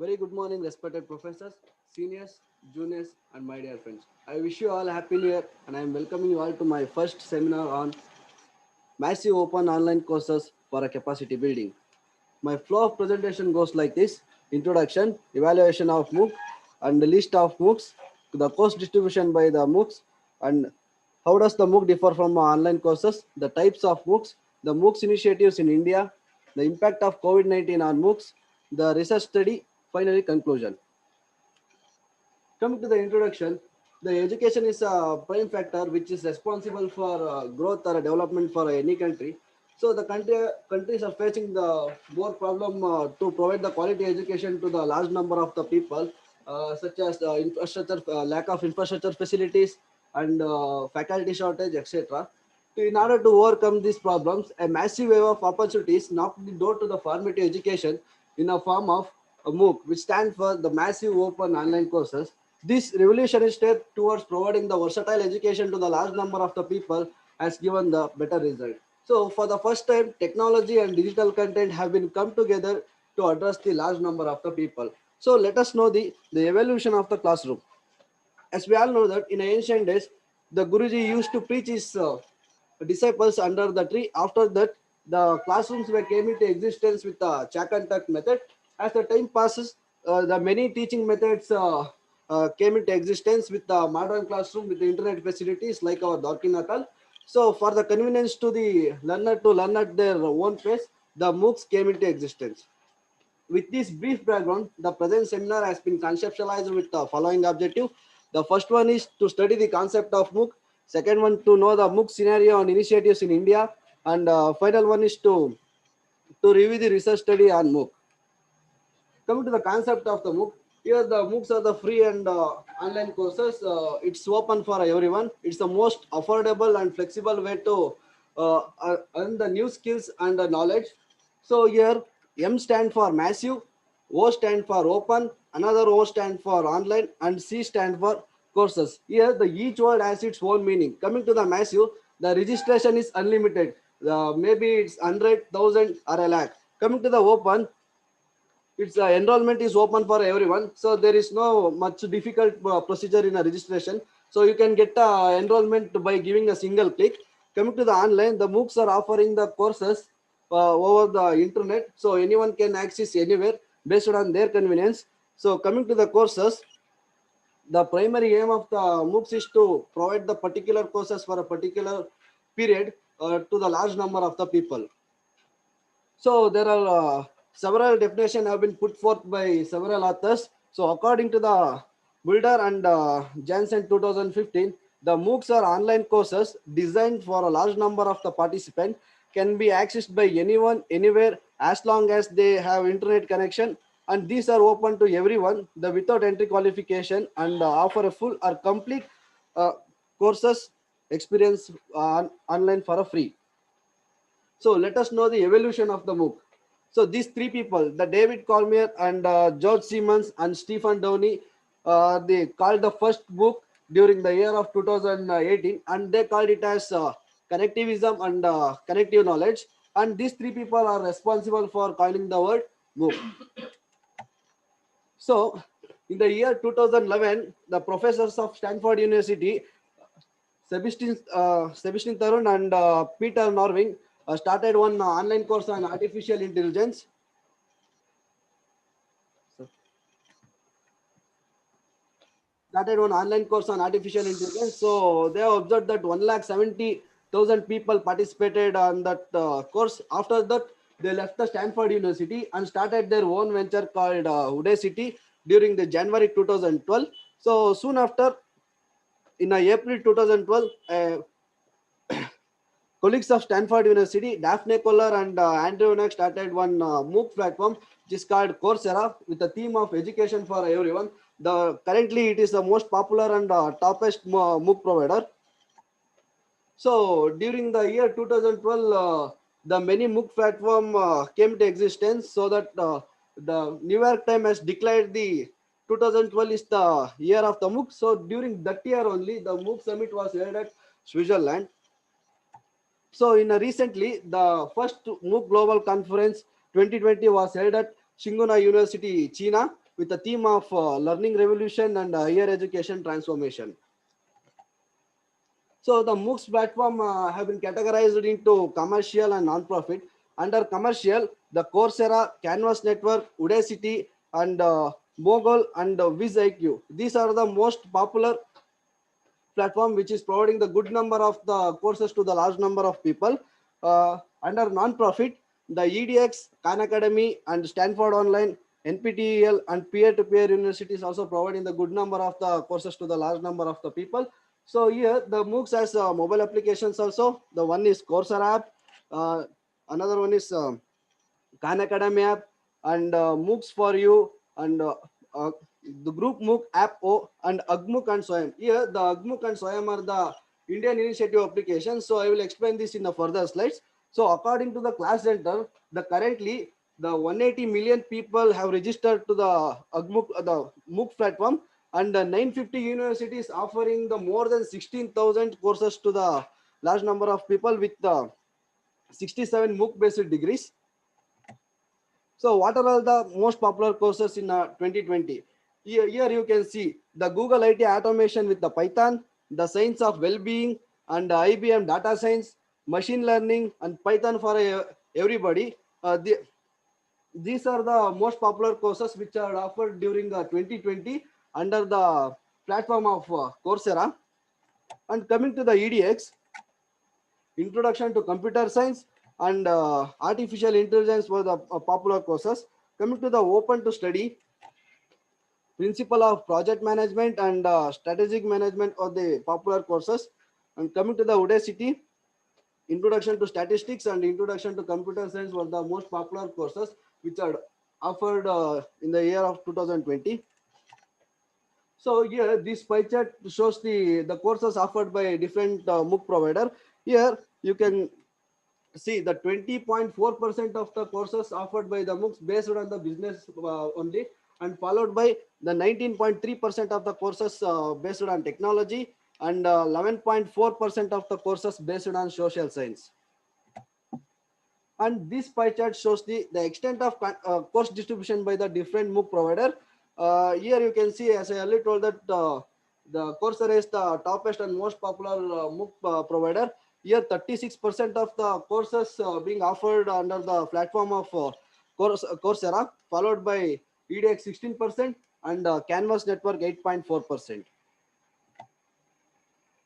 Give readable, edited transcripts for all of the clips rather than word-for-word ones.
Very good morning, respected professors, seniors, juniors, and my dear friends. I wish you all a happy new year, and I am welcoming you all to my first seminar on massive open online courses for a capacity building. My flow of presentation goes like this: introduction, evaluation of MOOC, and the list of MOOCs, the course distribution by the MOOCs, and how does the MOOC differ from online courses, the types of MOOCs, the MOOCs initiatives in India, the impact of COVID-19 on MOOCs, the research study, finally conclusion. Coming to the introduction, the education is a prime factor which is responsible for growth or development for any country. So the countries are facing the more problem to provide the quality education to the large number of the people, such as the infrastructure, lack of infrastructure facilities, and faculty shortage, etc. In order to overcome these problems, a massive wave of opportunities knocked the door to the formative education in a form of a MOOC, which stands for the Massive Open Online Courses. This revolutionary step towards providing the versatile education to the large number of the people has given the better result. So, for the first time, technology and digital content have been come together to address the large number of the people. So, let us know the evolution of the classroom. As we all know that in ancient days, the Guruji used to preach his disciples under the tree. After that, the classrooms were came into existence with the chalk and talk method. As the time passes, the many teaching methods came into existence with the modern classroom with the internet facilities like our Dorkinatal. So, for the convenience to the learner to learn at their own pace, the MOOCs came into existence. With this brief background, the present seminar has been conceptualized with the following objective. The first one is to study the concept of MOOC. Second one, to know the MOOC scenario and initiatives in India. And final one is to review the research study on MOOC. Coming to the concept of the MOOC, here the MOOCs are the free and online courses. It's open for everyone. It's the most affordable and flexible way to earn the new skills and the knowledge. So here M stand for massive, O stand for open, another O stand for online, and C stand for courses. Here the each word has its own meaning. Coming to the massive, the registration is unlimited. Maybe it's 100,000 or a lakh. Coming to the open, its enrollment is open for everyone, so there is no much difficult procedure in a registration. So you can get enrollment by giving a single click. Coming to the online, the MOOCs are offering the courses over the internet, so anyone can access anywhere based on their convenience. So coming to the courses, the primary aim of the MOOCs is to provide the particular courses for a particular period to the large number of the people. So there are several definitions have been put forth by several authors. So according to the Builder and Jansen 2015, the MOOCs are online courses designed for a large number of the participants, can be accessed by anyone, anywhere, as long as they have internet connection. And these are open to everyone, without entry qualification, and offer a full or complete uh, courses experience online for a free. So let us know the evolution of the MOOC. So these three people, the David Cormier and George Siemens and Stephen Downey, they called the first book during the year of 2018, and they called it as connectivism and connective knowledge. And these three people are responsible for coining the word MOOC. So in the year 2011, the professors of Stanford University, Sebastian Tarun and Peter Norving, started one online course on artificial intelligence. So, started one online course on artificial intelligence. So they have observed that 1,70,000 people participated on that course. After that, they left the Stanford University and started their own venture called Udacity during the January 2012. So soon after, in April 2012, colleagues of Stanford University, Daphne Koller and Andrew Neck started one MOOC platform which is called Coursera with the theme of education for everyone. The currently it is the most popular and toppest MOOC provider. So during the year 2012, the many MOOC platform came to existence, so that the New York Times has declared the 2012 is the year of the MOOC. So during that year only, the MOOC summit was held at Switzerland. So in recently, the first MOOC Global Conference 2020 was held at Shinguna University, China, with the theme of learning revolution and higher education transformation. So the MOOCs platform have been categorized into commercial and non-profit. Under commercial, the Coursera, Canvas Network, Udacity, and Mogul and VizIQ. These are the most popular platform which is providing the good number of the courses to the large number of people. Under non-profit, the EDX, Khan Academy, and Stanford Online, NPTEL, and peer-to-peer universities also providing the good number of the courses to the large number of the people. So here the MOOCs has mobile applications also. The one is Coursera app, uh, another one is Khan Academy app, and Moocs for you, and uh, the group MOOC app O, and Agmook and Soyam. Here the Agmook and Soyam are the Indian initiative applications. So I will explain this in the further slides. So according to the class center, the currently the 180 million people have registered to the Agmook, the MOOC platform, and 950 universities offering the more than 16,000 courses to the large number of people with the 67 MOOC based degrees. So what are all the most popular courses in 2020? Here you can see the Google IT automation with the Python, the science of well-being, and IBM data science, machine learning, and Python for everybody. These are the most popular courses which are offered during 2020 under the platform of Coursera. And coming to the EDX, Introduction to Computer Science and Artificial Intelligence were the popular courses. Coming to the Open to Study, Principle of Project Management and Strategic Management are the popular courses. And coming to the Udacity, Introduction to Statistics and Introduction to Computer Science were the most popular courses which are offered in the year of 2020. So here this pie chart shows the courses offered by different MOOC provider. Here you can see the 20.4% of the courses offered by the MOOCs based on the business only, and followed by the 19.3% of the courses based on technology, and 11.4% of the courses based on social science. And this pie chart shows the extent of course distribution by the different MOOC provider. Here you can see, as I earlier told, that the Coursera is the toppest and most popular MOOC provider. Here 36% of the courses being offered under the platform of Coursera, followed by EDX 16% and Canvas Network 8.4%.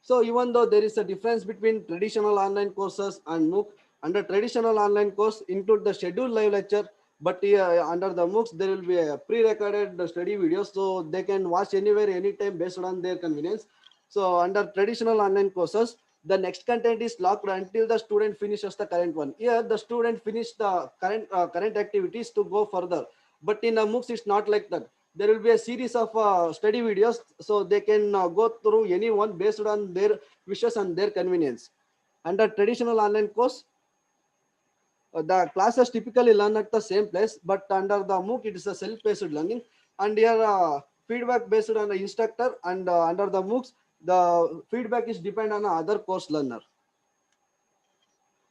So even though there is a difference between traditional online courses and MOOC, under traditional online course include the scheduled live lecture, but under the MOOCs there will be a pre-recorded study videos, so they can watch anywhere, anytime based on their convenience. So under traditional online courses, the next content is locked until the student finishes the current one. Here the student finish the current activities to go further, but in a MOOCs it's not like that. there will be a series of study videos, so they can go through any one based on their wishes and their convenience. Under traditional online course, the classes typically learn at the same place, but under the MOOC, it is a self-paced learning, and here feedback based on the instructor, and under the MOOCs, the feedback is depend on other course learner.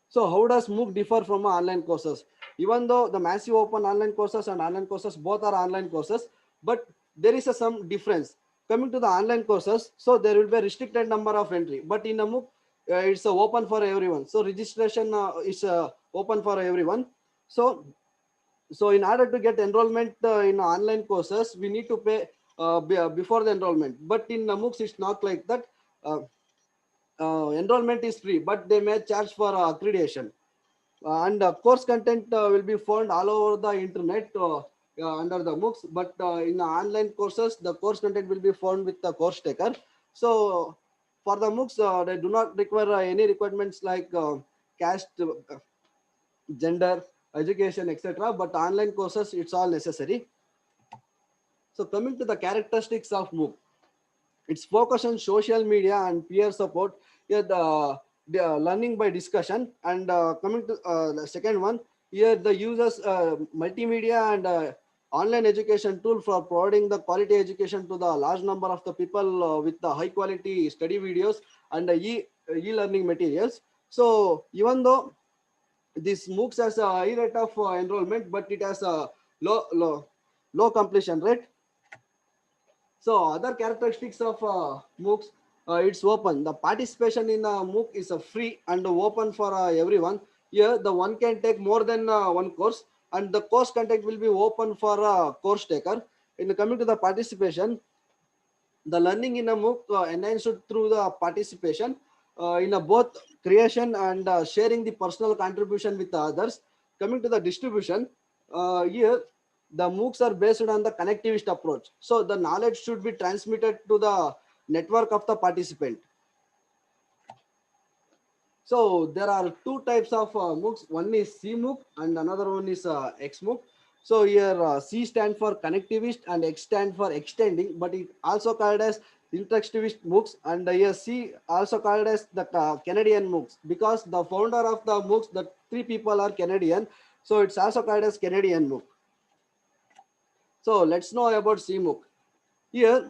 So how does MOOC differ from online courses? Even though the massive open online courses and online courses both are online courses, but there is some difference. Coming to the online courses, so there will be a restricted number of entry, but in a MOOC, it's open for everyone. So registration is open for everyone. So in order to get enrollment in online courses, we need to pay before the enrollment. But in MOOCs, it's not like that. Uh, Enrollment is free, but they may charge for accreditation. And course content will be found all over the internet under the MOOCs, but in the online courses, the course content will be found with the course taker. So for the MOOCs, they do not require any requirements like caste, gender, education, etc. But online courses, it's all necessary. So coming to the characteristics of MOOC, it's focus on social media and peer support. Here the learning by discussion. And coming to the second one, here the users multimedia and online education tool for providing the quality education to the large number of the people with the high quality study videos and e-learning materials. So even though this MOOCs has a high rate of enrollment, but it has a low completion rate. So other characteristics of MOOCs, it's open. The participation in a MOOC is free and open for everyone. Here, the one can take more than one course, and the course content will be open for a course taker. In coming to the participation, the learning in a MOOC enhanced through the participation in a both creation and sharing the personal contribution with the others. Coming to the distribution, here the MOOCs are based on the connectivist approach. So the knowledge should be transmitted to the network of the participant. So there are two types of MOOCs. One is CMOOC and another one is XMOOC. So here C stand for connectivist and X stand for extending, but it also called as interactivist MOOCs, and here C also called as the Canadian MOOCs, because the founder of the MOOCs, the three people are Canadian. So it's also called as Canadian MOOC. So let's know about CMOOC. Here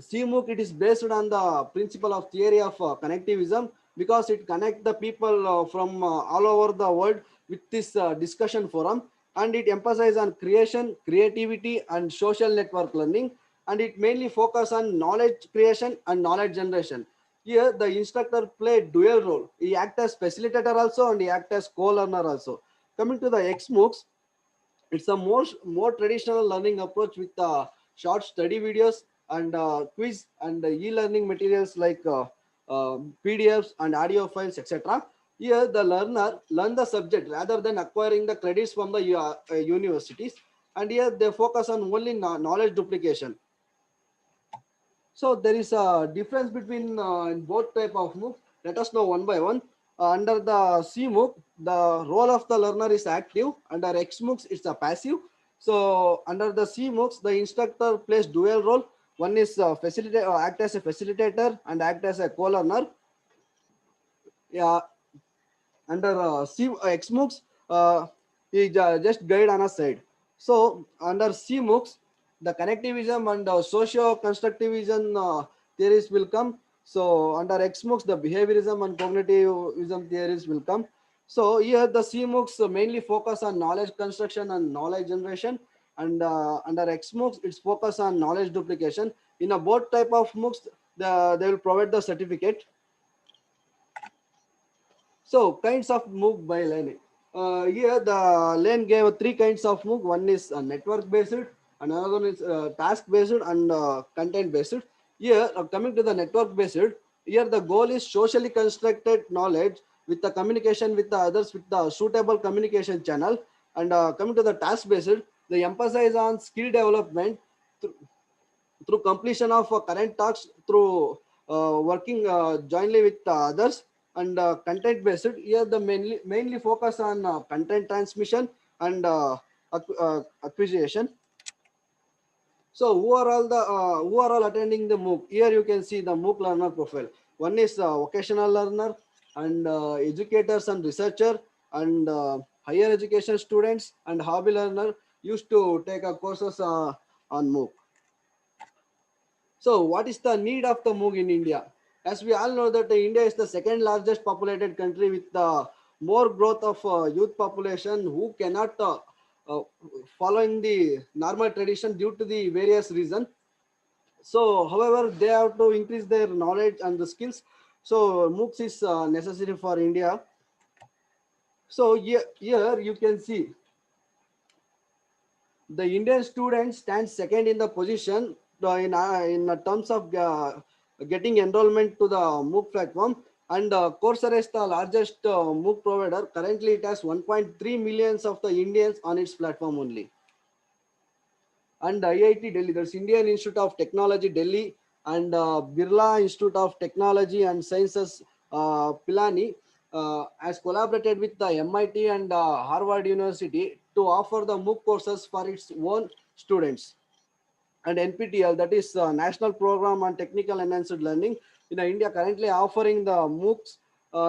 CMOOC, it is based on the principle of theory of connectivism, because it connects the people from all over the world with this discussion forum, and it emphasizes on creation, creativity, and social network learning, and it mainly focus on knowledge creation and knowledge generation. Here, the instructor play dual role. He act as facilitator also, and he act as co-learner also. Coming to the XMOOCs, it's a more traditional learning approach with short study videos and quiz and e-learning materials like PDFs and audio files, etc. Here, the learner learn the subject rather than acquiring the credits from the universities. And here, they focus on only knowledge duplication. So there is a difference between in both type of MOOC. Let us know one by one. Under the C MOOC, the role of the learner is active. Under X MOOCs, it's a passive. So under the C MOOCs, the instructor plays dual role. One is act as a facilitator and act as a co-learner. Yeah, under X MOOCs, is just guide on a side. So under C MOOCs, the connectivism and socio-constructivism theories will come. So under X MOOCs, the behaviorism and cognitivism theories will come. So here the C MOOCs mainly focus on knowledge construction and knowledge generation, and under X MOOCs, it's focus on knowledge duplication. In a both type of MOOCs, they will provide the certificate. So kinds of MOOC by learning. Here the Lane gave three kinds of MOOC. One is network based, another one is task based, and content based. Here coming to the network based, here the goal is socially constructed knowledge with the communication with the others with the suitable communication channel. And coming to the task based, the emphasis on skill development through completion of current tasks, through working jointly with others. And content based, here the mainly focus on content transmission and acquisition. So who are all attending the MOOC? Here you can see the MOOC learner profile. One is vocational learner and educators and researcher and higher education students and hobby learner used to take courses on MOOC. So, what is the need of the Moog in India? As we all know that India is the second largest populated country with more growth of youth population who cannot uh, following the normal tradition due to the various reasons. So, however, they have to increase their knowledge and the skills. So, MOOCs is necessary for India. So, here you can see the Indian student stands second in the position in terms of getting enrollment to the MOOC platform. And Coursera is the largest MOOC provider. Currently, it has 1.3 millions of the Indians on its platform only. And IIT Delhi, that's Indian Institute of Technology Delhi, and Birla Institute of Technology and Sciences Pilani has collaborated with the MIT and Harvard University to offer the MOOC courses for its own students. And NPTEL, that is National Program on Technical Enhanced Learning, in India currently offering the MOOCs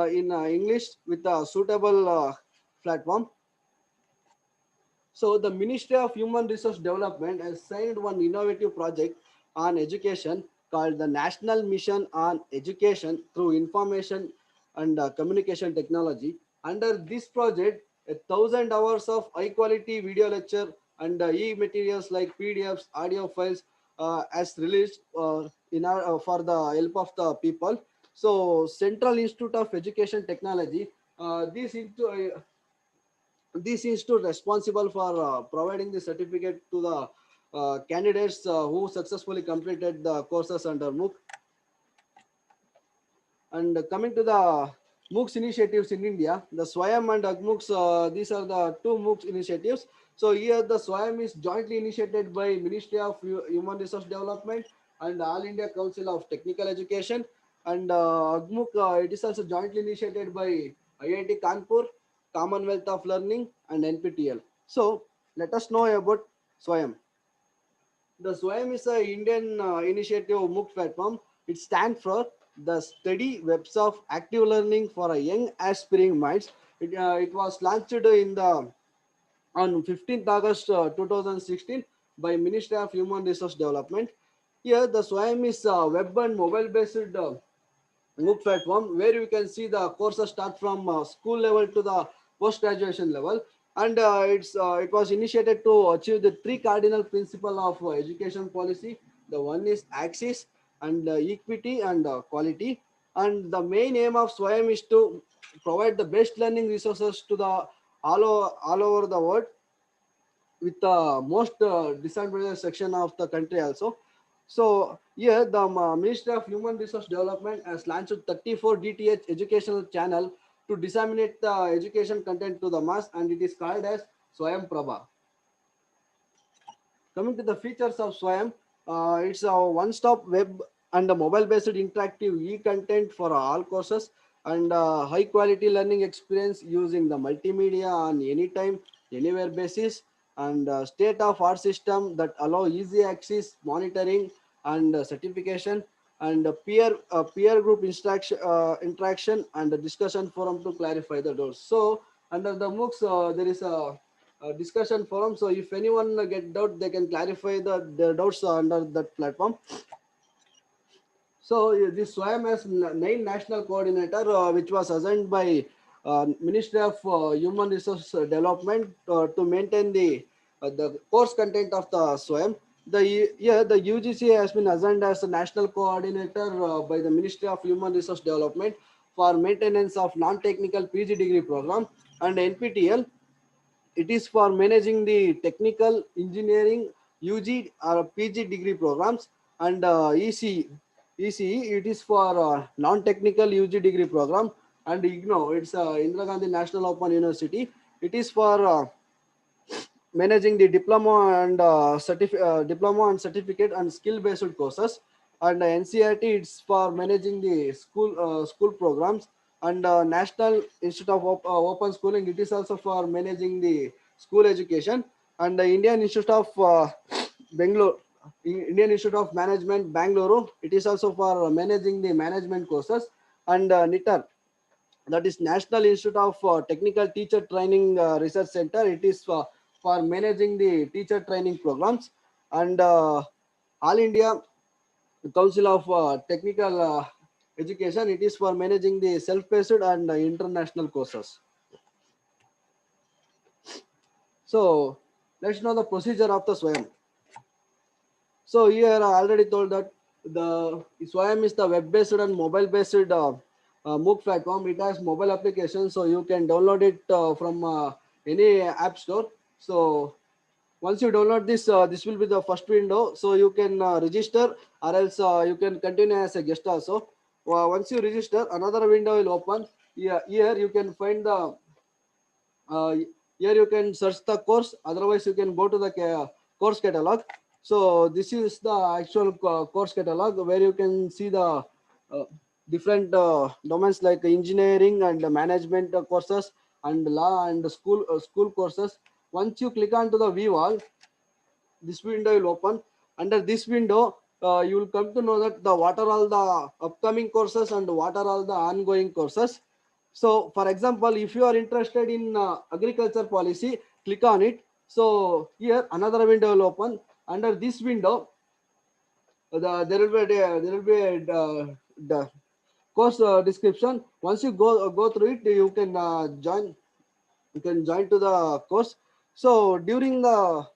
in English with a suitable platform. So the Ministry of Human Resource Development has signed one innovative project on education called the National Mission on Education through Information and Communication Technology. Under this project, 1,000 hours of high quality video lecture and e-materials like PDFs, audio files as released for the help of the people. So Central Institute of Education Technology, this institute responsible for providing the certificate to the candidates who successfully completed the courses under MOOC. And coming to the MOOCs initiatives in India, the SWAYAM and AgMOOCs, these are the two MOOCs initiatives. So here the SWAYAM is jointly initiated by Ministry of Human Resource Development and All India Council of Technical Education. And AgMOOC, it is also jointly initiated by IIT Kanpur, Commonwealth of Learning, and NPTEL. So let us know about SWAYAM. The SWAYAM is an Indian initiative MOOC platform. It stands for the Steady Webs of Active Learning for a Young Aspiring Minds. It was launched in the on 15th August 2016 by Ministry of Human Resource Development. Here, the SWAYAM is a web and mobile based MOOC platform where you can see the courses start from school level to the post graduation level, and it was initiated to achieve the three cardinal principle of education policy. The one is access and equity and quality, and the main aim of SWAYAM is to provide the best learning resources to the all over the world with the most disadvantaged section of the country also. So here the Ministry of Human Resource Development has launched 34 DTH educational channel to disseminate the education content to the mass, and it is called as Swayam Prabha. Coming to the features of Swayam, it's a one-stop web and a mobile-based interactive e-content for all courses and high-quality learning experience using the multimedia on anytime, anywhere basis, and state-of-art system that allow easy access, monitoring, and certification, and peer group interaction and a discussion forum to clarify the doors. So under the MOOCs, there is a discussion forum. So if anyone get doubt, they can clarify their doubts under that platform. So this SWAYAM has nine national coordinator, which was assigned by Ministry of Human Resource Development to maintain the course content of the SWAYAM. The UGC has been assigned as a national coordinator by the Ministry of Human Resource Development for maintenance of non-technical PG degree program, and NPTEL, it is for managing the technical engineering UG or PG degree programs, and ECE, it is for non-technical UG degree program, and IGNO, it's Indira Gandhi National Open University. It is for managing the diploma and certificate and skill based courses, and NCRT, it's for managing the school programs, and National Institute of Open Schooling, it is also for managing the school education, and the Indian Institute of Bangalore, Indian Institute of Management, Bangalore. It is also for managing the management courses, and NITR, that is National Institute of Technical Teacher Training Research Center. It is for managing the teacher training programs, and All India Council of Technical Education. It is for managing the self-paced and international courses. So let's know the procedure of the SWAYAM. So here I already told that the SWAYAM is the web-based and mobile-based MOOC platform. It has mobile application, so you can download it from any app store. So once you download this, this will be the first window. So you can register, or else you can continue as a guest also. Once you register, another window will open. Here you can find the uh, here you can search the course, otherwise you can go to the course catalog. So this is the actual course catalog, where you can see the uh, different domains like engineering and management courses, and law and school courses. Once you click onto the view all, this window will open. Under this window, you will come to know that the what are all the upcoming courses and what are all the ongoing courses. So for example, if you are interested in agriculture policy, click on it. So here another window will open. Under this window, there will be the course description. Once you go through it, you can join to the course. So during the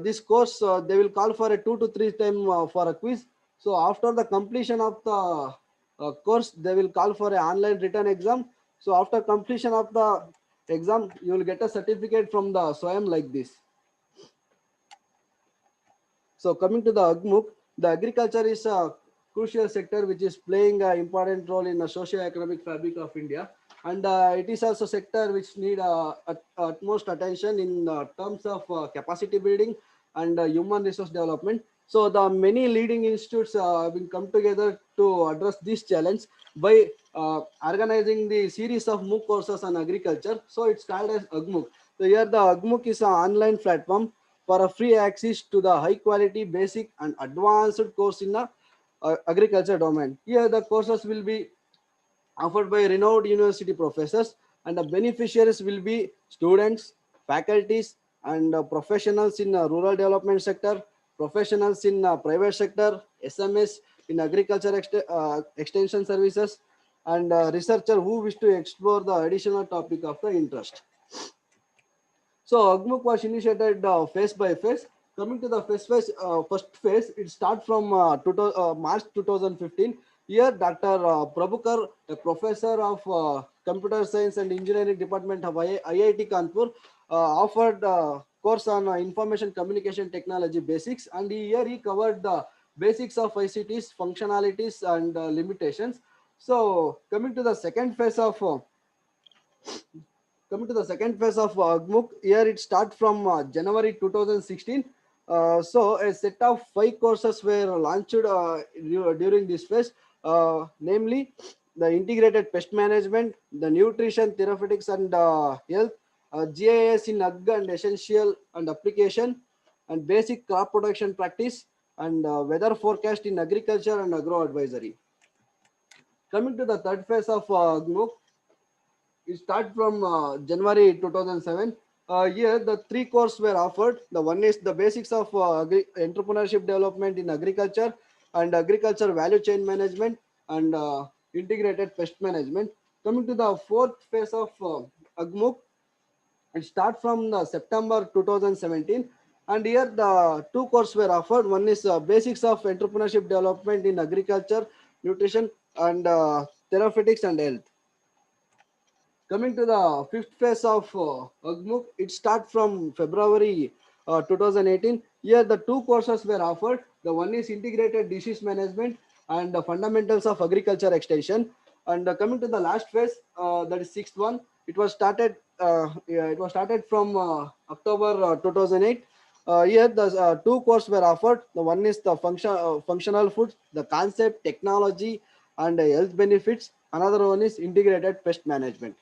this course, they will call for a 2 to 3 time for a quiz. So after the completion of the course, they will call for an online written exam. So after completion of the exam, you will get a certificate from the SWAYAM like this. So coming to the AgMOOC, the agriculture is a crucial sector which is playing an important role in the socio-economic fabric of India, and it is also sector which need utmost attention in terms of capacity building and human resource development. So the many leading institutes will come together to address this challenge by organizing the series of MOOC courses on agriculture. So it's called as AgMOOC. So here the AgMOOC is an online platform for a free access to the high quality basic and advanced course in the agriculture domain. Here the courses will be offered by renowned university professors, and the beneficiaries will be students, faculties, and professionals in rural development sector, professionals in private sector, SMS in agriculture extension services, and researcher who wish to explore the additional topic of the interest. So AgMOOC was initiated phase by phase. Coming to the first phase, it starts from March 2015. Here, Dr. Prabhakar, a professor of computer science and engineering department of IIT Kanpur, offered course on information communication technology basics, and here he covered the basics of ICTs, functionalities, and limitations. So coming to the second phase of coming to the second phase of MOOC, here it starts from January 2016. So a set of 5 courses were launched during this phase, namely the integrated pest management, the nutrition, therapeutics, and health, GIS in ag and essential and application, and basic crop production practice, and weather forecast in agriculture and agro advisory. Coming to the third phase of MOOC, it started from January 2007. Here, the 3 courses were offered. The one is the basics of entrepreneurship development in agriculture, and agriculture value chain management, and integrated pest management. Coming to the fourth phase of AgMOOC, it starts from the September 2017. And here, the 2 courses were offered. One is basics of entrepreneurship development in agriculture, nutrition, and therapeutics and health. Coming to the fifth phase of AgMOOC, it starts from February 2018. Here, the 2 courses were offered. The one is integrated disease management and the fundamentals of agriculture extension. And coming to the last phase, that is sixth one. It was started from October 2008. Here, the 2 courses were offered. The one is the functional foods, the concept, technology, and health benefits. Another one is integrated pest management.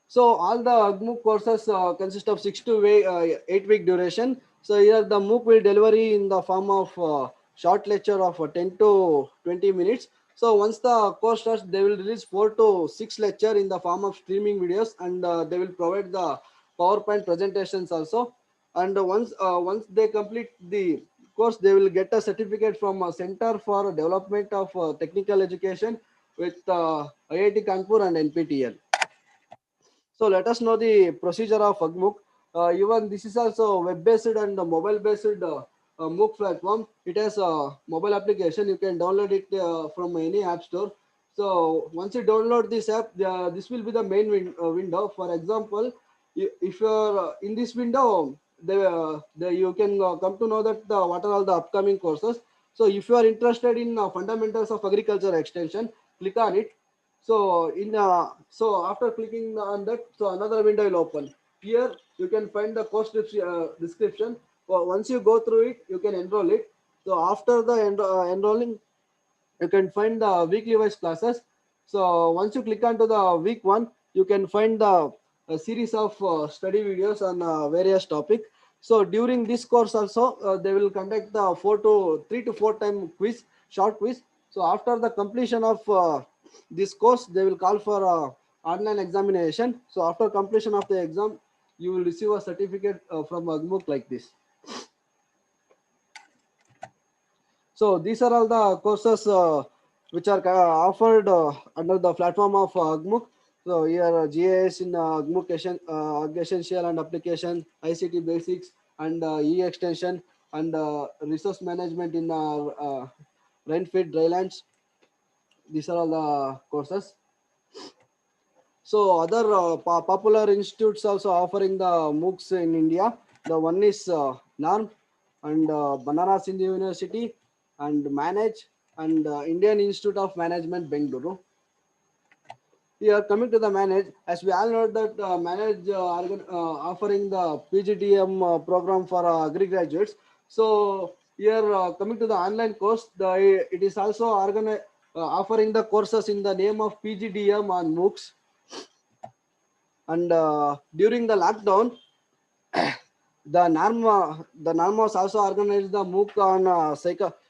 So all the AgMOOC courses consist of 6 to 8 week duration. So here the MOOC will delivery in the form of short lecture of 10 to 20 minutes. So once the course starts, they will release 4 to 6 lecture in the form of streaming videos, and they will provide the PowerPoint presentations also. And once they complete the course, they will get a certificate from a Center for Development of Technical Education with IIT Kanpur and NPTL. So let us know the procedure of MOOC. Even this is also web-based and mobile-based MOOC platform. It has a mobile application. You can download it from any app store. So once you download this app, this will be the main window. For example, if you're in this window, you can come to know that what are all the upcoming courses. So if you are interested in fundamentals of agriculture extension, click on it. So after clicking on that, so another window will open. Here you can find the course description. Once you go through it, you can enroll it. So after the enrolling, you can find the weekly wise classes. So once you click onto the week one, you can find the a series of study videos on various topic. So during this course also, they will conduct the 3 to 4 time quiz, short quiz. So after the completion of this course, they will call for online examination. So after completion of the exam, you will receive a certificate from Agmuk like this. So these are all the courses which are offered under the platform of Agmuk. So here GIS in Agmuk Essential and Application, ICT Basics, and E Extension, and Resource Management in Rainfed Drylands. These are all the courses. So other popular institutes also offering the MOOCs in India. The one is NARM and Banaras Hindu University and Manage and Indian Institute of Management Bengaluru. Here coming to the Manage, as we all know that Manage offering the PGDM program for agri graduates. So here coming to the online course, it is also offering the courses in the name of PGDM on MOOCs. And during the lockdown, the NARM was also organized the MOOC on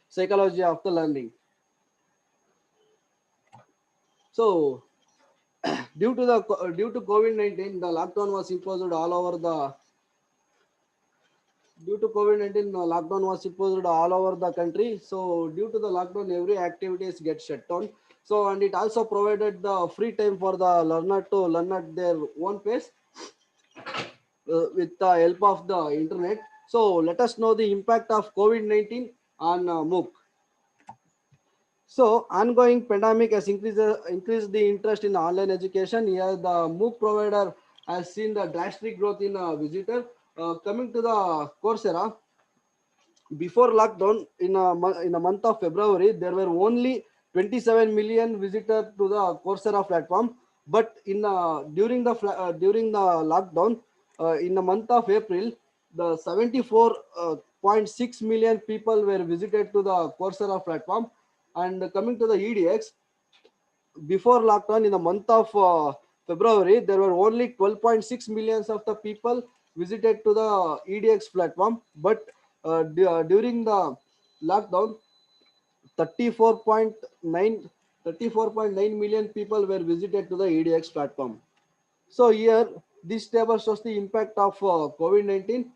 psychology of the learning. So due to COVID-19, the lockdown was imposed all over the due to COVID-19 lockdown was imposed all over the country. So due to the lockdown, every activities get shut down. So and it also provided the free time for the learner to learn at their own pace with the help of the internet. So let us know the impact of COVID-19 on MOOC. So ongoing pandemic has increased the interest in online education. Here the MOOC provider has seen the drastic growth in visitor. Coming to the Coursera, before lockdown in a month of February, there were only 27 million visitors to the Coursera platform. But during the lockdown, in the month of April, the 74.6 million people were visited to the Coursera platform. And coming to the EDX, before lockdown in the month of February, there were only 12.6 millions of the people visited to the EDX platform. But during the lockdown, 34.9 34.9 million people were visited to the EDX platform. So here, this table shows the impact of COVID-19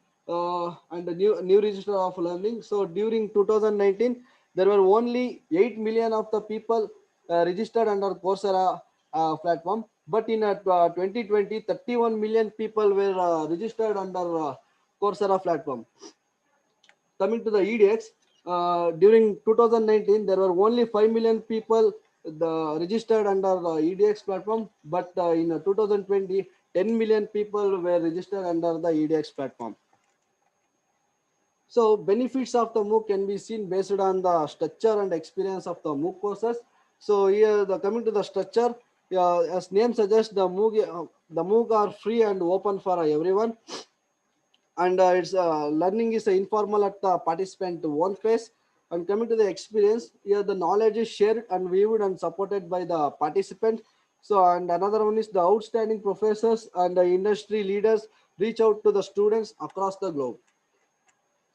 and the new register of learning. So during 2019, there were only 8 million of the people registered under Coursera platform. But in 2020, 31 million people were registered under Coursera platform. Coming to the EDX, during 2019, there were only 5 million people registered under the EDX platform, but in 2020, 10 million people were registered under the EDX platform. So benefits of the MOOC can be seen based on the structure and experience of the MOOC courses. So here, coming to the structure, as name suggests, the MOOC are free and open for everyone, and it's learning is informal at the participant one phase. And coming to the experience, here the knowledge is shared and viewed and supported by the participant. So and another one is the outstanding professors and the industry leaders reach out to the students across the globe.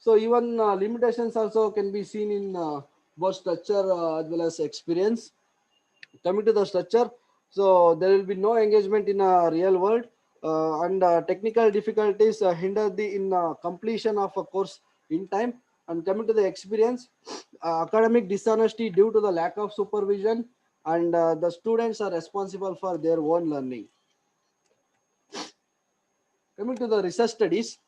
So even limitations also can be seen in both structure as well as experience. Coming to the structure, so there will be no engagement in a real world, and technical difficulties hinder the in completion of a course in time. And coming to the experience, academic dishonesty due to the lack of supervision, and the students are responsible for their own learning. Coming to the research studies,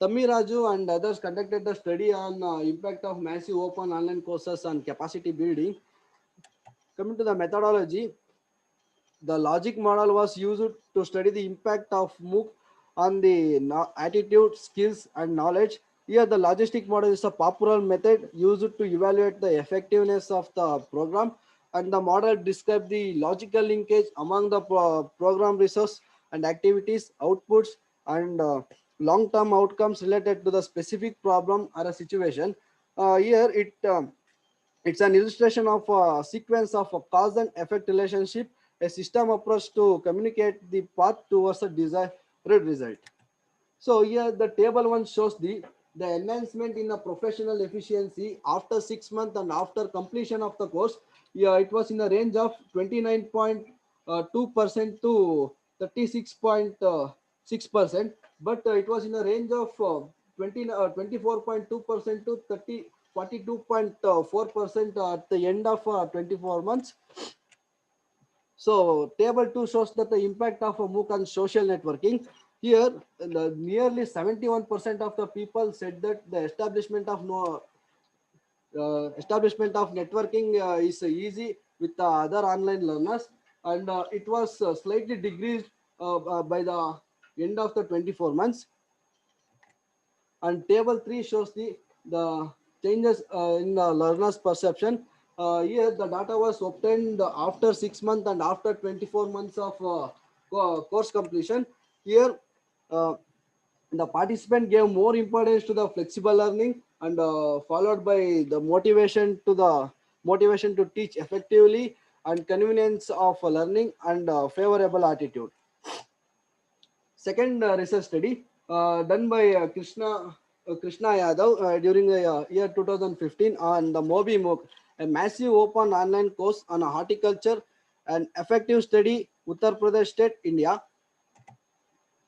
Tamiraju and others conducted the study on impact of massive open online courses on capacity building. Coming to the methodology, the logic model was used to study the impact of MOOC on the attitude, skills, and knowledge. Here, the logistic model is a popular method used to evaluate the effectiveness of the program, and the model describes the logical linkage among the program resource and activities, outputs, and long-term outcomes related to the specific problem or a situation. Here, it's an illustration of a sequence of a cause and effect relationship, a system approach to communicate the path towards a desired result. So here the table one shows the enhancement in the professional efficiency after 6 months and after completion of the course. Yeah, it was in the range of 29.2% to 36.6%, but it was in the range of 24.2% to 42.4% at the end of 24 months. So table 2 shows that the impact of a MOOC on social networking. Here, nearly 71% of the people said that the establishment of networking is easy with the other online learners, and it was slightly decreased by the end of the 24 months. And table 3 shows the changes in the learner's perception. Here the data was obtained after 6 months and after 24 months of course completion. Here uh, the participant gave more importance to the flexible learning, and followed by the motivation to teach effectively, and convenience of learning, and favorable attitude. Second research study done by Krishna Yadav during the year 2015 on the Mobi MOOC, a massive open online course on horticulture, an effective study, Uttar Pradesh State, India.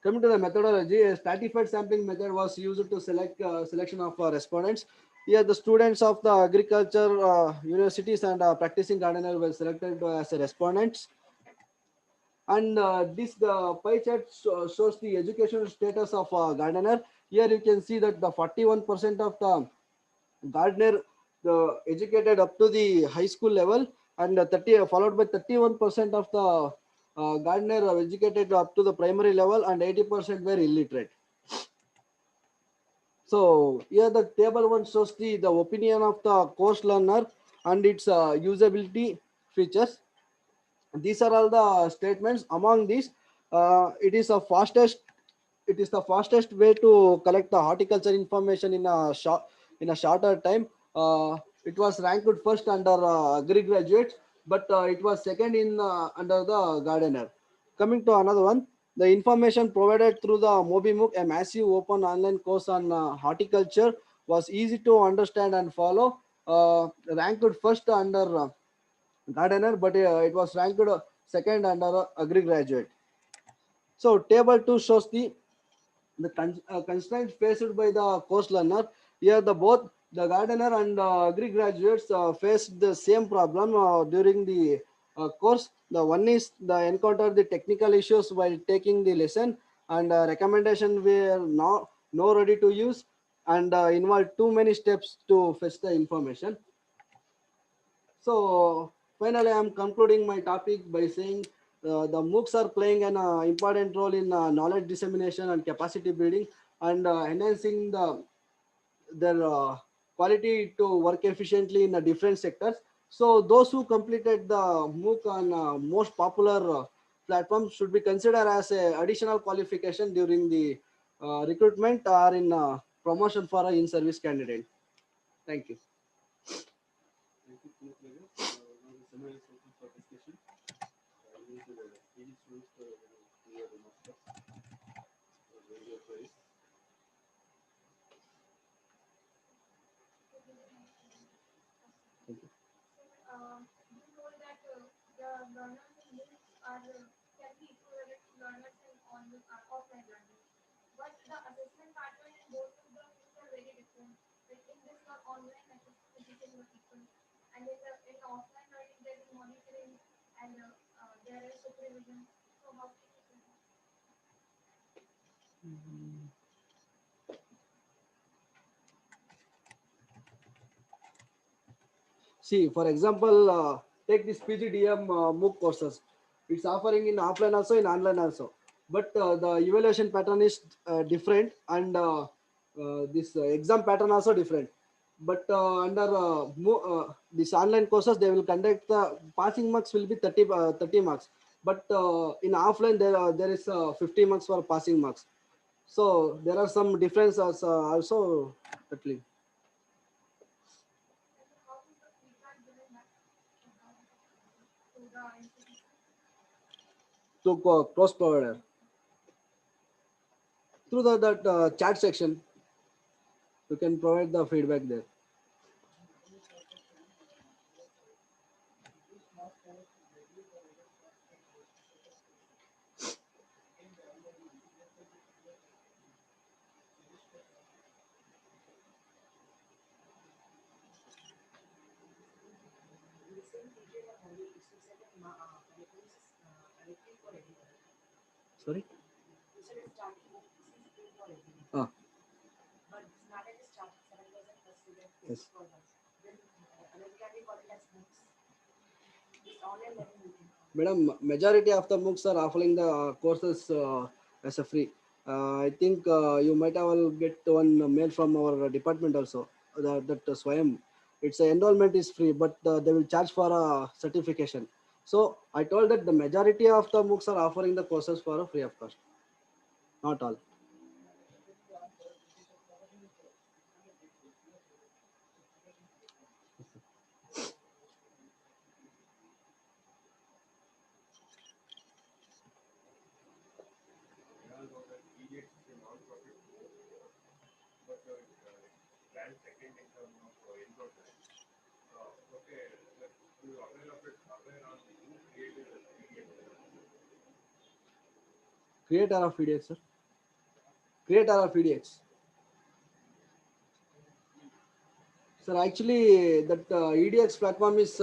Coming to the methodology, a stratified sampling method was used to select selection of respondents. Here, the students of the agriculture universities and practicing gardener were selected as respondents. And this the pie chart shows the educational status of a gardener. Here you can see that the 41% of the gardener the educated up to the high school level, and 30 followed by 31% of the gardener are educated up to the primary level, and 80% were illiterate. So here the table one shows the opinion of the course learner and its usability features. These are all the statements. Among these, it is the fastest way to collect the horticulture information in a shorter time. It was ranked first under agri graduates, but it was second in under the gardener. Coming to another one, the information provided through the MobiMook, a massive open online course on horticulture, was easy to understand and follow. Ranked first under gardener, but it was ranked second under agri graduate. So table 2 shows the constraints faced by the course learner. Here the both the gardener and agri graduates faced the same problem during the course. The one is the encounter the technical issues while taking the lesson, and recommendation were no ready to use, and involved too many steps to fetch the information. So finally, I am concluding my topic by saying the MOOCs are playing an important role in knowledge dissemination and capacity building, and enhancing their quality to work efficiently in the different sectors. So those who completed the MOOC on most popular platforms should be considered as a additional qualification during the recruitment or in promotion for a in-service candidate. Thank you. Thank you, Puneet. Now the seminar is open for discussion. I will use the PG students to clear the masters. Very good, very. See, for example, take this PGDM MOOC courses. It's offering in offline also, in online also. But the evaluation pattern is different, and this exam pattern also different. But under this online courses, they will conduct the passing marks will be 30 marks. But in offline, there is 50 marks for passing marks. So there are some differences also. Actually, to cross provider through the that chat section, you can provide the feedback there. Sorry. Ah, yes. Madam, majority of the Moocs are offering the courses as a free. I think you might have will get one mail from our department also. That Swayam, its enrollment is free, but they will charge for a certification. So I told that the majority of the Moocs are offering the courses for a free of cost. Not all. Creator of idiots, sir. Creator of idiots. Sir, actually, that EDX platform is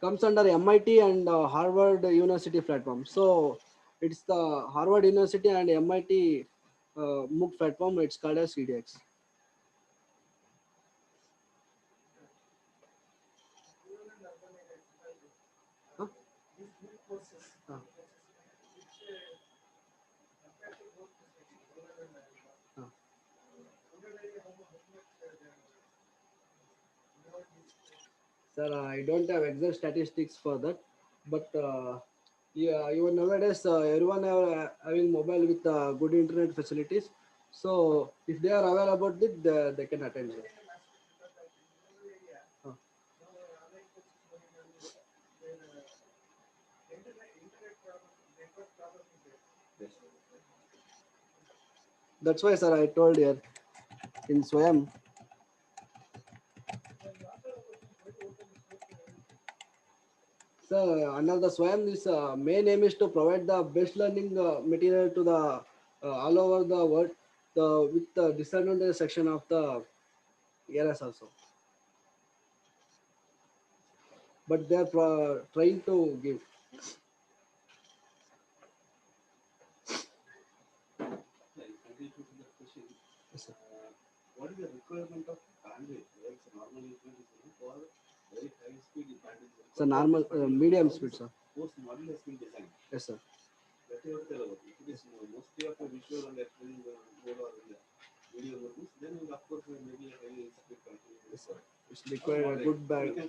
comes under MIT and Harvard University platform. So it's the Harvard University and MIT MOOC platform. It's called as EDX. Huh? Ah, ah. Sir, I don't have exact statistics for that, but yeah, even nowadays everyone are having mobile with good internet facilities. So if they are aware about it, they can attend. Sir. Ah, yes. That's why, sir, I told you in Swayam. So another Swayam, this main aim is to provide the best learning material to the all over the world, with the disadvantage section of the areas also. But they are trying to give. Yes, sir. It's a normal medium speed, sir. Yes, sir. Yes, sir. It's required a good bag. Yes,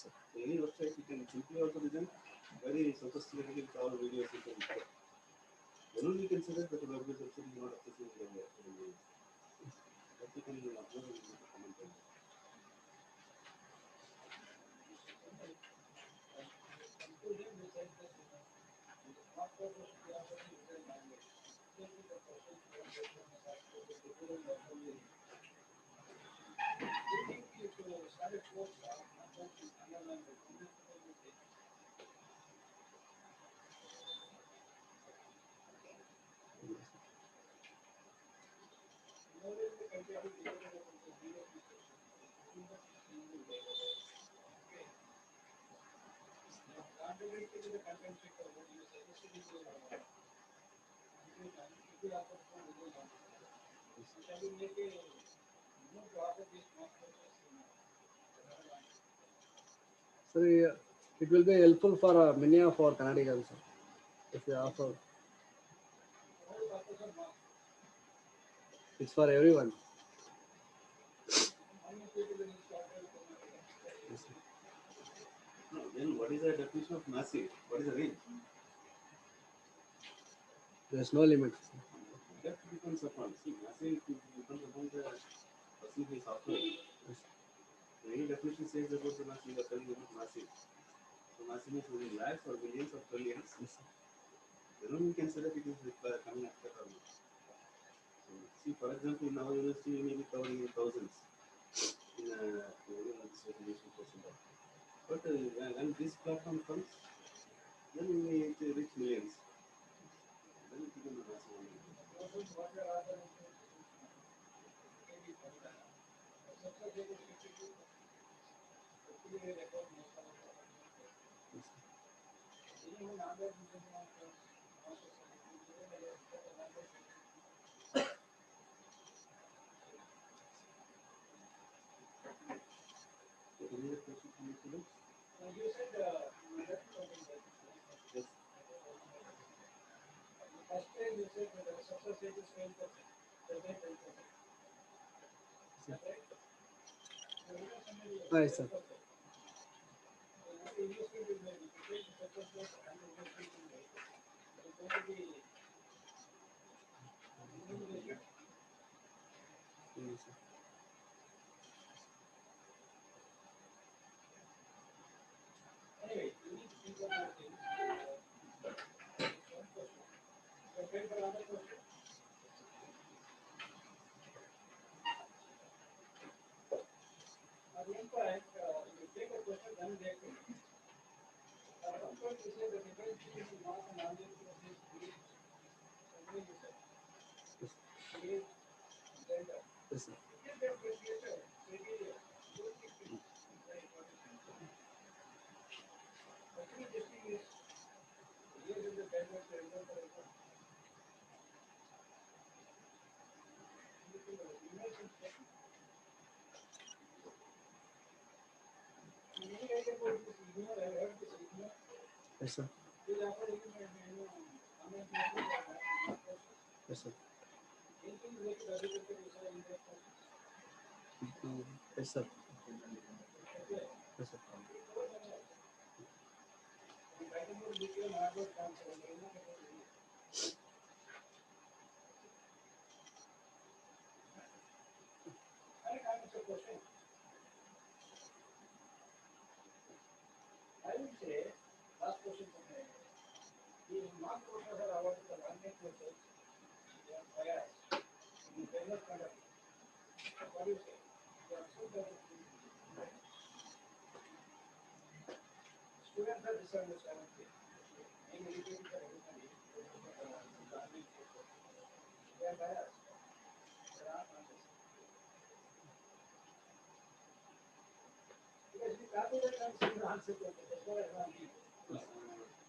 sir. So it will be helpful for many of our Canadians if you offer. It's for everyone. Yes, sir. No, then what is the definition of massive? What is the range? There's no limit. That depends upon. See, massive depends upon the person who is offering. Yes, Any definition says about the massive, you are telling about massive. So massive is within lakhs or billions or trillions. yes, Then only we can say that it is coming after or not. So, see, for example, in our university, we may be covering in thousands in this resolution percent. But when this platform comes, then we may reach millions. Then it becomes a massive only. yes, So, any other question from the students? Yes. sir. Yes, sir. Yes, sir. Yes, yes, sir. Yes, sir. Yes, sir. Mm, yes, sir. Yes, sir.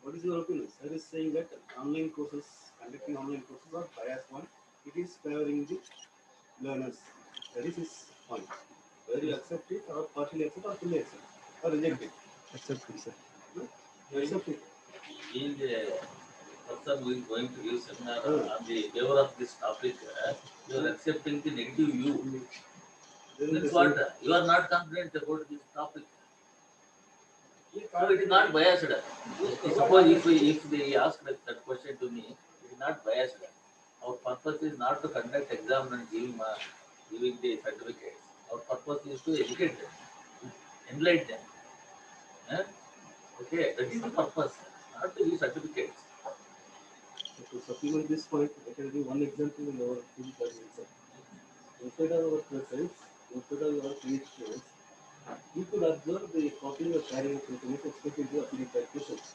What is your opinion? Sir is saying that online courses, conducting online courses are biased one. It is favoring the learners. That is his point. Whether you accept it or partially accept or fully accept or reject it. Accept it, sir. No? You accept it. Being a person who is going to give seminar Uh, on the favor of this topic, you are accepting the negative view. then Means the what? same. You are not confident about this topic. So it is not biased. Suppose if they ask that question to me, it is not biased. Our purpose is not to conduct exam and giving the certificates. Our purpose is to educate them, enlighten them. Eh? Okay, that is the purpose, not to give certificates. To supplement this point, I can give one example in our field class itself. Instead of our presence, instead of our creations, we could observe the copying or sharing of information expected to appear by questions.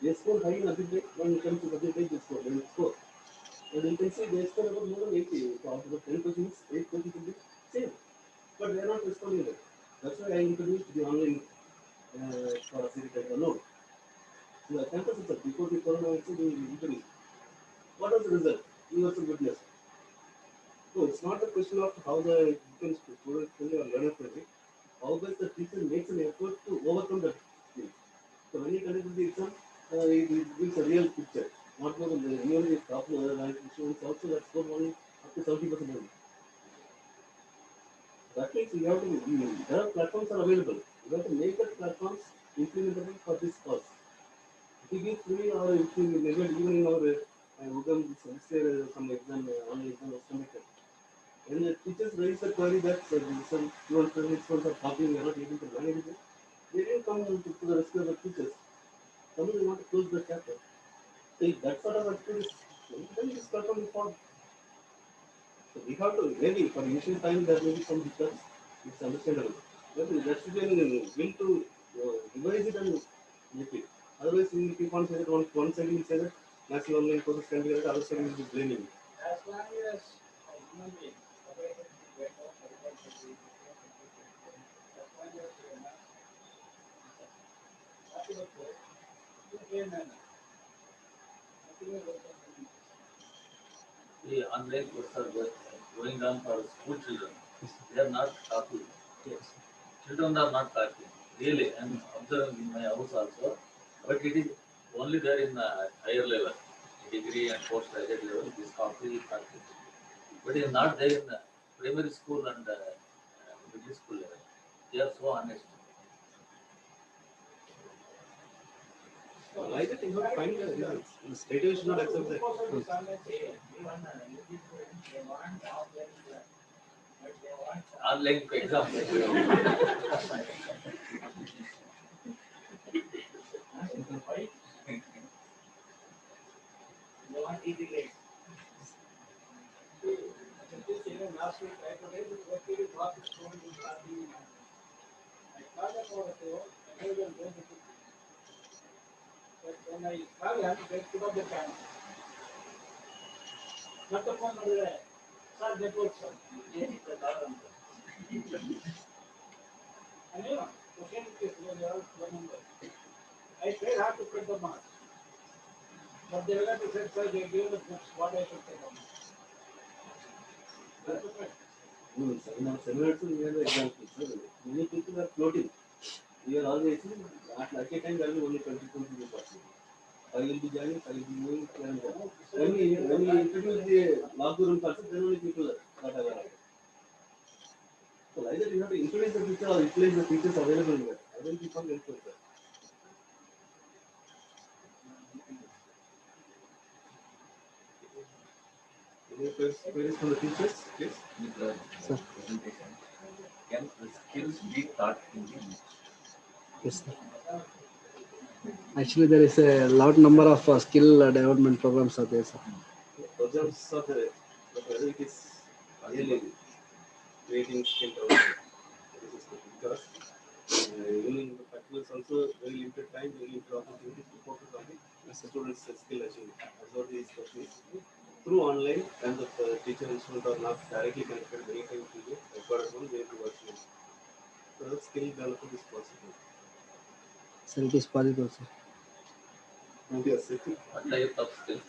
S1 high in Abhidek, when it comes to Abhidek, it's 4, then it's 4. And you can see they score about more than 80. So out of the 10 questions, 8 questions will be same. But they are not responding to it. That's why I introduced the online for Abhidek alone. The campus itself, before the corona itself, we increased. What was the result? Universal witness. So it's not a question of how the students, students or learners friendly. How best the teacher makes an effort to overcome that thing. So when you conduct the exam, it gives a real picture. Not more than the even the top rank students also that score only up to 70% only. That means you have to there are platforms are available. You have to make the platforms implementable for this cause. If you give free or if you measure even in our Ugam this year some exam online exam was conducted. When the teachers raise the query that some students are copying, we are not able to manage it, they didn't come to the rescue of the teachers. Suddenly want to close the chapter. So if that sort of activities, then this platform is formed. So we have to, maybe for initial time there may be some hiccups, it's understandable. But there should be a will to revise it and make it. Otherwise, we will keep on saying that one side will say that national online courses can be that, other side will be blaming. As long as a human being operated to get out of the country, as long as we are not happy with it, you can manage. Nothing is open. The online courses are going on for school children. They are not copying. Yes. Children are not copying. Really, I'm observing in my house also. But it is only there in higher level, degree and postgraduate level. This copy. But it is not there in primary school and middle school level. They are so honest. Like that, you have to find the reasons. The state should not accept that. Even they want offline class, but they want Online exam. why? They want easy grades. This even last week I told you what we got is going to starting. I thought about it, I will go to it. But when I saw it, they put up the camera. Not the phone, sir, that works, sir. Yes, it's a lot of and you know, question is when you have one number. I tried hard to print the marks, but they were to say, sir, they gave the books, what I should take on. That's okay. In our seminars, we have the examples. Many people are floating. We are always, at a time, there will be only 20 people. I will be joining, I will be moving. And when we introduce the lockdown concept, then only people are aware of it. So either you have to influence the teacher or utilize the features available there. I will become influencer. Any queries from the teachers, please? Sir. Presentation. Can the skills be taught in the Yes, sir. Actually, there is a lot number of skill development programs are there, sir. Programs are there, but whether it is really creating skill development, this is good because even in the practicals also very limited time, very limited opportunities to focus on the students' skill achievement. As what these questions through online and the teacher and student are not directly connected many times to the recorded one, they will be virtually. So that skill development is possible. Sir, it is possible, sir. Yes, I think what type of skills?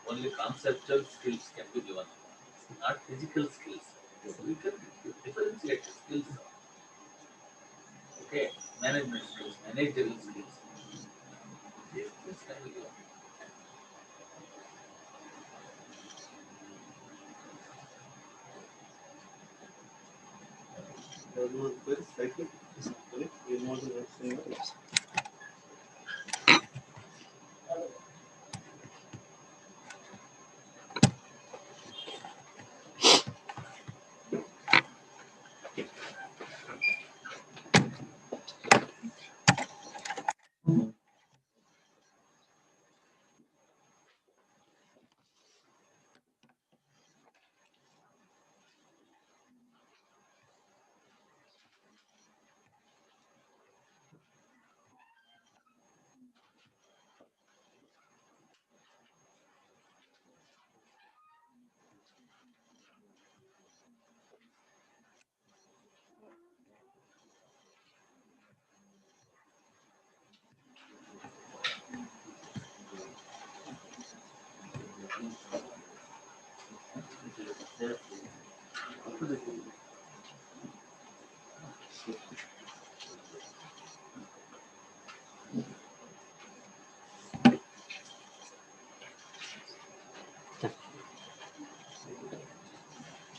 Only conceptual skills can be given, not physical skills. So we can differentiate skills. Okay, management skills, managerial skills. These skills can be given. there are no queries, right? Sorry, we move on to the next thing.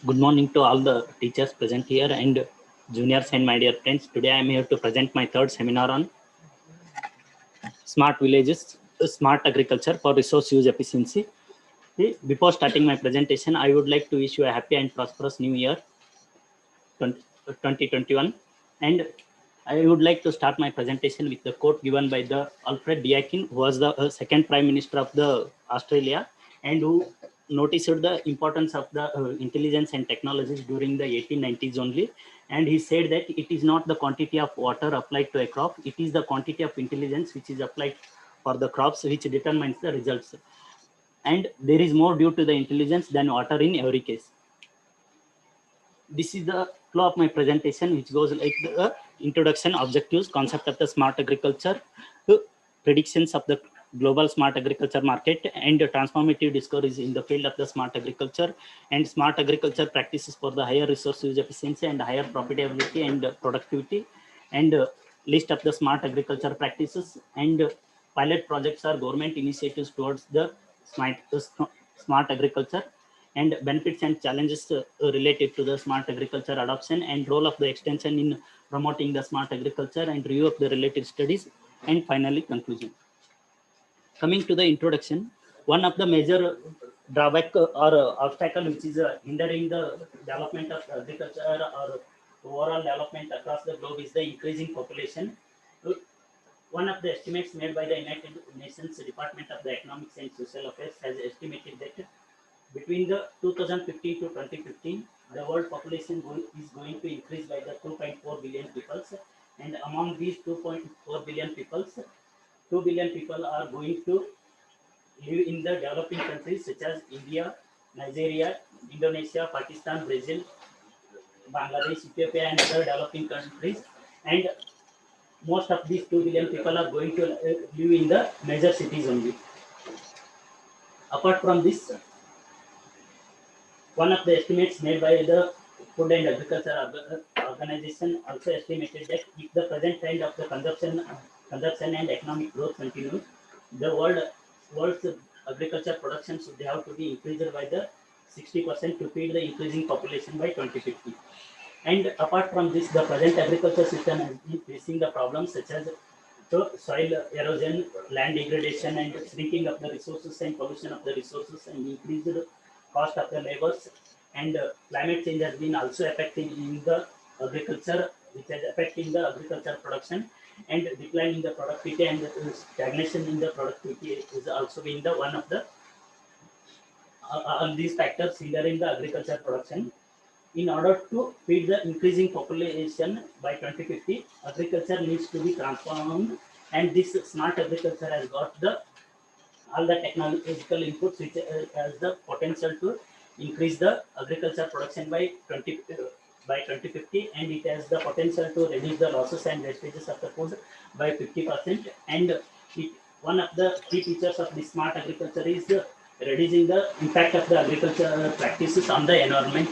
Good morning to all the teachers present here and juniors and my dear friends. Today I am here to present my third seminar on smart villages, smart agriculture for resource use efficiency. Before starting my presentation, I would like to wish you a happy and prosperous new year 2021. And I would like to start my presentation with the quote given by the Alfred Deakin, who was the second Prime Minister of the Australia and who noticed the importance of the intelligence and technologies during the 1890s only. And he said that it is not the quantity of water applied to a crop, it is the quantity of intelligence which is applied for the crops which determines the results. And there is more due to the intelligence than water in every case. This is the flow of my presentation, which goes like the introduction, objectives, concept of the smart agriculture, predictions of the global smart agriculture market, and transformative discoveries in the field of the smart agriculture, and smart agriculture practices for the higher resource use efficiency and higher profitability and productivity, and list of the smart agriculture practices, and pilot projects are government initiatives towards the smart agriculture, and benefits and challenges related to the smart agriculture adoption, and role of the extension in promoting the smart agriculture, and review of the related studies, and finally conclusion. Coming to the introduction, one of the major drawback or obstacle which is hindering the development of agriculture or overall development across the globe is the increasing population. One of the estimates made by the United Nations Department of the Economics and Social Affairs has estimated that between the 2015 to 2015, the world population is going to increase by the 2.4 billion people, and among these 2.4 billion people, 2 billion people are going to live in the developing countries such as India, Nigeria, Indonesia, Pakistan, Brazil, Bangladesh, Ethiopia, and other developing countries. And most of these 2 billion people are going to live in the major cities only. Apart from this, one of the estimates made by the Food and Agriculture Organization also estimated that if the present trend of the consumption and economic growth continues, the world's agriculture production should have to be increased by the 60% to feed the increasing population by 2050. And apart from this, the present agriculture system has been facing the problems such as soil erosion, land degradation, and shrinking of the resources and pollution of the resources, and increased cost of the labors. And climate change has been also affecting in the agriculture, which is affecting the agriculture production, and decline in the productivity and stagnation in the productivity is also being the one of the these factors hindering the agriculture production. In order to feed the increasing population by 2050, agriculture needs to be transformed, and this smart agriculture has got the all the technological inputs which has the potential to increase the agriculture production by 2050, and it has the potential to reduce the losses and wastages of the food by 50%. And one of the key features of this smart agriculture is reducing the impact of the agriculture practices on the environment.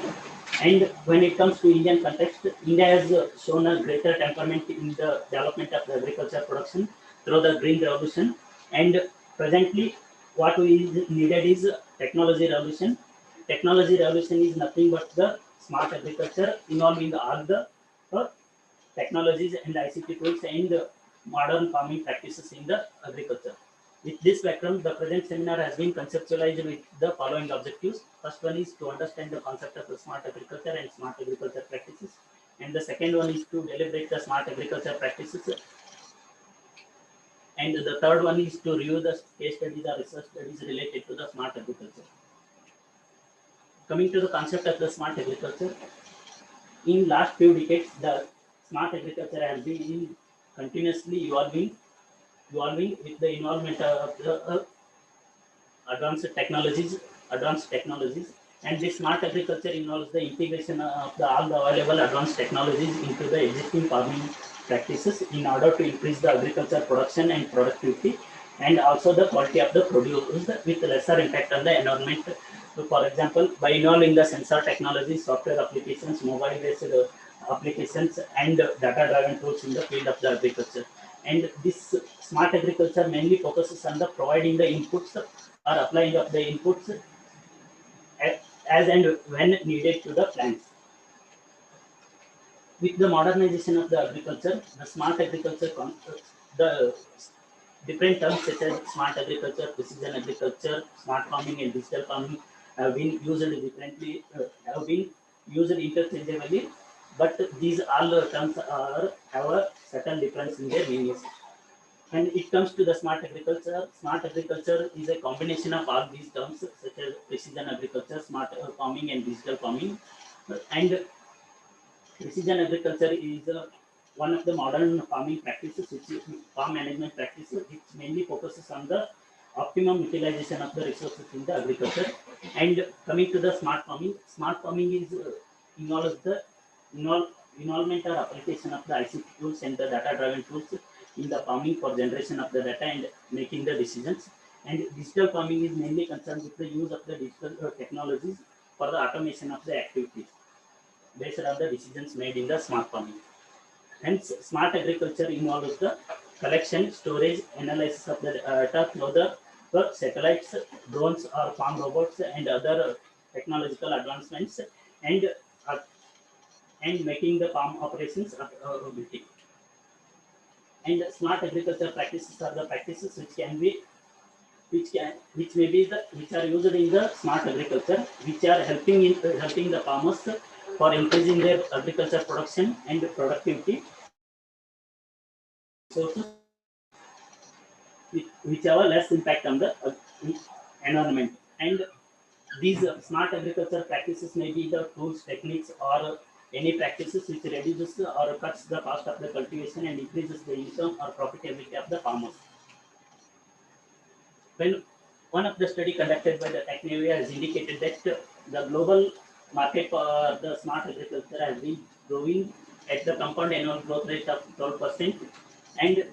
And when it comes to Indian context, India has shown a greater temperament in the development of the agriculture production through the green revolution. And presently, what we needed is technology revolution. Technology revolution is nothing but the smart agriculture involving all the technologies and ICT tools and modern farming practices in the agriculture. With this background, the present seminar has been conceptualized with the following objectives. First one is to understand the concept of the smart agriculture and smart agriculture practices. And the second one is to deliberate the smart agriculture practices. And the third one is to review the case studies or research studies related to the smart agriculture. Coming to the concept of the smart agriculture, in last few decades, the smart agriculture has been continuously evolving with the involvement of the advanced technologies, and this smart agriculture involves the integration of all the available advanced technologies into the existing farming practices in order to increase the agriculture production and productivity, and also the quality of the produce with lesser impact on the environment. So, for example, by involving the sensor technology, software applications, mobile-based applications, and data-driven tools in the field of the agriculture. And this smart agriculture mainly focuses on the providing the inputs or applying of the inputs as and when needed to the plants. With the modernization of the agriculture, the smart agriculture, the different terms such as smart agriculture, precision agriculture, smart farming, and digital farming have been used differently, have been used interchangeably, but these all terms have a certain difference in their meanings. When it comes to the smart agriculture is a combination of all these terms such as precision agriculture, smart farming, and digital farming. And precision agriculture is one of the modern farming practices, which is farm management practices, which mainly focuses on the optimum utilization of the resources in the agriculture. And coming to the smart farming is involves the involvement or application of the ICT tools and the data-driven tools in the farming for generation of the data and making the decisions. And digital farming is mainly concerned with the use of the digital technologies for the automation of the activities based on the decisions made in the smart farming. Hence, smart agriculture involves the collection, storage, analysis of the data through the satellites, drones, or farm robots, and other technological advancements, and uh, and making the farm operations automatic. And smart agriculture practices are the practices which may be the which are used in the smart agriculture, which are helping the farmers for increasing their agriculture production and productivity sources which have a less impact on the environment. And these smart agriculture practices may be the tools, techniques, or any practices which reduces or cuts the cost of the cultivation and increases the income or profitability of the farmers. When one of the study conducted by the Technavia has indicated that the global market for the smart agriculture has been growing at the compound annual growth rate of 12%, and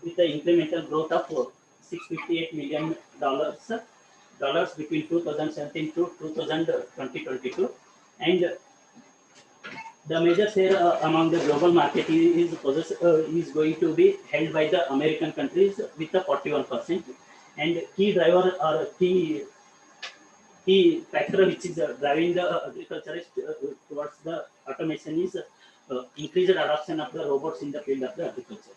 with the incremental growth of $658 million between 2017 to 2022, and the major share among the global market is going to be held by the American countries with the 41%, and key driver or key factor which is driving the agriculturist towards the automation is increased adoption of the robots in the field of the agriculture.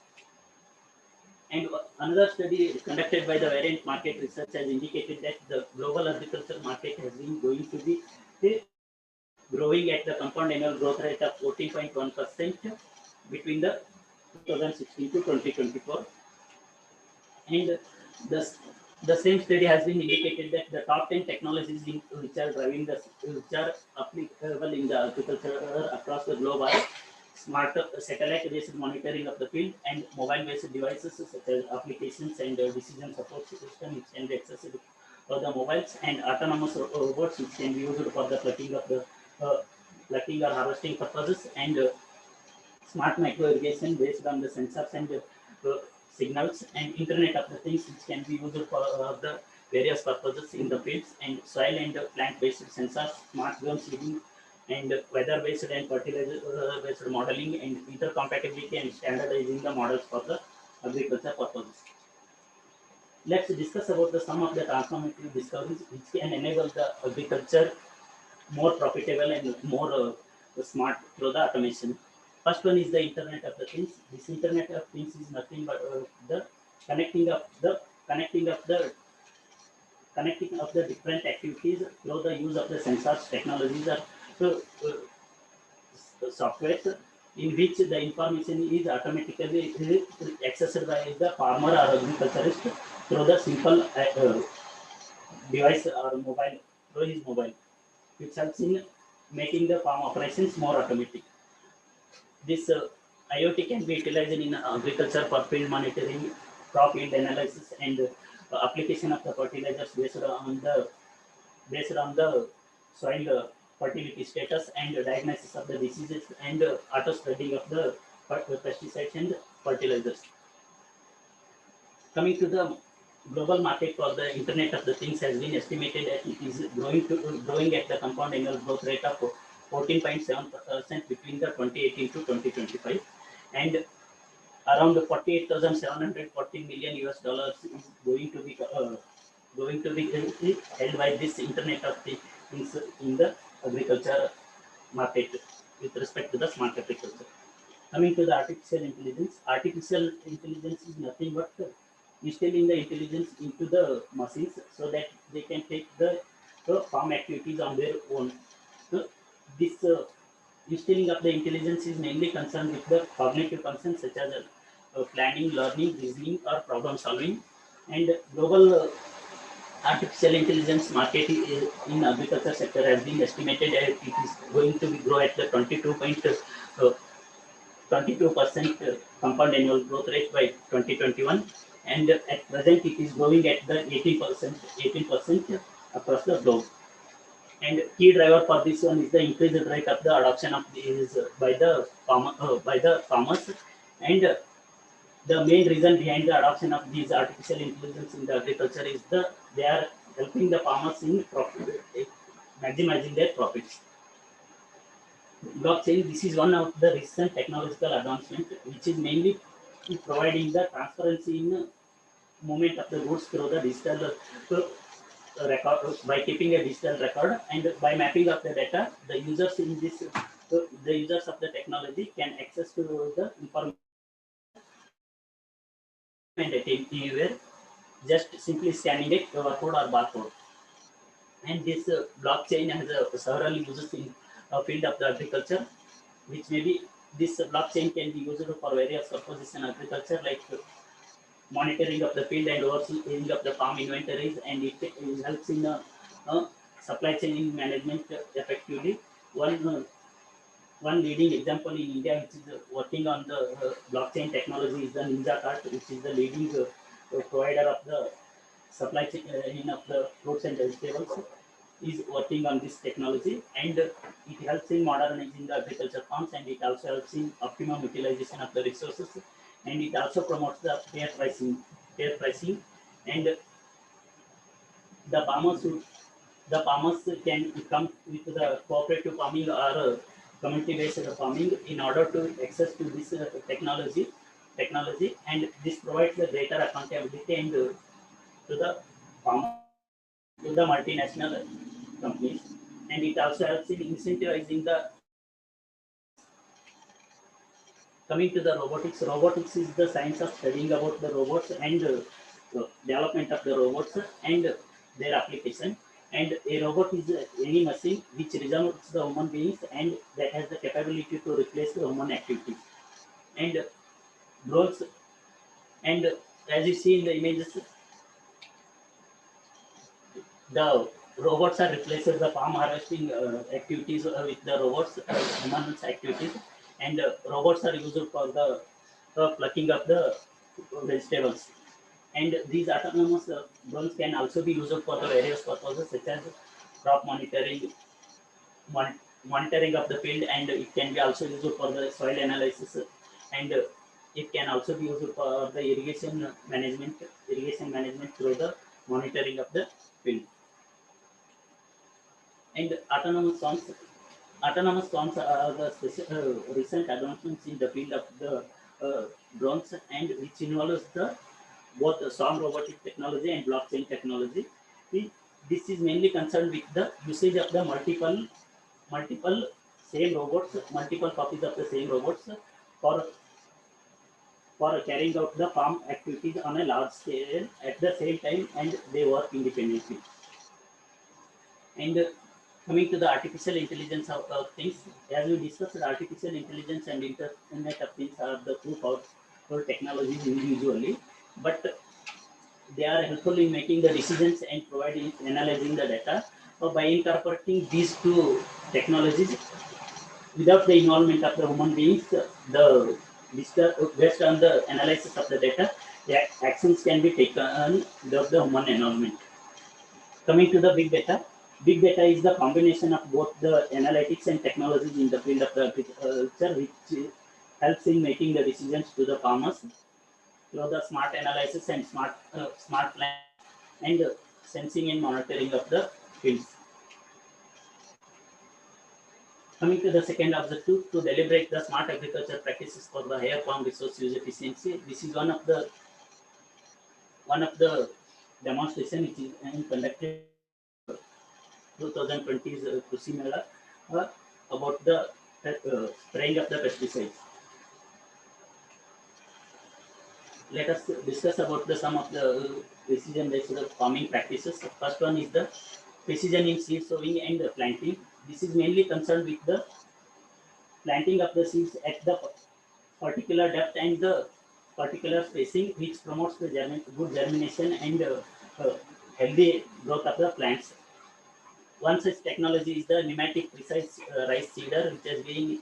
And another study conducted by the Variant Market Research has indicated that the global agriculture market has been going to be growing at the compound annual growth rate of 14.1% between the 2016 to 2024. And the, the same study has been indicated that the top 10 technologies which are driving which are applicable in the agriculture across the globe are smart satellite-based monitoring of the field and mobile-based devices such as applications and decision support system which can be accessed for the mobiles, and autonomous robots which can be used for the plucking or harvesting purposes, and smart micro irrigation based on the sensors and signals, and internet of the things which can be used for the various purposes in the fields, and soil and plant based sensors, smart zone seeding, and weather based and fertilizer based modeling, and intercompatibility and standardizing the models for the agriculture purposes. Let's discuss about some of the transformative discoveries which can enable the agriculture more profitable and more smart through the automation. First one is the Internet of the Things. This Internet of Things is nothing but the connecting of the connecting of the connecting of the different activities through the use of the sensors technologies or software in which the information is automatically accessed by the farmer or agriculturist through the simple device or mobile through his mobile, which helps in making the farm operations more automatic. This IoT can be utilized in agriculture for field monitoring, crop yield analysis, and application of the fertilizers based on the soil fertility status, and diagnosis of the diseases, and auto spreading of the pesticides and fertilizers. Coming to the global market for the Internet of the Things has been estimated that it is growing at the compound annual growth rate of 14.7% between the 2018 to 2025, and around 48,740 million US dollars is going to be held by this Internet of in the agriculture market with respect to the smart agriculture. Coming to the artificial intelligence is nothing but instilling the intelligence into the machines so that they can take the farm activities on their own. So this instilling of the intelligence is mainly concerned with the cognitive functions such as planning, learning, reasoning, or problem solving. And global artificial intelligence market in agriculture sector has been estimated as it is going to be grow at the 22% compound annual growth rate by 2021, and at present it is growing at the 18% across the globe. And key driver for this one is the increased rate of the adoption of these by the farmers, and the main reason behind the adoption of these artificial intelligence in the agriculture is they are helping the farmers in maximizing their profits. Blockchain, this is one of the recent technological advancement which is mainly providing the transparency in movement of the goods through the digital record by keeping a digital record, and by mapping of the data, the users in this the users of the technology can access to the information and anywhere, just simply scanning a QR code or barcode. And this blockchain has several uses in field of the agriculture, which maybe this blockchain can be used for various purposes in agriculture, like monitoring of the field and overseeing of the farm inventories, and it helps in supply chain management effectively. One leading example in India which is working on the blockchain technology is the Ninja Cart, which is the leading provider of the supply chain of the fruits and vegetables, is working on this technology, and it helps in modernizing the agriculture farms, and it also helps in optimum utilization of the resources, and it also promotes the fair pricing, and the the farmers can come with the cooperative farming or community based farming in order to access to this technology, and this provides the greater accountability and to the farmer, to the multinational companies, and it also helps in incentivizing the. Coming to the robotics is the science of studying about the robots and development of the robots and their application. And a robot is any machine which resembles the human beings and that has the capability to replace the human activities. And drones, and as you see in the images, the robots are replacing the farm harvesting activities with the robots, humans activities, and robots are used for the plucking of the vegetables. And these autonomous drones can also be used for the various purposes such as crop monitoring, monitoring of the field, and it can be also used for the soil analysis, and it can also be used for the irrigation management through the monitoring of the field. And autonomous swarms are the recent advancements in the field of the drones, and which involves the both the swarm robotic technology and blockchain technology. This is mainly concerned with the usage of the multiple same robots, multiple copies of the same robots for carrying out the farm activities on a large scale at the same time, and they work independently. And coming to the artificial intelligence of things, as we discussed, artificial intelligence and Internet of Things are the two powerful technologies individually, but they are helpful in making the decisions and providing analyzing the data. By incorporating these two technologies without the involvement of the human beings, the based on the analysis of the data, the actions can be taken without the human involvement. Coming to the big data is the combination of both the analytics and technologies in the field of the agriculture, which helps in making the decisions to the farmers through the smart analysis and smart plan and sensing and monitoring of the fields. Coming to the second objective, to deliberate the smart agriculture practices for the higher farm resource use efficiency. This is one of the demonstration which is conducted 2020 Krushi Mela about the spraying of the pesticides. Let us discuss about some of the precision-based farming practices. First one is the precision in seed sowing and planting. This is mainly concerned with the planting of the seeds at the particular depth and the particular spacing, which promotes the good germination and healthy growth of the plants. One such technology is the pneumatic precise rice seeder, which is being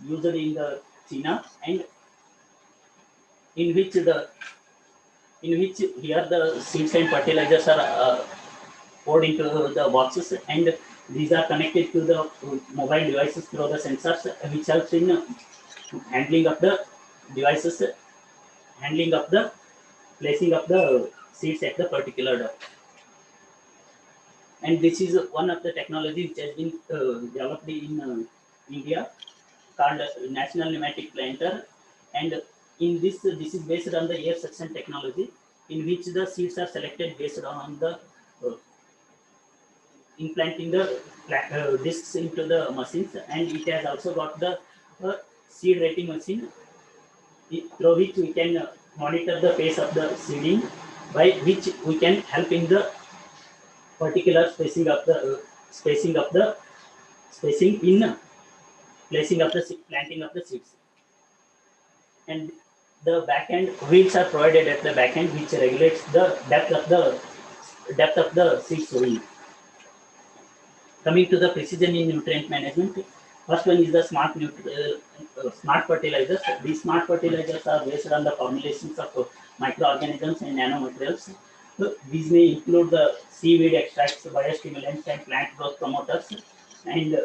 used in the China, and in which the in which here the seeds and fertilizers are poured into the boxes, and these are connected to the mobile devices through the sensors, which helps in handling of the devices, handling of the placing of the seeds at the particular depth. And this is one of the technology which has been developed in India, called National Pneumatic Planter, and in this is based on the air suction technology, in which the seeds are selected based on the implanting the discs into the machines, and it has also got the seed rating machine, through which we can monitor the pace of the seeding, by which we can help in the particular spacing of the spacing in placing of the planting of the seeds. And the back end wheels are provided at the back end, which regulates the depth of the seed sowing. Coming to the precision in nutrient management, first one is the smart fertilizers. These smart fertilizers are based on the formulations of microorganisms and nanomaterials. So these may include the seaweed extracts, biostimulants, and plant growth promoters, and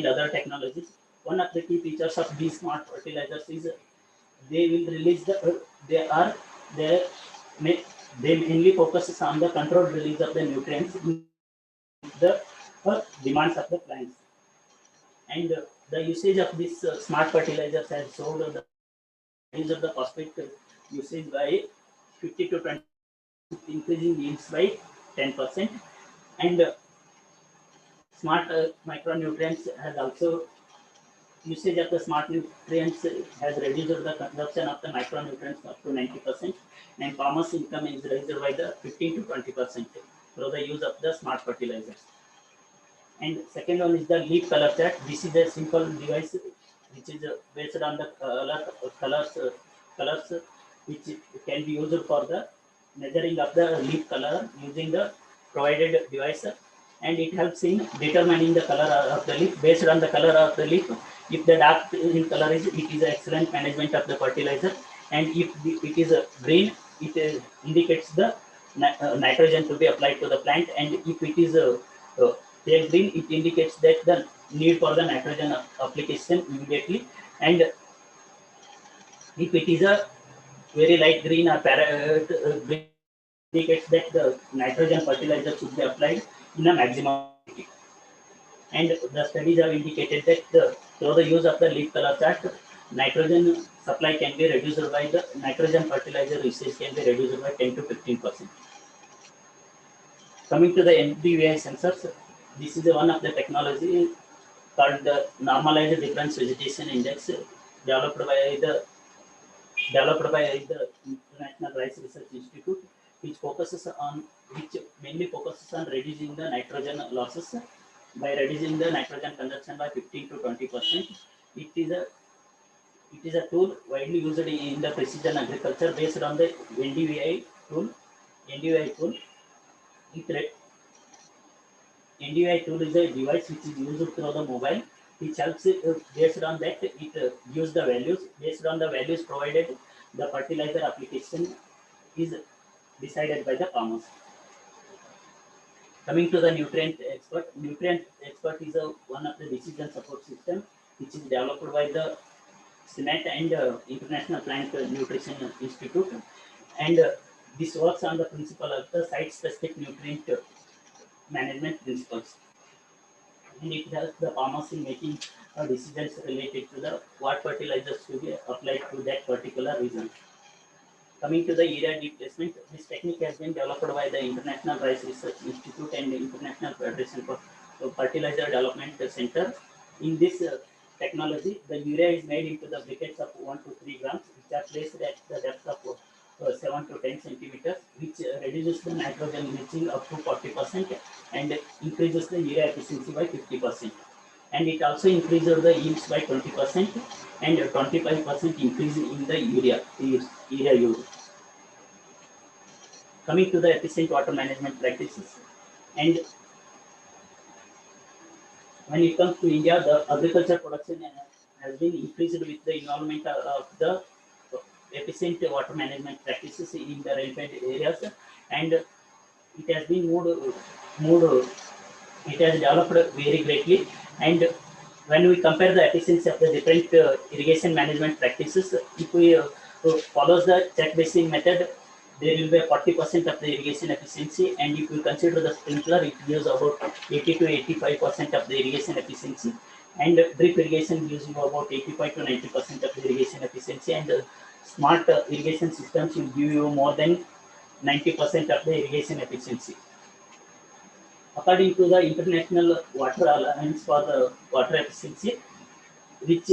other technologies. One of the key features of these smart fertilizers is they will release they are they may they mainly focuses on the controlled release of the nutrients in the demands of the plants. And the usage of these smart fertilizers has showed the use of the phosphate usage by 50 to 20, increasing yields by 10%. And smart micronutrients has also usage of the smart nutrients has reduced the consumption of the micronutrients up to 90%, and farmers' income is raised by the 15 to 20% through the use of the smart fertilizers. And second one is the leaf color chart. This is a simple device which is based on the colors which can be used for the measuring of the leaf color using the provided device, and it helps in determining the color of the leaf based on the color of the leaf. If the dark in color is, it is excellent management of the fertilizer, and if it is green, it indicates the nitrogen to be applied to the plant, and if it is pale green, it indicates that the need for the nitrogen application immediately, and if it is a very light green or green, indicates that the nitrogen fertilizer should be applied in a maximum quantity. And the studies have indicated that through the use of the leaf color chart, nitrogen supply can be reduced by the nitrogen fertilizer usage can be reduced by 10 to 15%. Coming to the NDVI sensors, this is one of the technology called the normalized difference vegetation index, developed by the International Rice Research Institute, which mainly focuses on reducing the nitrogen losses by reducing the nitrogen consumption by 15 to 20%. It is a it is a tool widely used in the precision agriculture based on the NDVI tool. NDVI tool. NDVI tool is a device which is used through the mobile, which helps based on that it gives the values. Based on the values provided, the fertilizer application is decided by the farmers. Coming to the nutrient expert is one of the decision support system which is developed by the SNET and International Plant Nutrition Institute, and this works on the principle of the site-specific nutrient management principles, and it helps the farmers in making decisions related to the what fertilizers to be applied to that particular region. Coming to the area displacement, this technique has been developed by the International Rice Research Institute and the International Federation for Fertilizer Development Center. In this technology, the urea is made into the briquettes of 1 to 3 grams, which are placed at the depth of 7 to 10 centimeters, which reduces the nitrogen leaching up to 40% and increases the urea efficiency by 50%. And it also increases the yields by 20% and 25% increase in the urea use. Coming to the efficient water management practices, and when it comes to India, the agriculture production has been increased with the involvement of the efficient water management practices in the rainfed areas, and it has been moved it has developed very greatly. And when we compare the efficiency of the different irrigation management practices, if we follows the check basin method, there will be 40% of the irrigation efficiency, and if you consider the sprinkler, it gives about 80 to 85% of the irrigation efficiency, and drip irrigation gives you about 85 to 90% of the irrigation efficiency, and smart irrigation systems will give you more than 90% of the irrigation efficiency. According to the International Water Alliance for the Water Efficiency, which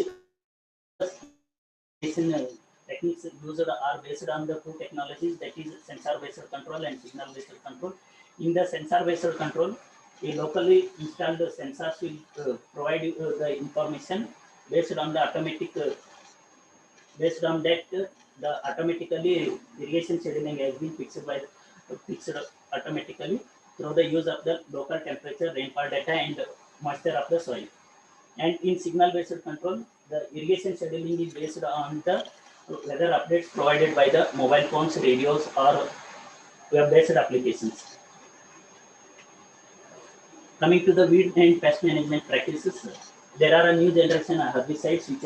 techniques used are based on the two technologies, that is sensor-based control and signal-based control. In the sensor-based control, a locally installed sensors will provide the information based on the automatic. Based on that, the automatically irrigation scheduling has been fixed automatically through the use of the local temperature, rainfall data, and moisture of the soil. And in signal-based control, the irrigation scheduling is based on the weather updates provided by the mobile phones, radios, or web-based applications. Coming to the weed and pest management practices, there are a new generation of herbicides which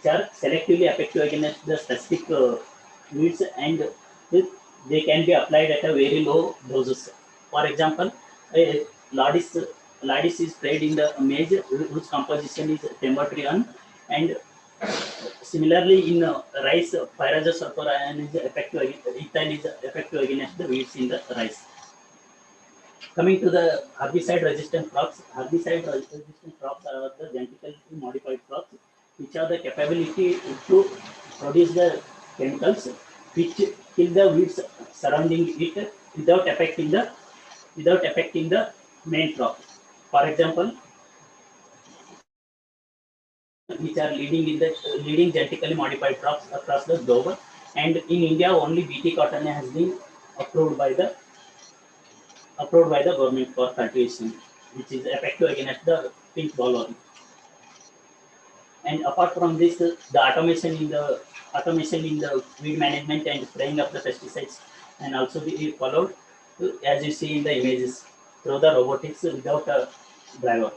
are selectively effective against the specific weeds, and they can be applied at a very low doses. For example, a ladis is sprayed in the maize whose composition is tembatrion, and similarly in rice, pyrazosulfuron is effective, ethyl is effective against the weeds in the rice. Coming to the herbicide-resistant crops, herbicide-resistant crops are the genetically modified crops, which have the capability to produce the chemicals which kill the weeds surrounding it without affecting the main crop. For example, which are leading genetically modified crops across the globe, and in India only BT cotton has been approved by the government for cultivation, which is effective against the pink bollworm. And apart from this, the automation in the weed management and spraying of the pesticides can also be followed, as you see in the images, through the robotics without a driver.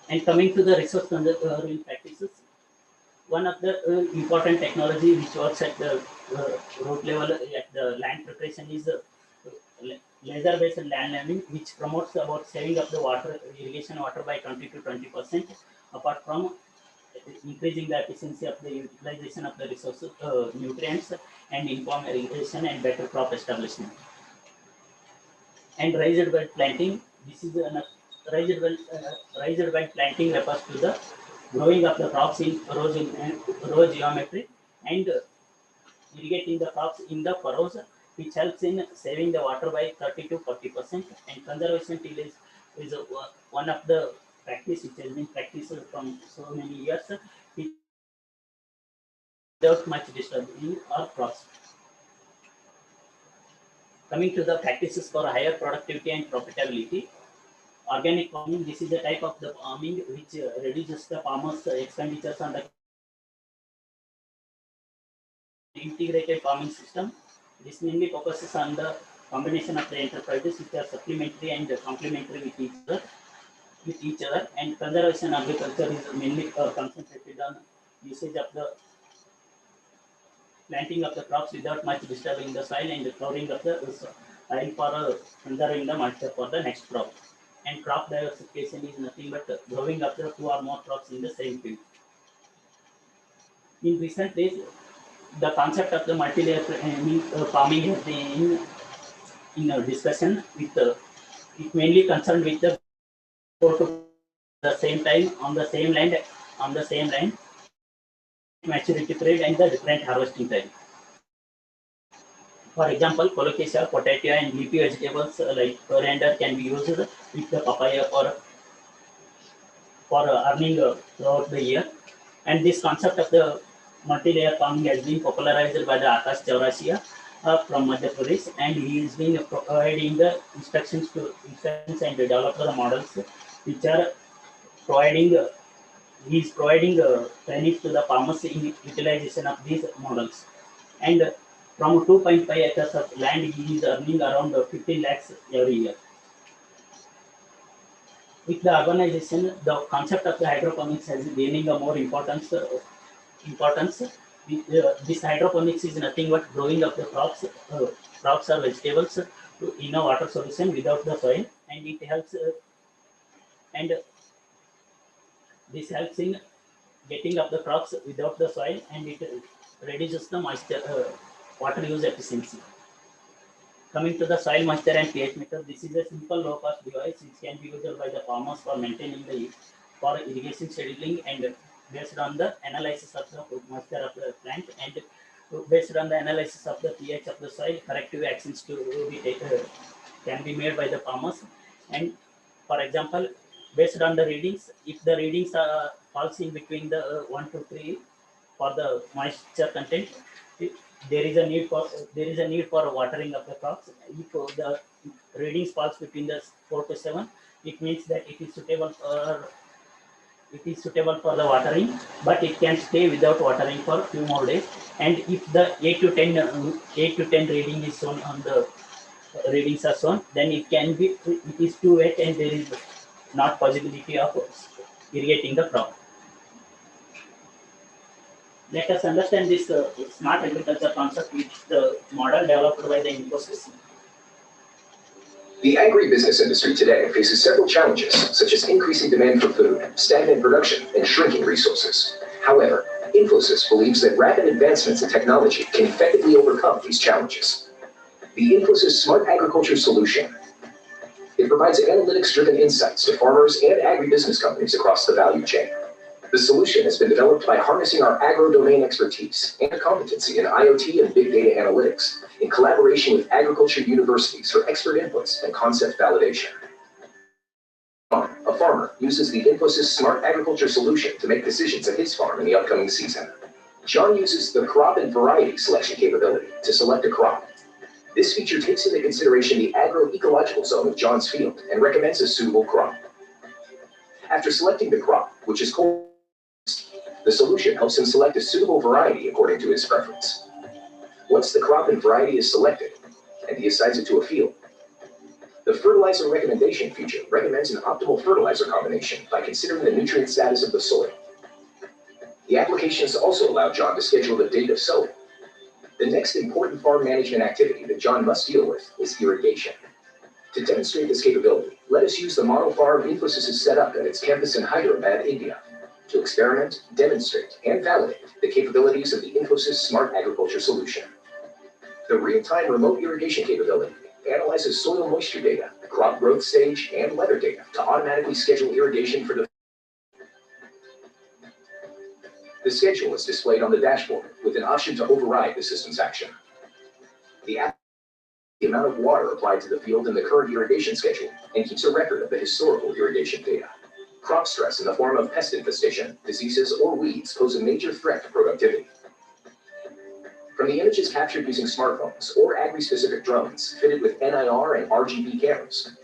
And coming to the resource conservation practices, one of the important technology which works at the root level at the land preparation is laser-based land leveling, which promotes about saving of the irrigation water by 20 to 20%, apart from increasing the efficiency of the utilization of the resources, nutrients, and informed irrigation and better crop establishment. And raised bed planting, this is raised bed planting refers to the growing of the crops in row geometry and irrigating the crops in the furrows, which helps in saving the water by 30 to 40%. And conservation tillage is one of the practice which has been practiced from so many years without much disturbing our crops. Coming to the practices for higher productivity and profitability, organic farming, this is a type of the farming which reduces the farmers' expenditures on the integrated farming system. This mainly focuses on the combination of the enterprises which are supplementary and complementary with each other. And conservation agriculture is mainly concentrated on usage of the planting of the crops without much disturbing the soil and covering of the soil for conserving the moisture for the next crop. And crop diversification is nothing but growing of the two or more crops in the same field. In recent days, the concept of the multi-layer farming has been in a discussion with it mainly concerned with the the same time on the same land maturity period and the different harvesting time. For example, colocasia, potato, and leafy vegetables like coriander can be used with the papaya for earning throughout the year. And this concept of the multi-layer farming has been popularized by the Akash Chaurasia from Madhya Pradesh, and he has been providing the instructions and develop the models which are providing. He is providing training to the farmers in utilization of these models. And from 2.5 acres of land, he is earning around 15 lakhs every year. With the urbanization, the concept of the hydroponics has gaining a more importance. This hydroponics is nothing but growing of the crops or vegetables in a water solution without the soil, and it helps. And this helps in getting up the crops without the soil, and it reduces the moisture water use efficiency. Coming to the soil moisture and pH meter, this is a simple low-cost device which can be used by the farmers for maintaining the for irrigation scheduling and based on the analysis of the moisture of the plant and based on the analysis of the pH of the soil, corrective actions to be can be made by the farmers. And for example, based on the readings, if the readings falls in between the 1 to 3 for the moisture content, there is a need for watering of the crops. If the readings falls between the 4 to 7, it means that it is suitable for the watering, but it can stay without watering for a few more days. And if the 8 to 10 reading is shown on the readings are shown, then it is too wet and there is not possibility of irrigating the crop. Let us understand this smart agriculture concept, which the model developed by the Infosys. The agribusiness industry today faces several challenges, such as increasing demand for food, stagnant production, and shrinking resources. However, Infosys believes that rapid advancements in technology can effectively overcome these challenges. The Infosys Smart Agriculture Solution. It provides analytics-driven insights to farmers and agribusiness companies across the value chain. The solution has been developed by harnessing our agro-domain expertise and competency in IoT and big data analytics in collaboration with agriculture universities for expert inputs and concept validation. A farmer uses the Infosys Smart Agriculture Solution to make decisions at his farm in the upcoming season. John uses the crop and variety selection capability to select a crop. This feature takes into consideration the agroecological zone of John's field and recommends a suitable crop. After selecting the crop, which is called, the solution helps him select a suitable variety according to his preference. Once the crop and variety is selected, and he assigns it to a field, the fertilizer recommendation feature recommends an optimal fertilizer combination by considering the nutrient status of the soil. The applications also allow John to schedule the date of sowing. The next important farm management activity that John must deal with is irrigation. To demonstrate this capability, let us use the model farm Infosys has set up at its campus in Hyderabad, India, to experiment, demonstrate, and validate the capabilities of the Infosys Smart Agriculture Solution. The real-time remote irrigation capability analyzes soil moisture data, crop growth stage, and weather data to automatically schedule irrigation for the. The schedule is displayed on the dashboard with an option to override the system's action. The amount of water applied to the field in the current irrigation schedule and keeps a record of the historical irrigation data. Crop stress in the form of pest infestation, diseases, or weeds pose a major threat to productivity. From the images captured using smartphones or agri-specific drones fitted with NIR and RGB cameras,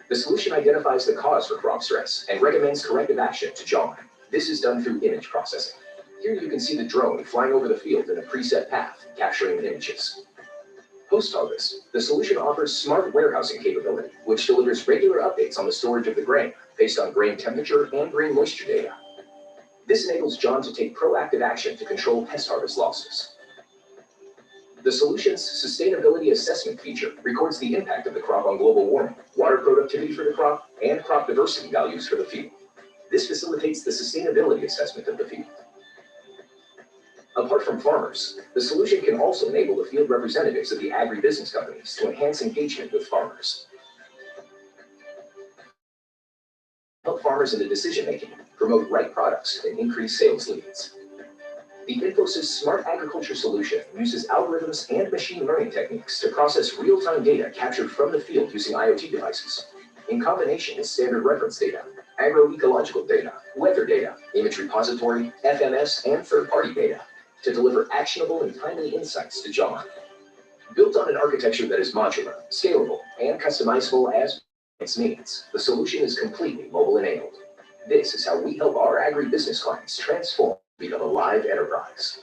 the solution identifies the cause for crop stress and recommends corrective action to John. This is done through image processing. Here you can see the drone flying over the field in a preset path, capturing the images. Post-harvest, the solution offers smart warehousing capability, which delivers regular updates on the storage of the grain based on grain temperature and grain moisture data. This enables John to take proactive action to control pest harvest losses. The solution's sustainability assessment feature records the impact of the crop on global warming, water productivity for the crop, and crop diversity values for the field. This facilitates the sustainability assessment of the field. Apart from farmers, the solution can also enable the field representatives of the agribusiness companies to enhance engagement with farmers, help farmers in the decision-making, promote right products, and increase sales leads. The Infosys Smart Agriculture solution uses algorithms and machine learning techniques to process real-time data captured from the field using IoT devices, in combination with standard reference data, agroecological data, weather data, image repository, FMS, and third-party data, to deliver actionable and timely insights to John. Built on an architecture that is modular, scalable, and customizable as its needs, the solution is completely mobile-enabled. This is how we help our agribusiness clients transform to become a live enterprise.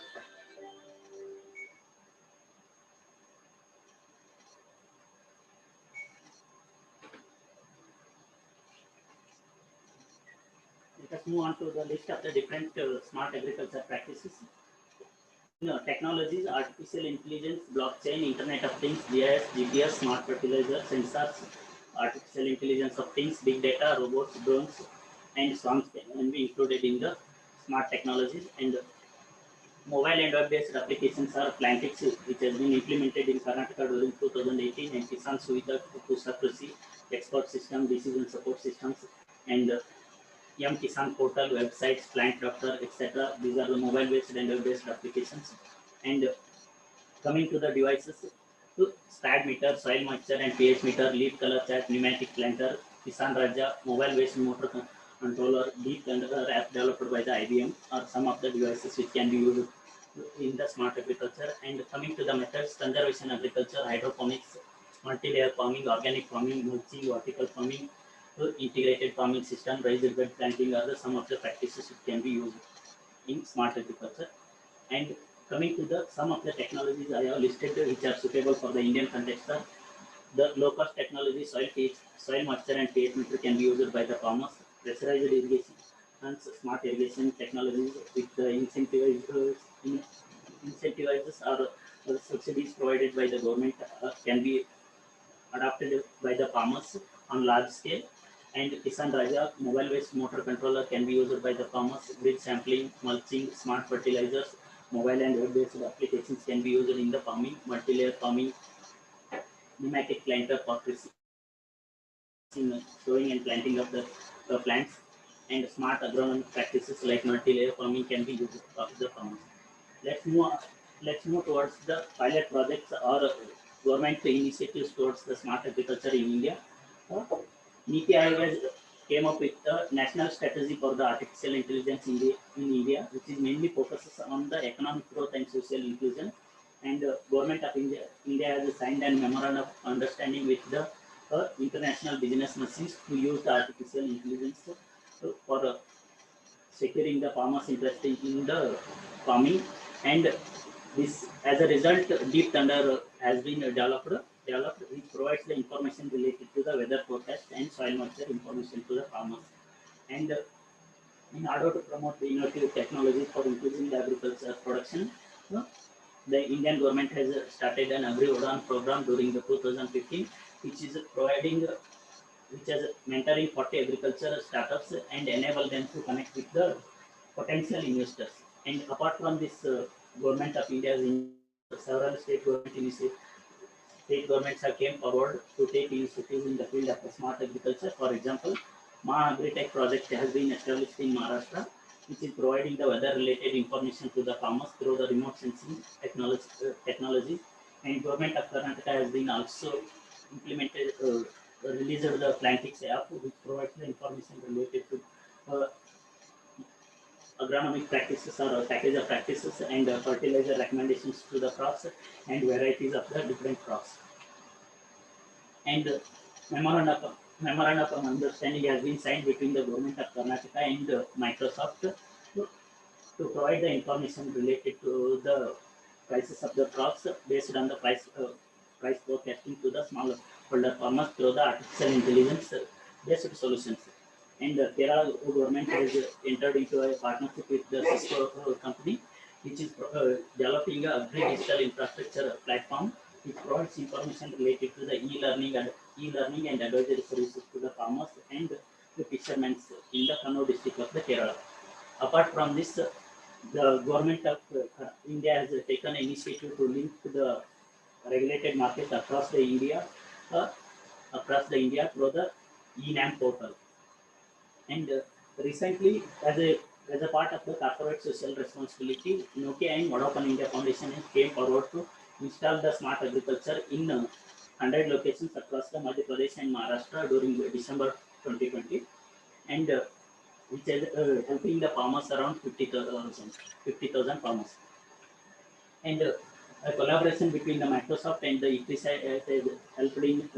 Let us move on to the list of the different smart agriculture practices. Technologies, artificial intelligence, blockchain, Internet of Things, GIS, GPS, smart fertilizer, sensors, artificial intelligence of things, big data, robots, drones, and swarms can be included in the smart technologies. And mobile and web-based applications are Plantix, which has been implemented in Karnataka during 2018, and Kisan Suvidha, Kusa Krishi, export system, decision support systems, and Yam Kisan portal, websites, plant doctor, etc. These are the mobile-based and web-based applications. And coming to the devices, to SPAD meter, soil moisture and pH meter, leaf color chart, pneumatic planter, Kisan Raja, mobile-based motor controller, deep app developed by the IBM, are some of the devices which can be used in the smart agriculture. And coming to the methods, conservation agriculture, hydroponics, multi-layer farming, organic farming, mulching, vertical farming, integrated farming system, raised bed planting are some of the practices which can be used in smart agriculture. And coming to the some of the technologies I have listed which are suitable for the Indian context are the low-cost technology, soil moisture and pH meter can be used by the farmers, pressurized irrigation and smart irrigation technologies with the incentivizes or subsidies provided by the government can be adopted by the farmers on large scale. And Kisan Raja, mobile-based motor controller can be used by the farmers, grid sampling, mulching, smart fertilizers, mobile and web-based applications can be used in the farming, multi-layer farming, pneumatic planter for sowing and planting of the plants, and smart agronomic practices like multi-layer farming can be used by the farmers. Let's move towards the pilot projects or government initiatives towards the smart agriculture in India. NITI Aayog came up with a national strategy for the artificial intelligence in India, which is mainly focuses on the economic growth and social inclusion. And Government of India has signed a memorandum of understanding with the international business machines to use the artificial intelligence for securing the farmers' interest in the farming. And this, as a result, Deep Thunder has been developed, which provides the information related to the weather forecast and soil moisture information to the farmers. And in order to promote the innovative technologies for increasing the agriculture production, the Indian government has started an Agri Udaan program during the 2015, which is which is mentoring 40 agriculture startups and enable them to connect with the potential investors. And apart from this, government of India has several state governments have came forward to take initiatives in the field of smart agriculture. For example, Agritech project has been established in Maharashtra, which is providing the weather-related information to the farmers through the remote sensing technology. And government of Karnataka has been also implemented, released the Plantix app, which provides the information related to agronomic practices or a package of practices and fertilizer recommendations to the crops and varieties of the different crops. And memorandum of understanding has been signed between the government of Karnataka and Microsoft to provide the information related to the prices of the crops based on the price forecasting to the smallholder farmers through the artificial intelligence based solutions. And Kerala government has entered into a partnership with the Cisco company, which is developing a digital infrastructure platform which provides information related to the e-learning and advisory services to the farmers and the fishermen in the Kannur district of the Kerala. Apart from this, The government of India has taken initiative to link the regulated markets uh, across the India through the eNAM portal. And recently, as a part of the corporate social responsibility, Nokia and Vodafone India Foundation came forward to install the smart agriculture in 100 locations across the Madhya Pradesh and Maharashtra during December 2020, and which is helping the farmers around 50,000 farmers. And a collaboration between the Microsoft and the EPSI has helped in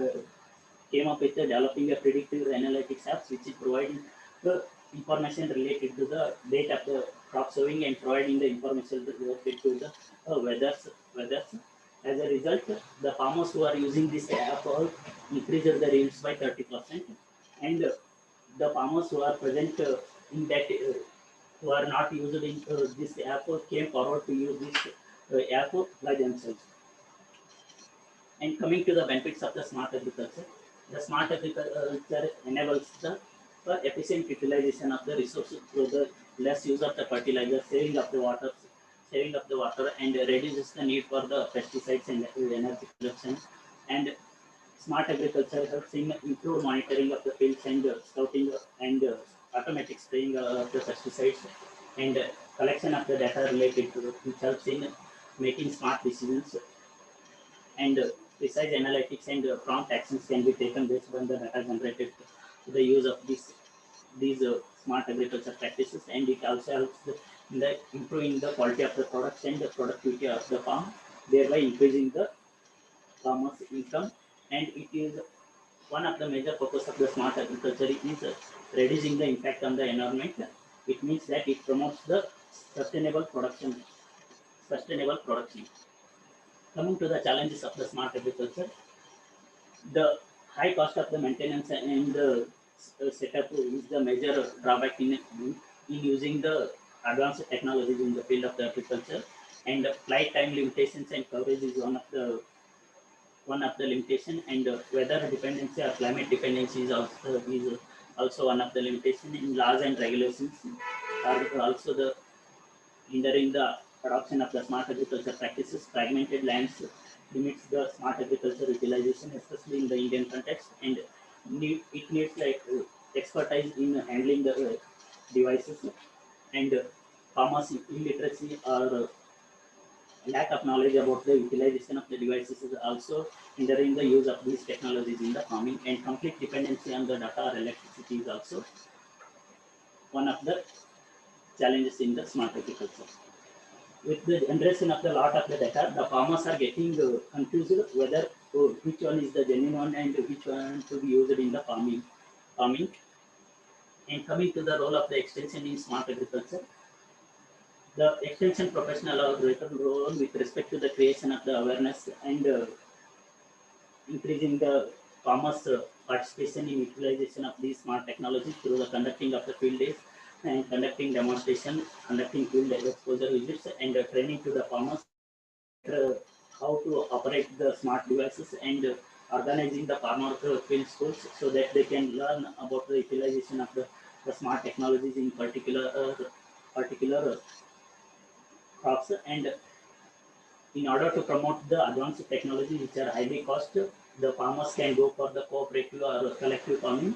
came up with developing a predictive analytics apps which is providing the information related to the date of the crop sowing and providing the information related to the weathers. As a result, the farmers who are using this app all increased the yields by 30%, and the farmers who are present in that who are not used in this app came forward to use this app by themselves. And coming to the benefits of the smart agriculture, the smart agriculture enables the efficient utilization of the resources through the less use of the fertilizer, saving of the water, and reduces the need for the pesticides and energy consumption. And smart agriculture helps in improve monitoring of the fields and scouting and automatic spraying of the pesticides and collection of the data related to it, which helps in making smart decisions, and precise analytics and prompt actions can be taken based on the data generated to the use of these smart agriculture practices, and it also helps in the improving the quality of the products and the productivity of the farm, thereby increasing the farmers' income. And it is one of the major purpose of the smart agriculture is reducing the impact on the environment. It means that it promotes the sustainable production. Sustainable production. Coming to the challenges of the smart agriculture, the high cost of the maintenance and the setup is the major drawback in using the advanced technologies in the field of the agriculture, and flight time limitations and coverage is one of the limitation, and weather dependency or climate dependency is also one of the limitation in laws and regulations are also the hindering the adoption of the smart agriculture practices. Fragmented lands limits the smart agriculture utilization, especially in the Indian context, and it needs like expertise in handling the devices, and farmers illiteracy or lack of knowledge about the utilization of the devices is also hindering the use of these technologies in the farming, and complete dependency on the data or electricity is also one of the challenges in the smart agriculture. With the generation of the lot of the data, the farmers are getting confused whether which one is the genuine one and which one to be used in the farming. And coming to the role of the extension in smart agriculture, the extension professional are greater role with respect to the creation of the awareness and increasing the farmers' participation in utilization of these smart technologies through the conducting of the field days and conducting demonstration, conducting field exposure visits, and training to the farmers uh, how to operate the smart devices, and organizing the farmer field schools so that they can learn about the utilization of the smart technologies in particular crops. And in order to promote the advanced technologies which are highly cost, the farmers can go for the cooperative or collective farming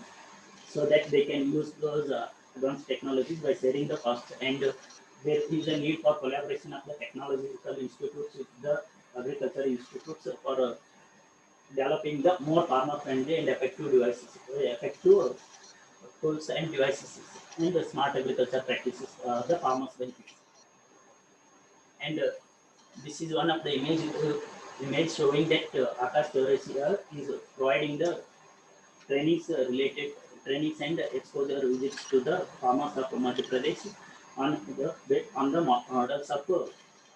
so that they can use those advanced technologies by sharing the costs. And there is a need for collaboration of the technological institutes with the agriculture institutes for developing the more farmer friendly and effective devices, effective tools and devices, and the smart agriculture practices, the farmers benefits. And this is one of the image showing that Akash Storage is providing the related trainings and exposure visits to the farmers of Madhya Pradesh on the models of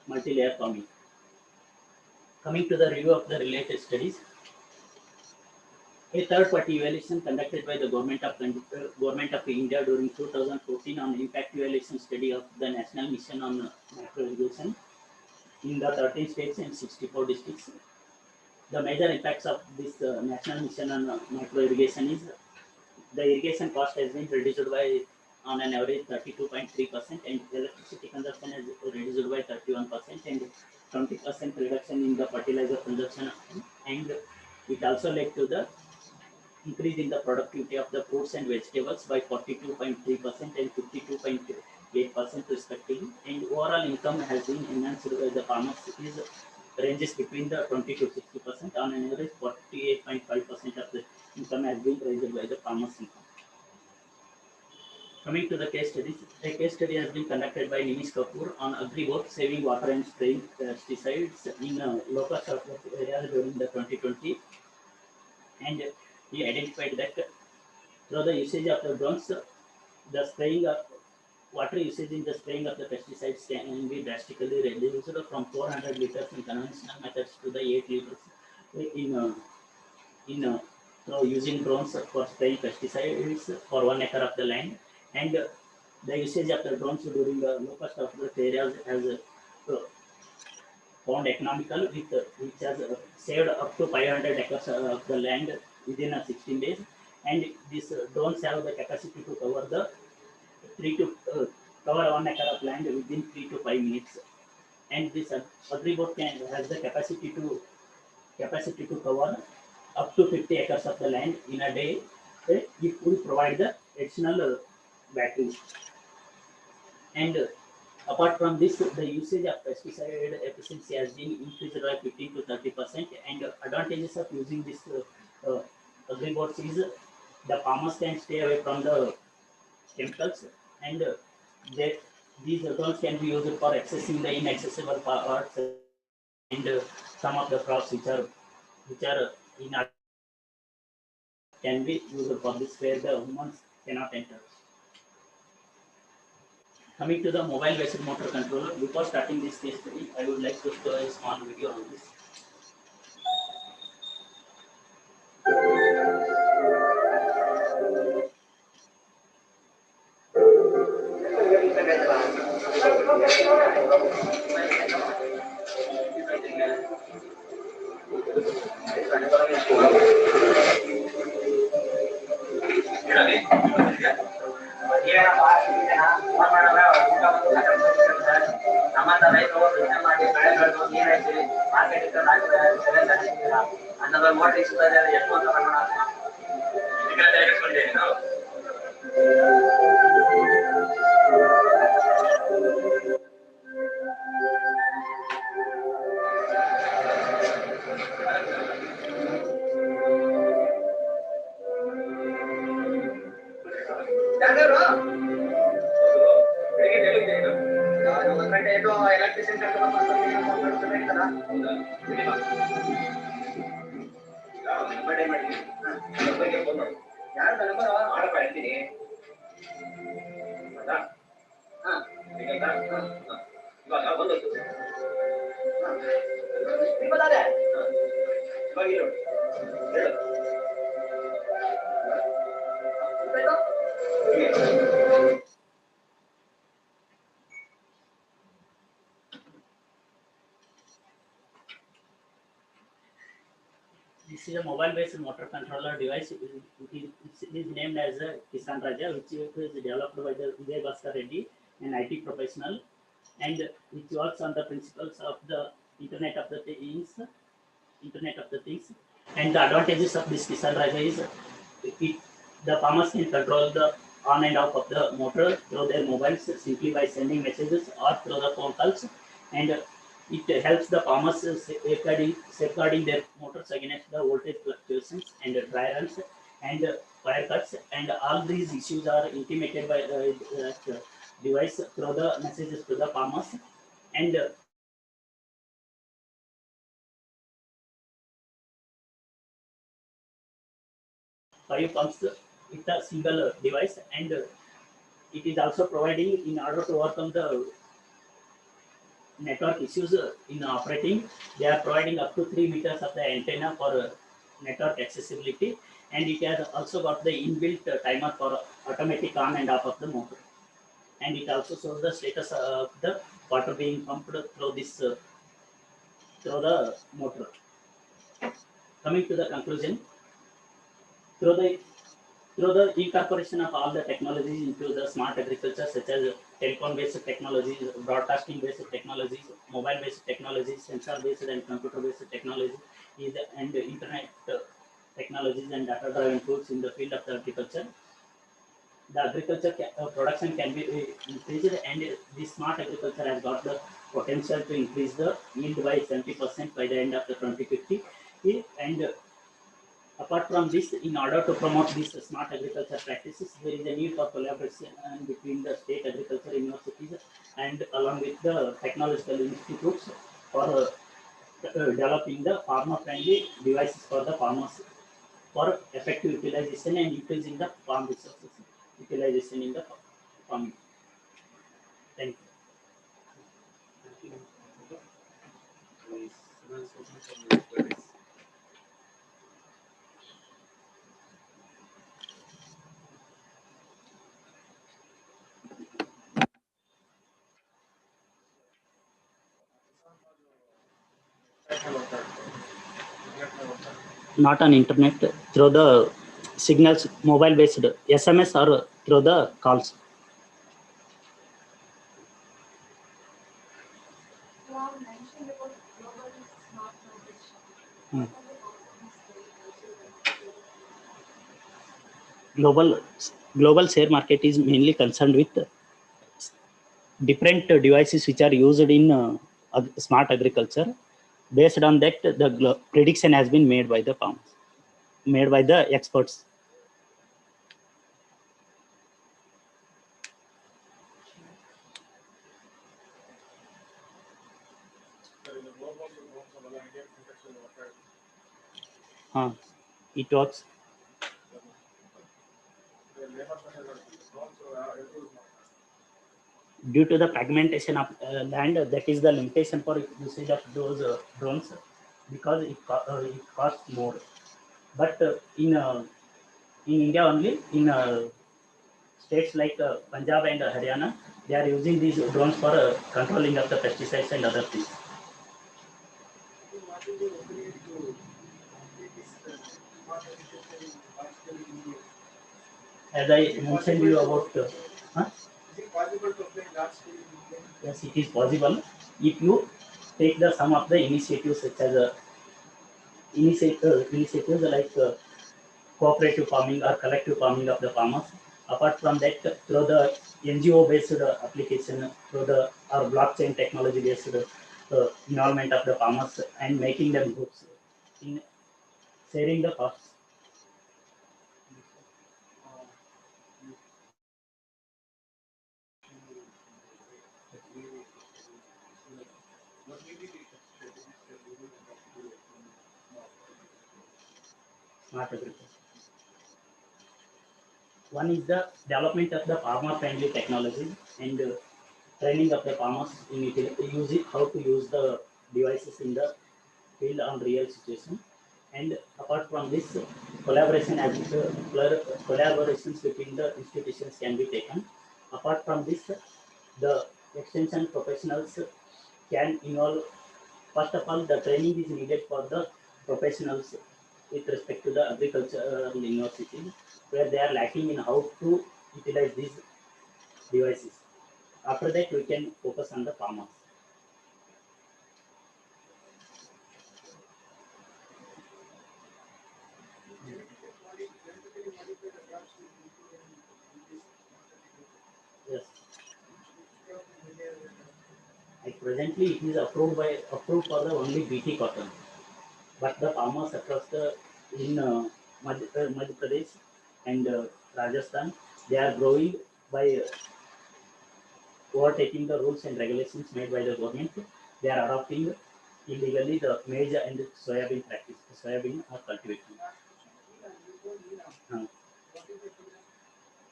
multi-layer farming. Coming to the review of the related studies, a third-party evaluation conducted by the Government of India during 2014 on impact evaluation study of the National Mission on Micro Irrigation in the 13 states and 64 districts. The major impacts of this national mission on micro irrigation is the irrigation cost has been reduced by on an average 32.3%, and electricity consumption is reduced by 31%, and 20% reduction in the fertilizer consumption, and it also led to the increase in the productivity of the fruits and vegetables by 42.3% and 52.8% respectively, and overall income has been enhanced by the farmers is ranges between the 20 to 60%. On an average, 48.5% of the income has been raised by the farmers' income. Coming to the case studies, a case study has been conducted by Nimish Kapoor on agri-boat saving water and spraying pesticides in local areas during the 2020, and he identified that through the usage of the drones, the spraying of water usage in the spraying of the pesticides can be drastically reduced from 400 liters in conventional methods to the 8 liters in through using drones for spraying pesticides for 1 acre of the land, and the usage of the drones during the low cost of the areas has found economical, with which has saved up to 500 acres of the land within 16 days, and these drones have the capacity to cover the 3 to cover 1 acre of land within 3 to 5 minutes, and this agri-boat has the capacity to cover up to 50 acres of the land in a day. It will provide the additional batteries, and apart from this, the usage of pesticide efficiency has been increased by 15 to 30%, and advantages of using this agri-boats is the farmers can stay away from the chemicals, and they, these drones can be used for accessing the inaccessible parts, and some of the crops which are in can be used for this where the humans cannot enter. Coming to the mobile based motor controller, before starting this case study, I would like to show a small video on this. This is a mobile-based motor controller device. It is named as a Kisan Raja, which is developed by the Vijay Bhaskar Reddy, an IT professional, and which works on the principles of the Internet of the Things. And the advantages of this Kisan Raja is the farmers can control the on and off of the motor through their mobiles simply by sending messages or through the phone calls, and it helps the farmers safeguarding their motors against the voltage fluctuations and dry runs and fire cuts, and all these issues are intimated by the device through the messages to the farmers, and five pumps with a single device, and it is also providing, in order to overcome the network issues in operating, they are providing up to 3 meters of the antenna for network accessibility, and it has also got the inbuilt timer for automatic on and off of the motor, and it also shows the status of the water being pumped through this through the motor. Coming to the conclusion, through through the incorporation of all the technologies into the smart agriculture, such as telecom-based technologies, broadcasting-based technologies, mobile-based technologies, sensor-based and computer-based technologies, and internet technologies and data-driven tools in the field of the agriculture. The agriculture production can be increased, and this smart agriculture has got the potential to increase the yield by 70% by the end of the 2050. And apart from this, in order to promote these smart agriculture practices, there is a need for collaboration between the state agriculture universities and along with the technological institutes for developing the farmer-friendly devices for the farmers for effective utilization and increasing the farm resources utilization in the farming. Thank you. Not on internet, through the signals, mobile based SMS or through the calls. Global share market is mainly concerned with different devices which are used in smart agriculture. Based on that, the prediction has been made by the farmers, made by the experts. It works. Due to the fragmentation of land, that is the limitation for usage of those drones, because it costs more. But in India only, in states like Punjab and Haryana, they are using these drones for controlling of the pesticides and other things. As I mentioned you about, yes, it is possible if you take the some of the initiatives such as initiatives like cooperative farming or collective farming of the farmers. Apart from that, through the NGO-based application, through the or blockchain technology-based involvement of the farmers and making them groups in sharing the costs. Smart agriculture. One is the development of the farmer-friendly technology and training of the farmers in using how to use the devices in the field on real situation. And apart from this, collaborations between the institutions can be taken. Apart from this, the extension professionals can involve. First of all, the training is needed for the professionals with respect to the agricultural universities, where they are lacking in how to utilize these devices. After that, we can focus on the farmers. Yes. Presently, it is approved for the only BT cotton, but the farmers across the in Madhya Pradesh and Rajasthan, they are growing by overtaking the rules and regulations made by the government. They are adopting illegally the maize and soybean practice. Soybean or cultivation.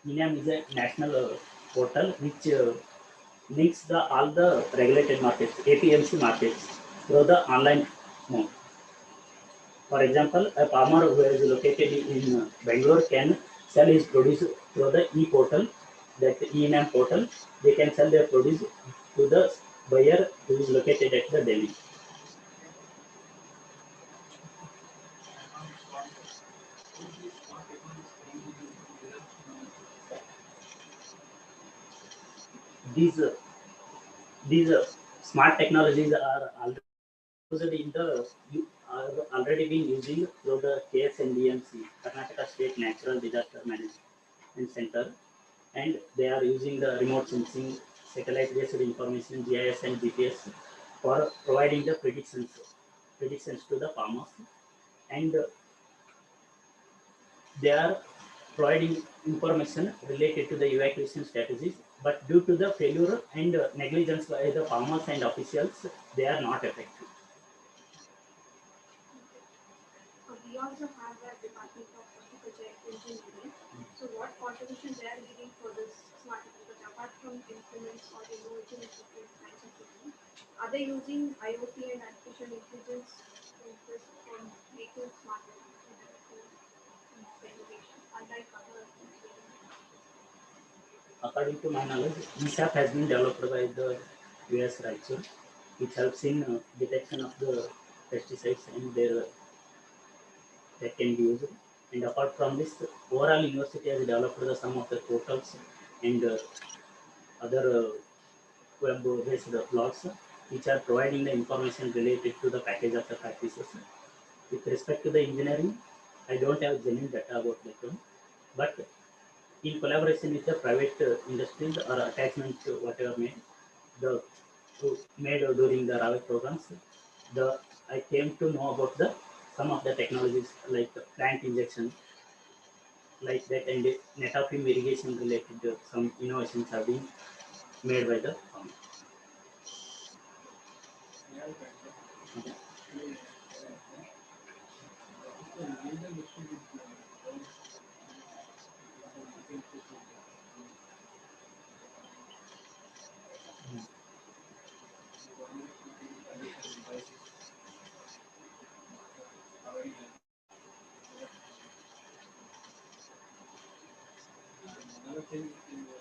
INAM is a national portal which links all the regulated markets, APMC markets, through the online mode. For example, a farmer who is located in Bangalore can sell his produce through the e-portal, that ENAM portal. They can sell their produce to the buyer who is located at the Delhi. these these smart technologies are already used in the are already being using through the KSNDMC, Karnataka State Natural Disaster Management Center, and they are using the remote sensing, satellite-based information, GIS and GPS for providing the predictions to the farmers, and they are providing information related to the evacuation strategies. But due to the failure and negligence by the farmers and officials, they are not effective. We also have a department of agriculture engineering. So what contribution they are giving for this smart agriculture apart from implements or innovation in different kinds of equipment? Are they using IoT and artificial intelligence in this for making smart agriculture innovation, unlike other engineering? According to my knowledge, ESAP has been developed by the US Raichur, which helps in detection of the pesticides and their that can be used. And apart from this, overall university has developed some of the portals and other web-based blogs which are providing the information related to the package of the practices. With respect to the engineering, I don't have genuine data about that one, but in collaboration with the private industries or attachment whatever the made during the RAVE programs, the I came to know about the some of the technologies like plant injection, like that, and netafim irrigation related some innovations have been made by the farmer. Okay. Another thing in the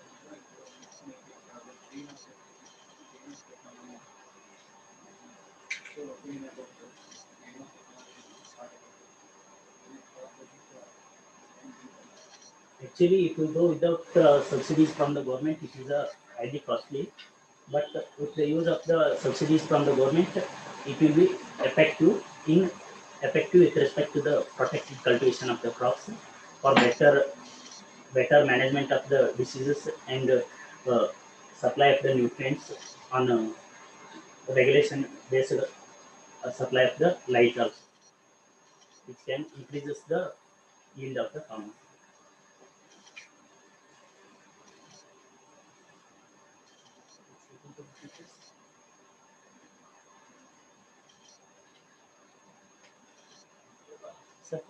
greenhouse technology. So opinion about the greenhouse technology is part of Actually, it will go without subsidies from the government, it is highly costly. But with the use of the subsidies from the government, it will be effective in effective with respect to the protected cultivation of the crops for better management of the diseases and supply of the nutrients on regulation based supply of the light also, which can increases the yield of the farmers. Sir,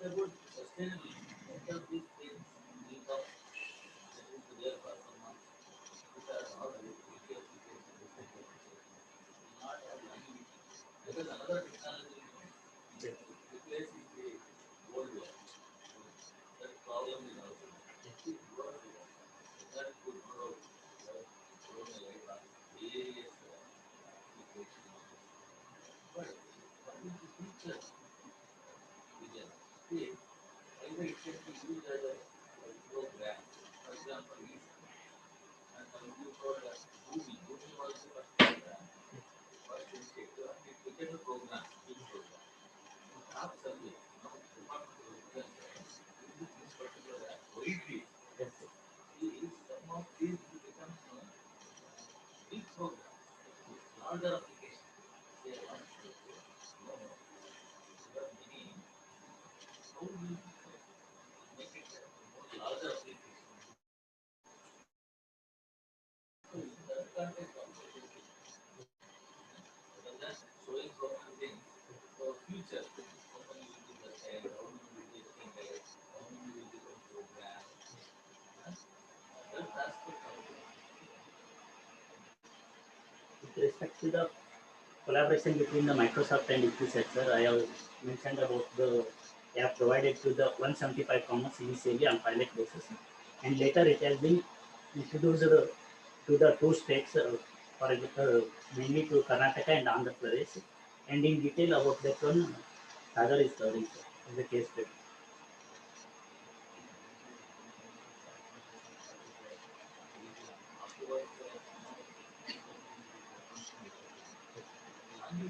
What about sustainability? What are these things need of that is their performance, which are not electricity application, not have longevity. Because another technology replaces the old one. That problem is also there. See, you are that could not have grown a life on various applications. But what is the future vision? See, either it can be used as a program. For example, and you for Bhumi was the first program, first insect, and it became a program, big program. Top survey, Department of Agriculture, uses this particular app, trees. See, some of these will become big programs, larger application. Say, one, no, there are many. How do you make it more larger application? So in that context also, rather than showing so many things, for future, company will With respect to the collaboration between the Microsoft and Equiset, I have mentioned about they have provided to the 175 farmers initially on pilot basis, and later it has been introduced to the two states, for mainly to Karnataka and Andhra Pradesh. And in detail about that one, Sagar is covering as a case study.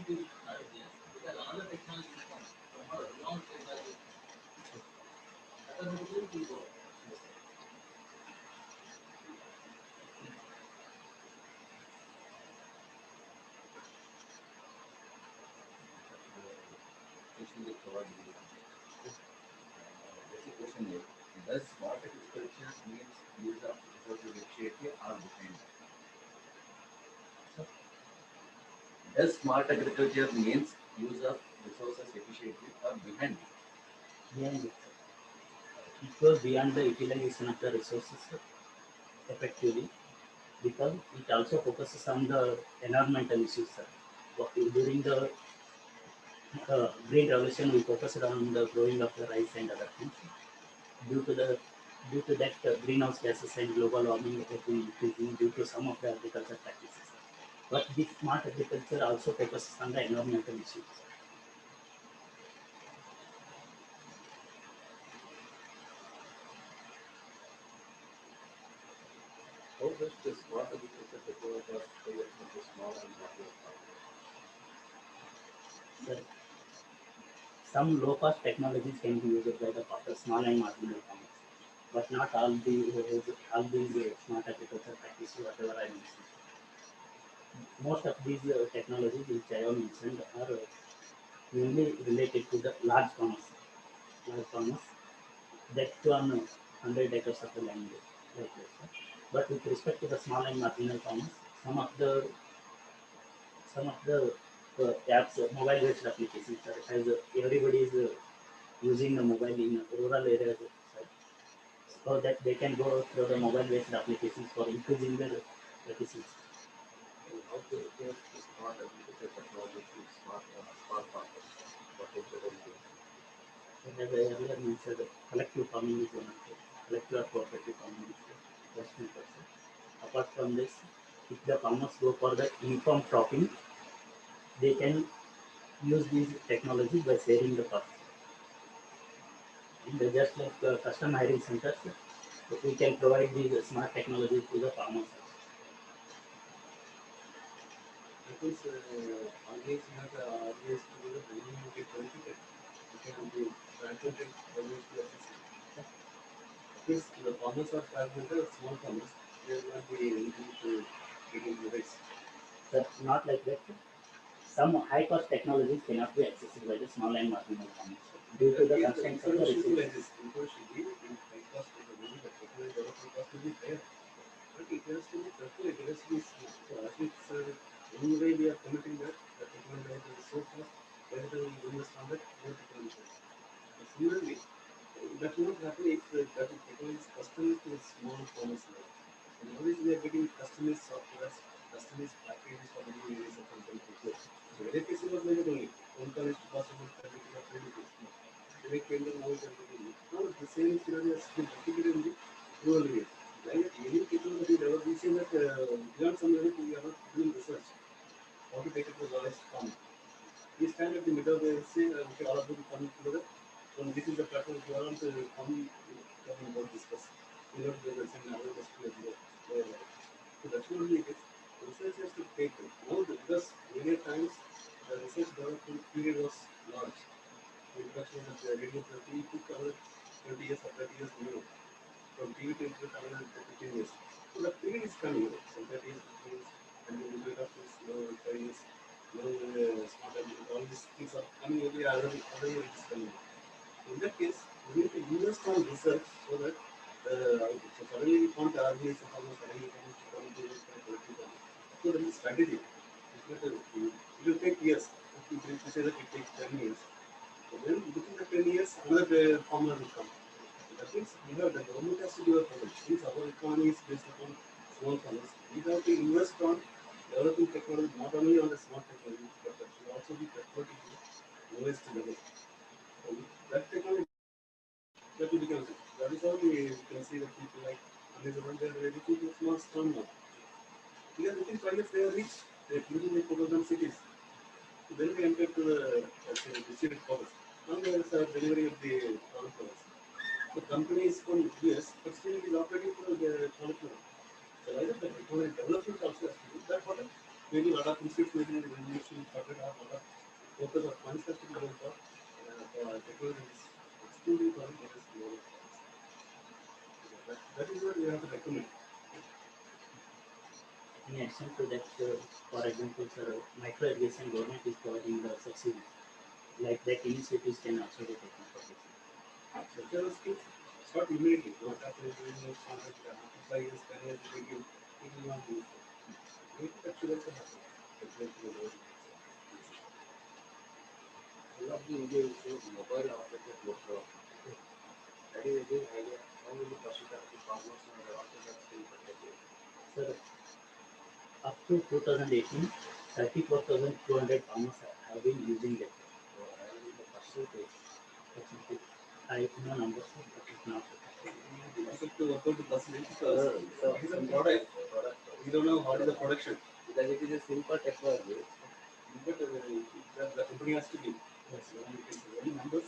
Because another technology comes from a long technology. Automatically it will go. Especially covered with basic question is, does smart agriculture means use of resources efficiently or behind that? Does smart agriculture means use of resources efficiently or behind it? Behind it, it goes beyond the utilization of the resources effectively, because it also focuses on the environmental issues. During the green revolution, we focused on the growing of the rice and other things. Due to the due to that, greenhouse gases and global warming have been increasing due to some of the agriculture practices. But this smart agriculture also focuses on the environmental issues. How does the smart agriculture technology scale into small and marginal farmers? So, some low-cost technologies can be used by the small and marginal farmers, but not all these smart agriculture practices, whatever I mentioned. Most of these technologies which I have mentioned are mainly related to the large farmers that to on 100 acres of the land like this. But with respect to the small and marginal farmers, some of the apps, mobile-based applications, as everybody is using the mobile in rural areas, so that they can go through the mobile-based applications for increasing their efficiency. And how to influence the smart agriculture technology to smart farmers? What is the role there? And as I earlier mentioned, collective farming is one of the collective or cooperative farming is the best method. Apart from this, if the farmers go for the informed cropping, they can use these technologies by sharing the cost. And just like custom hiring centers, we can provide these smart technologies to the farmers. That means always you have always to do the revenue will get benefited. You can be fragmented revenue to accessible. That means the farmers are fragmented, small farmers, they will not be able to get into this. So not like that. Some high-cost technologies cannot be accessible by the small and marginal farmers due to That the case, the constraints of the insurance should be like resources. this. Insurance should be in high cost technology, the technology development cost will be higher. But it has to be calculated, it has to be smart. So as it's anyway we are committing that the technology development is so fast, whether we invest on that, no technology cost. But similarly, that will not happen if that technology is customized to small farmers level. So nowadays we are getting customized softwares, customized packages for the areas of content. So earlier case was like that only. One car used to cost about 30 to 20 rupees. They make payment now it will. Now the same scenario has been replicated in the rural area. Like that, any technology that we develop, we say that beyond some limit we are not doing research. How to take it to the largest farm. We stand at the middle where we say, okay, all of them come together. So this is the platform if you want to come talking about discuss. We not do the same another customer there. So that's what it is. Research has to take it. Now because many times the research development period was large. The introduction of the radio therapy took another 20 years or 30 years minimum. From TV to internet another 15 years. So the period is coming, some 30 years, 15 years, and then internet of this 5 years. Now smart agriculture, all these things are coming every other year it is coming. In that case, we need to invest on research so that so suddenly we can't organize a farmer, suddenly we can't come to this kind of collective farming. So there is a strategy. It will take years. If you say that it takes 10 years. So then within the 10 years, another farmer will come. So that means we have the government has to give a program. Since our economy is based upon small farmers, we have to invest on developing technology not only on the smart technology, but that should also be preferred to the lowest level. So that technology that will become that is how we can see that people like Amazon they are ready to do small storm now. Because within 5 years they are rich, they are building the urban cities. So then we enter to the distributed forest. Now there is a delivery of the cauliflowers. The company is from US, but still it is operating for the cauliflower. So either the technology development also has to do that for maybe a lot of institutes, maybe the revolution started a lot of focus of funds has to be done for technology is extremely important for this global. That is what we have to recommend. In addition to that, for example, sir, micro irrigation government is providing the subsidy. Like that initiatives can also be taken for this. Such a skills start immediately, not after doing it, after 5 years, 10 years, it will not be useful. Maybe that should also happen. One of the India is mobile operated network. That is the idea. How many percent of the farmers are after that still protected? Sir, up to 2018, 34,200 farmers have been using that. So I will the percentage. I know numbers, but it's not. Difficult to work out the percentage because it is a product. We don't know what is the production. Because it is a simple technology. But the company has to be. Yes, we can say any numbers.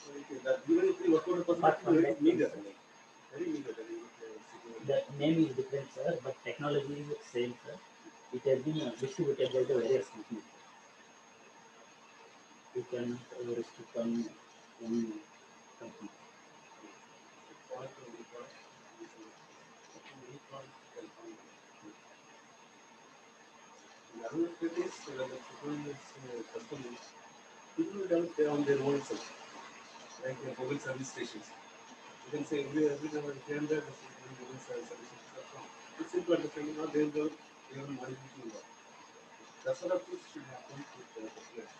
So it is that even if we work out the Apart from percentage, that, very meager. Very meager. the name is different, sir, but technology is the same, sir. It has been distributed by the various companies. You can restrict on one company. In other countries, the technology is customers. People will develop on their own itself, like the mobile service stations. You can say every time here and there, the mobile service stations are from. It's simple understanding, or they will develop their own modification involved. That sort of things should happen with the technology.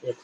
Yes.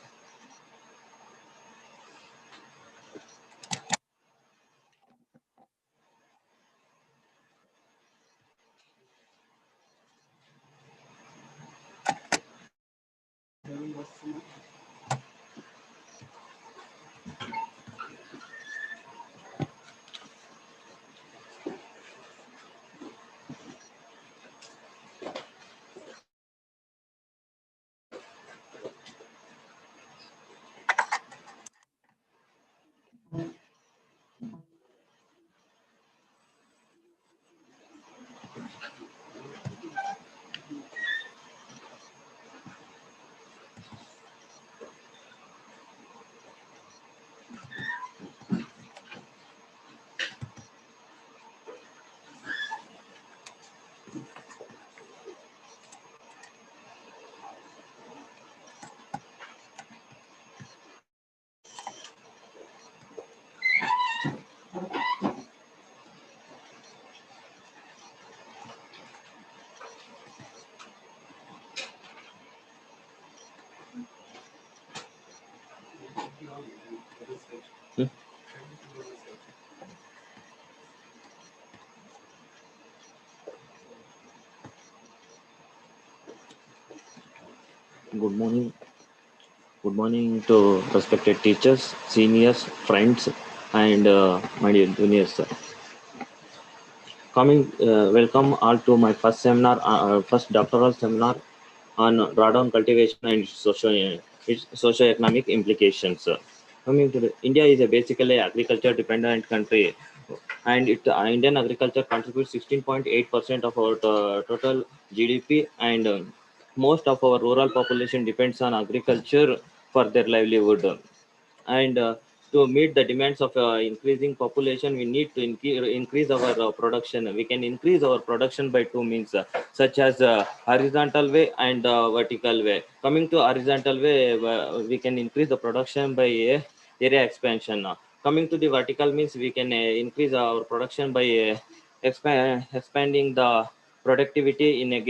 Good morning. Good morning to respected teachers, seniors, friends, and my dear juniors. Welcome all to my first seminar, first doctoral seminar on drawdown cultivation and its socio-economic implications. Coming to India is a basically agriculture-dependent country, and Indian agriculture contributes 16.8% of our total GDP, and most of our rural population depends on agriculture for their livelihood. And to meet the demands of increasing population, we need to increase our production. We can increase our production by two means, such as horizontal way and vertical way. Coming to horizontal way, we can increase the production by area expansion. Coming to the vertical means, we can increase our production by expanding the productivity in a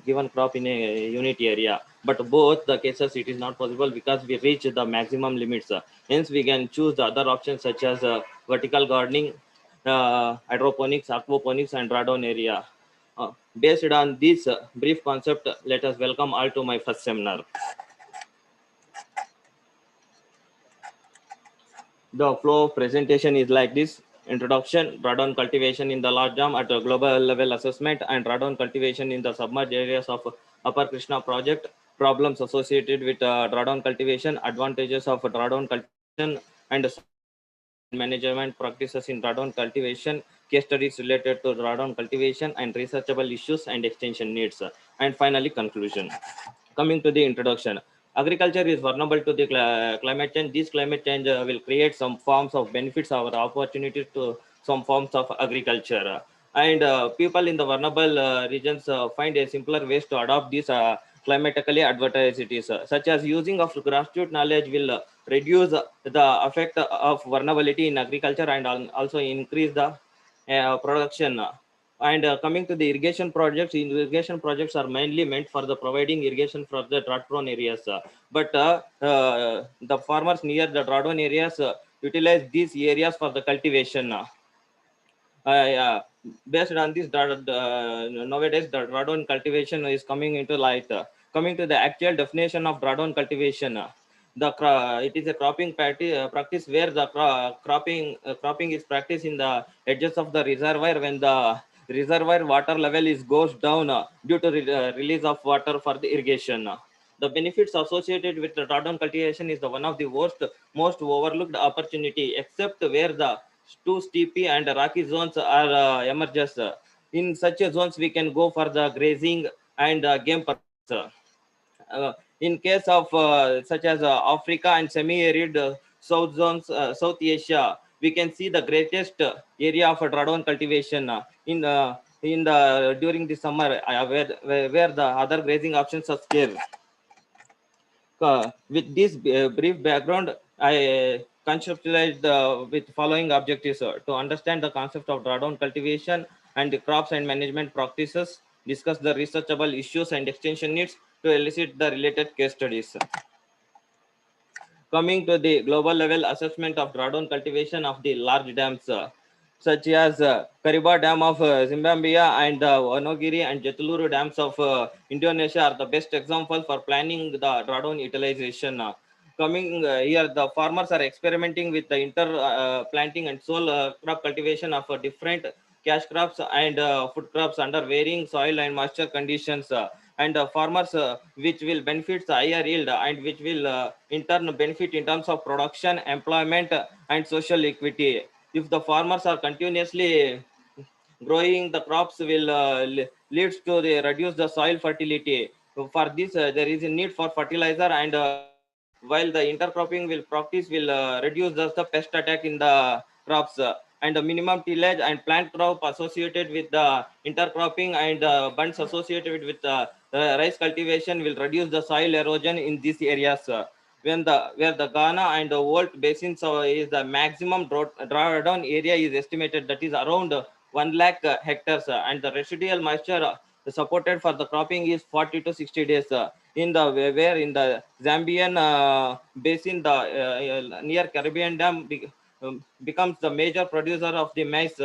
given crop in a unit area. But both the cases it is not possible because we reach the maximum limits. Hence, we can choose the other options such as vertical gardening, hydroponics, aquaponics, and drawdown area. Based on this brief concept, let us welcome all to my first seminar. The flow of presentation is like this: introduction, drawdown cultivation in the large dam at a global level assessment, and drawdown cultivation in the submerged areas of Upper Krishna project, problems associated with drawdown cultivation, advantages of drawdown cultivation, and management practices in drawdown cultivation, case studies related to drawdown cultivation, and researchable issues and extension needs, and finally conclusion. Coming to the introduction, agriculture is vulnerable to the climate change. This climate change will create some forms of benefits or opportunities to some forms of agriculture. And people in the vulnerable regions find a simpler ways to adopt these climatically adversities, such as using of grassroots knowledge will reduce the effect of vulnerability in agriculture and also increase the production. And coming to the irrigation projects are mainly meant for the providing irrigation for the drought-prone areas. But the farmers near the drought-prone areas utilize these areas for the cultivation. Yeah. Based on this, nowadays the drawdown cultivation is coming into light. Coming to the actual definition of drawdown cultivation, it is a cropping practice where the cropping is practiced in the edges of the reservoir when the reservoir water level is goes down due to release of water for the irrigation. The benefits associated with the drawdown cultivation is the one of the most overlooked opportunity, except where the too steepy and rocky zones are emerges. In such a zones, we can go for the grazing and game purpose. In case of such as Africa and semi-arid South zones, South Asia, we can see the greatest area of drawdown cultivation in the during the summer, where the other grazing options are scarce. With this brief background, I conceptualized with following objectives to understand the concept of drawdown cultivation and the crops and management practices, discuss the researchable issues and extension needs to elicit the related case studies. Coming to the global level assessment of drawdown cultivation of the large dams, such as Kariba Dam of Zimbabwe and the Wanogiri and Jatuluru dams of Indonesia are the best example for planning the drawdown utilization. Coming here, the farmers are experimenting with the planting and sole crop cultivation of different cash crops and food crops under varying soil and moisture conditions. And farmers which will benefit the higher yield and which will in turn benefit in terms of production, employment, and social equity. If the farmers are continuously growing the crops will leads to the reduce the soil fertility. For this, there is a need for fertilizer, and while the intercropping will practice will reduce the pest attack in the crops, and the minimum tillage and plant crop associated with the intercropping and bunds associated with rice cultivation will reduce the soil erosion in these areas. When the where the Ghana and the World basins is the maximum drawdown area is estimated, that is around 1 lakh hectares, and the residual moisture supported for the cropping is 40 to 60 days. In the where in the Zambian basin, the near Caribbean Dam becomes the major producer of the maize.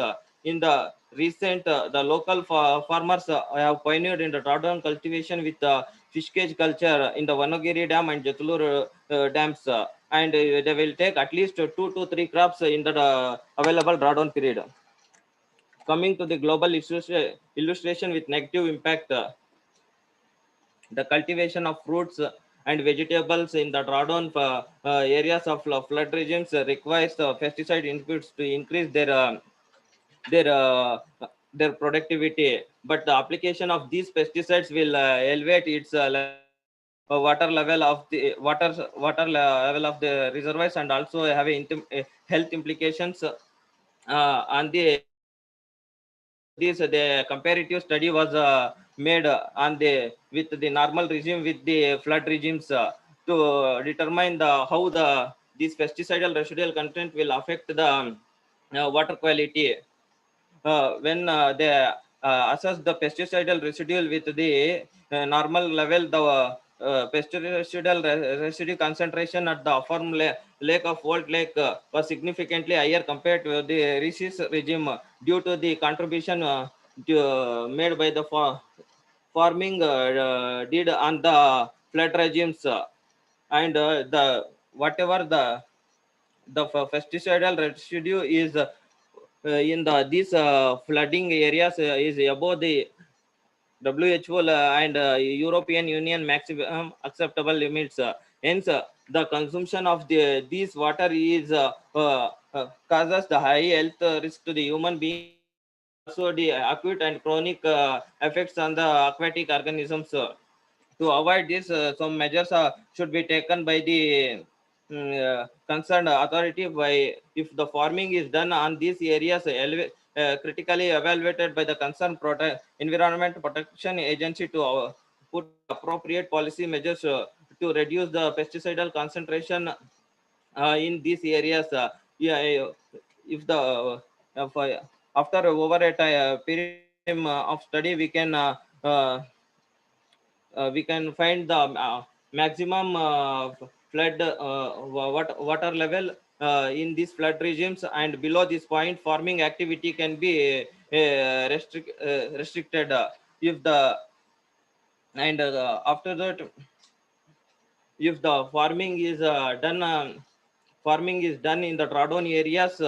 In the recent, the local farmers have pioneered in the drawdown cultivation with fish cage culture in the Vanogiri Dam and Jatulur dams, and they will take at least 2 to 3 crops in the available drawdown period. Coming to the global illustration with negative impact, the cultivation of fruits and vegetables in the drawdown areas of flood regimes requires pesticide inputs to increase their uh, their productivity, but the application of these pesticides will elevate its water level of the level of the reservoirs, and also have health implications on the this the comparative study was made on the with the normal regime with the flood regimes to determine the how the this pesticidal residual content will affect the water quality when the assess the pesticidal residue with the normal level. The pesticidal residue concentration at the farm lake of Old Lake was significantly higher compared to the RISIS regime due to the contribution made by the farming did on the flood regimes and the whatever the pesticidal residue is in these flooding areas is above the WHO and European Union maximum acceptable limits. Hence, the consumption of these water is causes the high health risk to the human being and also the acute and chronic effects on the aquatic organisms. To avoid this, some measures should be taken by the concerned authority. By if the farming is done on these areas, critically evaluated by the concerned environment protection agency to put appropriate policy measures to reduce the pesticidal concentration in these areas. Yeah, if the after over a period of time of study, we can find the maximum flood water level in these flood regimes, and below this point farming activity can be restricted if the and after that if the farming is done in the drawdown areas,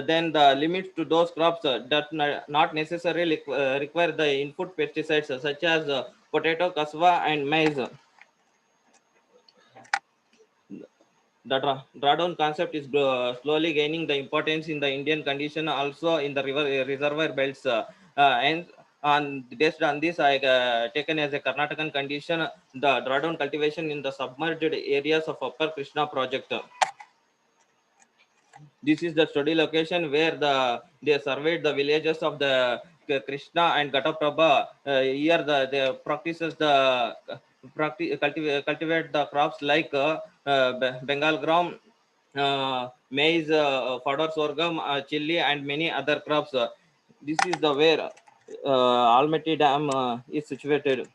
then the limits to those crops that not necessarily require the input pesticides such as potato, cassava, and maize. The drawdown concept is slowly gaining the importance in the Indian condition, also in the reservoir belts. And based on this, I taken as a Karnataka condition the drawdown cultivation in the submerged areas of Upper Krishna project. This is the study location where they surveyed the villages of the Krishna and Ghataprabha. Here the practices the cultivate the crops like Bengal gram, maize, fodder sorghum, chili, and many other crops. This is the where Almaty Dam is situated.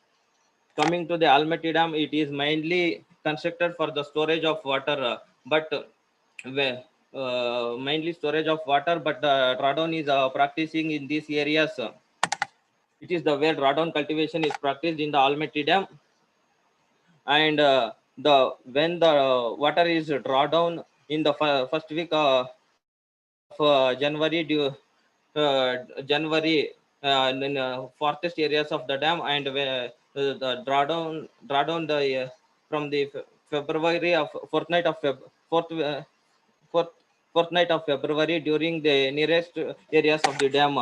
Coming to the Almaty Dam, it is mainly constructed for the storage of water, but mainly storage of water, but drawdown is practicing in these areas. It is the where drawdown cultivation is practiced in the Almaty Dam, and the when the water is drawdown in the first week of January, January in farthest areas of the dam, and the drawdown the from the February of fortnight of fourth fortnight of February during the nearest areas of the dam.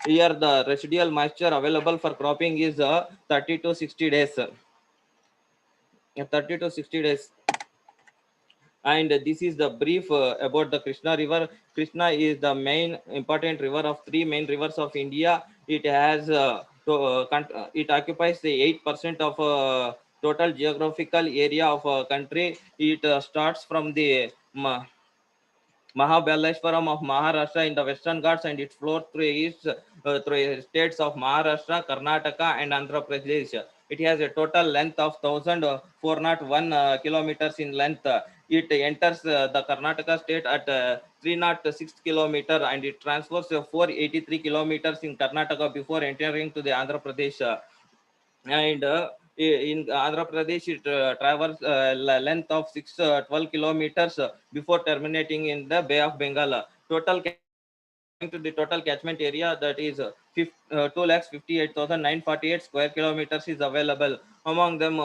Here the residual moisture available for cropping is 30 to 60 days. 30 to 60 days. And this is the brief about the Krishna river. Krishna is the main important river of three main rivers of India. It has it occupies the 8% of total geographical area of country. It starts from the Mahabaleshwaram of Maharashtra in the Western Ghats, and it flows through east through states of Maharashtra, Karnataka, and Andhra Pradesh. It has a total length of 1,401 kilometers in length. It enters the Karnataka state at 306 kilometers, and it transfers 483 kilometers in Karnataka before entering to the Andhra Pradesh. And in Andhra Pradesh, it travels length of 12 kilometers before terminating in the Bay of Bengal. Total coming to the total catchment area, that is 2,58,948 square kilometers is available. Among them,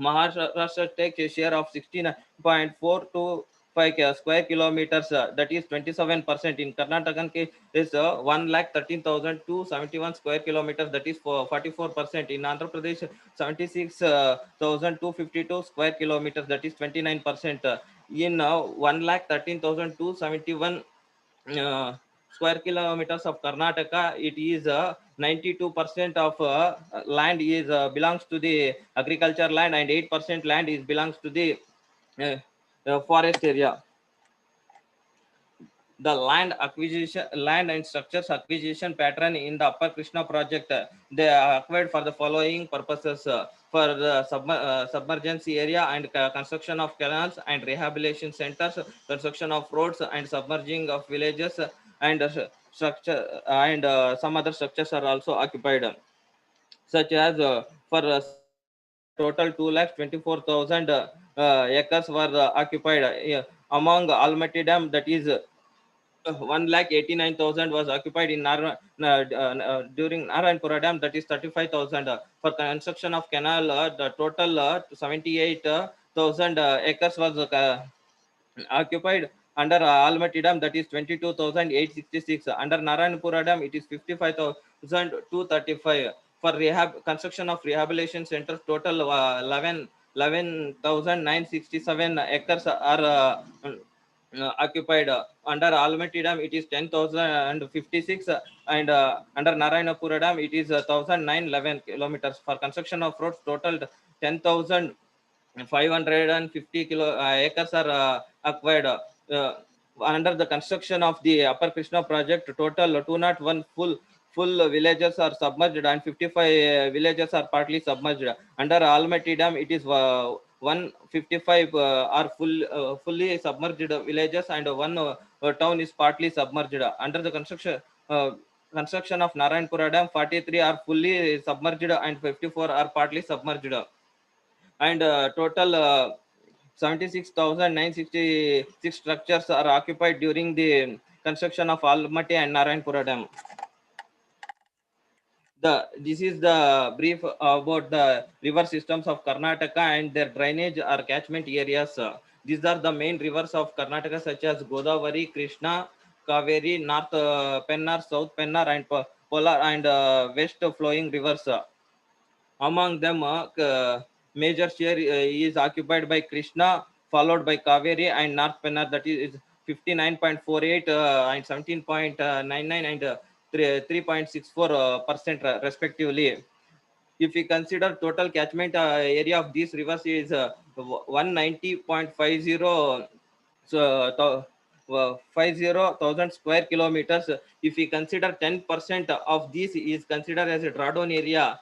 Maharashtra takes a share of 69.425 square kilometers, that is 27%. In Karnataka case is 1,13,271 square kilometers, that is for 44%. In Andhra Pradesh, 76,252 square kilometers, that is 29%. In 1,13,271 square kilometers of Karnataka, it is 92% of land is belongs to the agriculture land, and 8% land is belongs to the forest area. the land and structures acquisition pattern in the Upper Krishna project. They are acquired for the following purposes: for the submergence area and construction of canals and rehabilitation centers, construction of roads and submerging of villages, and structure and some other structures are also occupied, such as for total 2,24,000 acres were occupied among Almaty Dam, that is 1,89,000 was occupied in during Narayanpura Dam, that is 35,000. For construction of canal, the total 78,000 acres was occupied. Under Almaty Dam, that is 22,866. Under Narayanpura Dam, it is 55,235. For construction of rehabilitation centers, total 11,967 acres are occupied. Under Almaty Dam, it is 10,056, and under Narayanapura Dam, it is 1,911 kilometers. For construction of roads, total 10,550 acres are acquired. Under the construction of the Upper Krishna project, total 201 full villages are submerged and 55 villages are partly submerged. Under Almaty Dam, it is 155 are fully submerged villages, and one town is partly submerged. Under the construction of Narayanpura Dam, 43 are fully submerged and 54 are partly submerged, and total 76,966 structures are occupied during the construction of Almaty and Narayanpura Dam. This is the brief about the river systems of Karnataka and their drainage or catchment areas. These are the main rivers of Karnataka, such as Godavari, Krishna, Kaveri, North Pennar, South Pennar, and Polar, and west flowing rivers. Among them, major share is occupied by Krishna, followed by Kaveri and North Pennar, that is 59.48 and 17.99 and 3.64 percent respectively. If we consider total catchment area of these rivers is 190.50 so 50,000 square kilometers. If we consider 10% of this is considered as a drawdown area,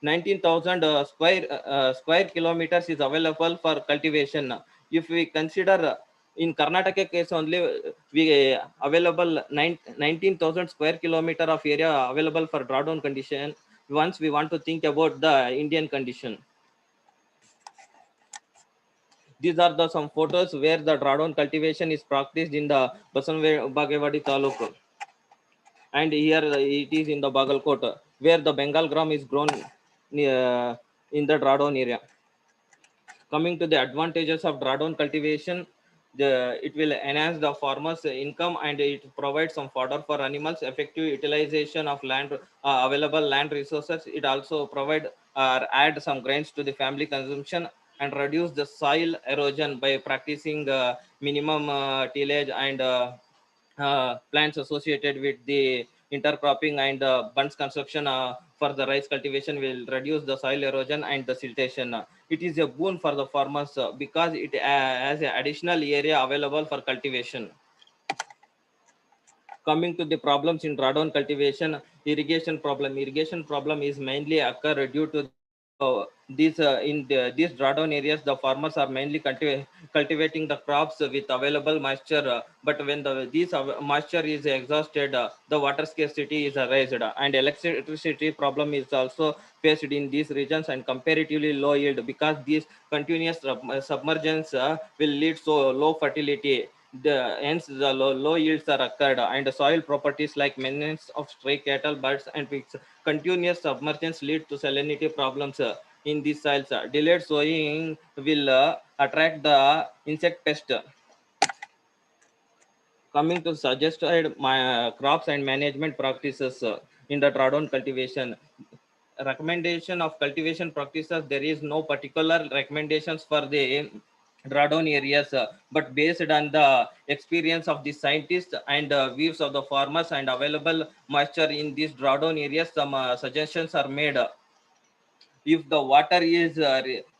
19,000 square kilometers is available for cultivation. If we consider in Karnataka case only, we available 19,000 square kilometer of area available for drawdown condition. Once we want to think about the Indian condition, these are the some photos where the drawdown cultivation is practiced in the Bagewadi Taluk, and here it is in the Bagalkot, where the Bengal gram is grown in the drawdown area. Coming to the advantages of drawdown cultivation, it will enhance the farmer's income, and it provides some fodder for animals, effective utilization of land, available land resources. It also provide or add some grains to the family consumption, and reduce the soil erosion by practicing minimum tillage and plants associated with the intercropping, and bunds construction for the rice cultivation will reduce the soil erosion and the siltation. It is a boon for the farmers because it has an additional area available for cultivation. Coming to the problems in drawdown cultivation, irrigation problem is mainly occur due to these drawdown areas. The farmers are mainly cultivating the crops with available moisture, but when this moisture is exhausted, the water scarcity is raised, and electricity problem is also faced in these regions, and comparatively low yield, because these continuous submergence will lead to low fertility. Hence the low yields are occurred, and the soil properties like maintenance of stray cattle, birds, and pigs. Continuous submergence lead to salinity problems in these soils. Delayed sowing will attract the insect pest. Coming to suggested crops and management practices in the drawdown cultivation. Recommendation of cultivation practices, there is no particular recommendations for the drawdown areas, but based on the experience of the scientists and views of the farmers and available moisture in these drawdown areas, some suggestions are made. If the water is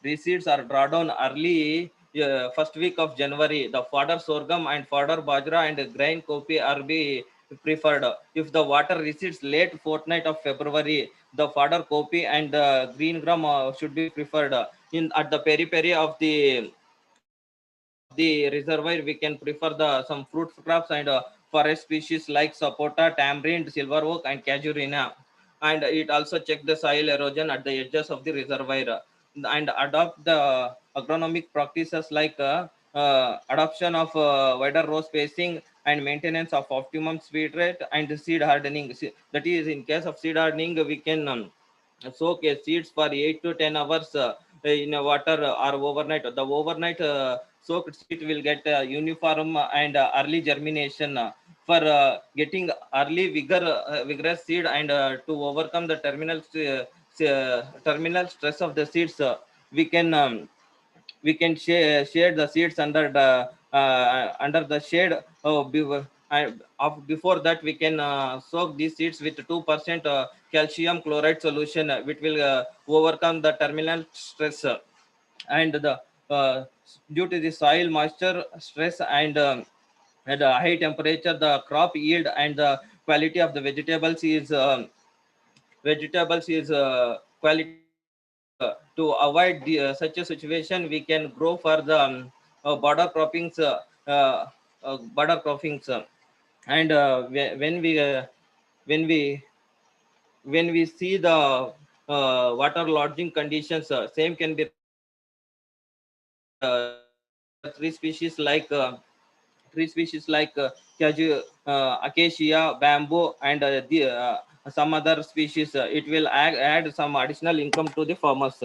recedes or drawdown early first week of January. The fodder sorghum and fodder bajra and grain coffee are be preferred. If the water recedes late fortnight of February, the fodder coffee and green gram should be preferred. In at the periphery of the reservoir, we can prefer the some fruit crops and forest species like sapota, tamarind, silver oak, and casuarina. And it also check the soil erosion at the edges of the reservoir and adopt the agronomic practices like adoption of wider row spacing and maintenance of optimum speed rate and seed hardening. That is, in case of seed hardening, we can soak seeds for 8 to 10 hours in water or overnight. The overnight soaked seed will get uniform and early germination. For getting early vigorous seed and to overcome the terminal stress of the seeds, we can shade the seeds under the shade before that we can soak these seeds with 2% calcium chloride solution, which will overcome the terminal stress. And the due to the soil moisture stress and at the high temperature, the crop yield and the quality of the vegetables is quality is reduced. To avoid such a situation, we can grow for the border croppings, border croppings, and when we when we see the water lodging conditions, same can be recommended. And there are three species like caju, acacia, bamboo, and some other species. It will add some additional income to the farmers.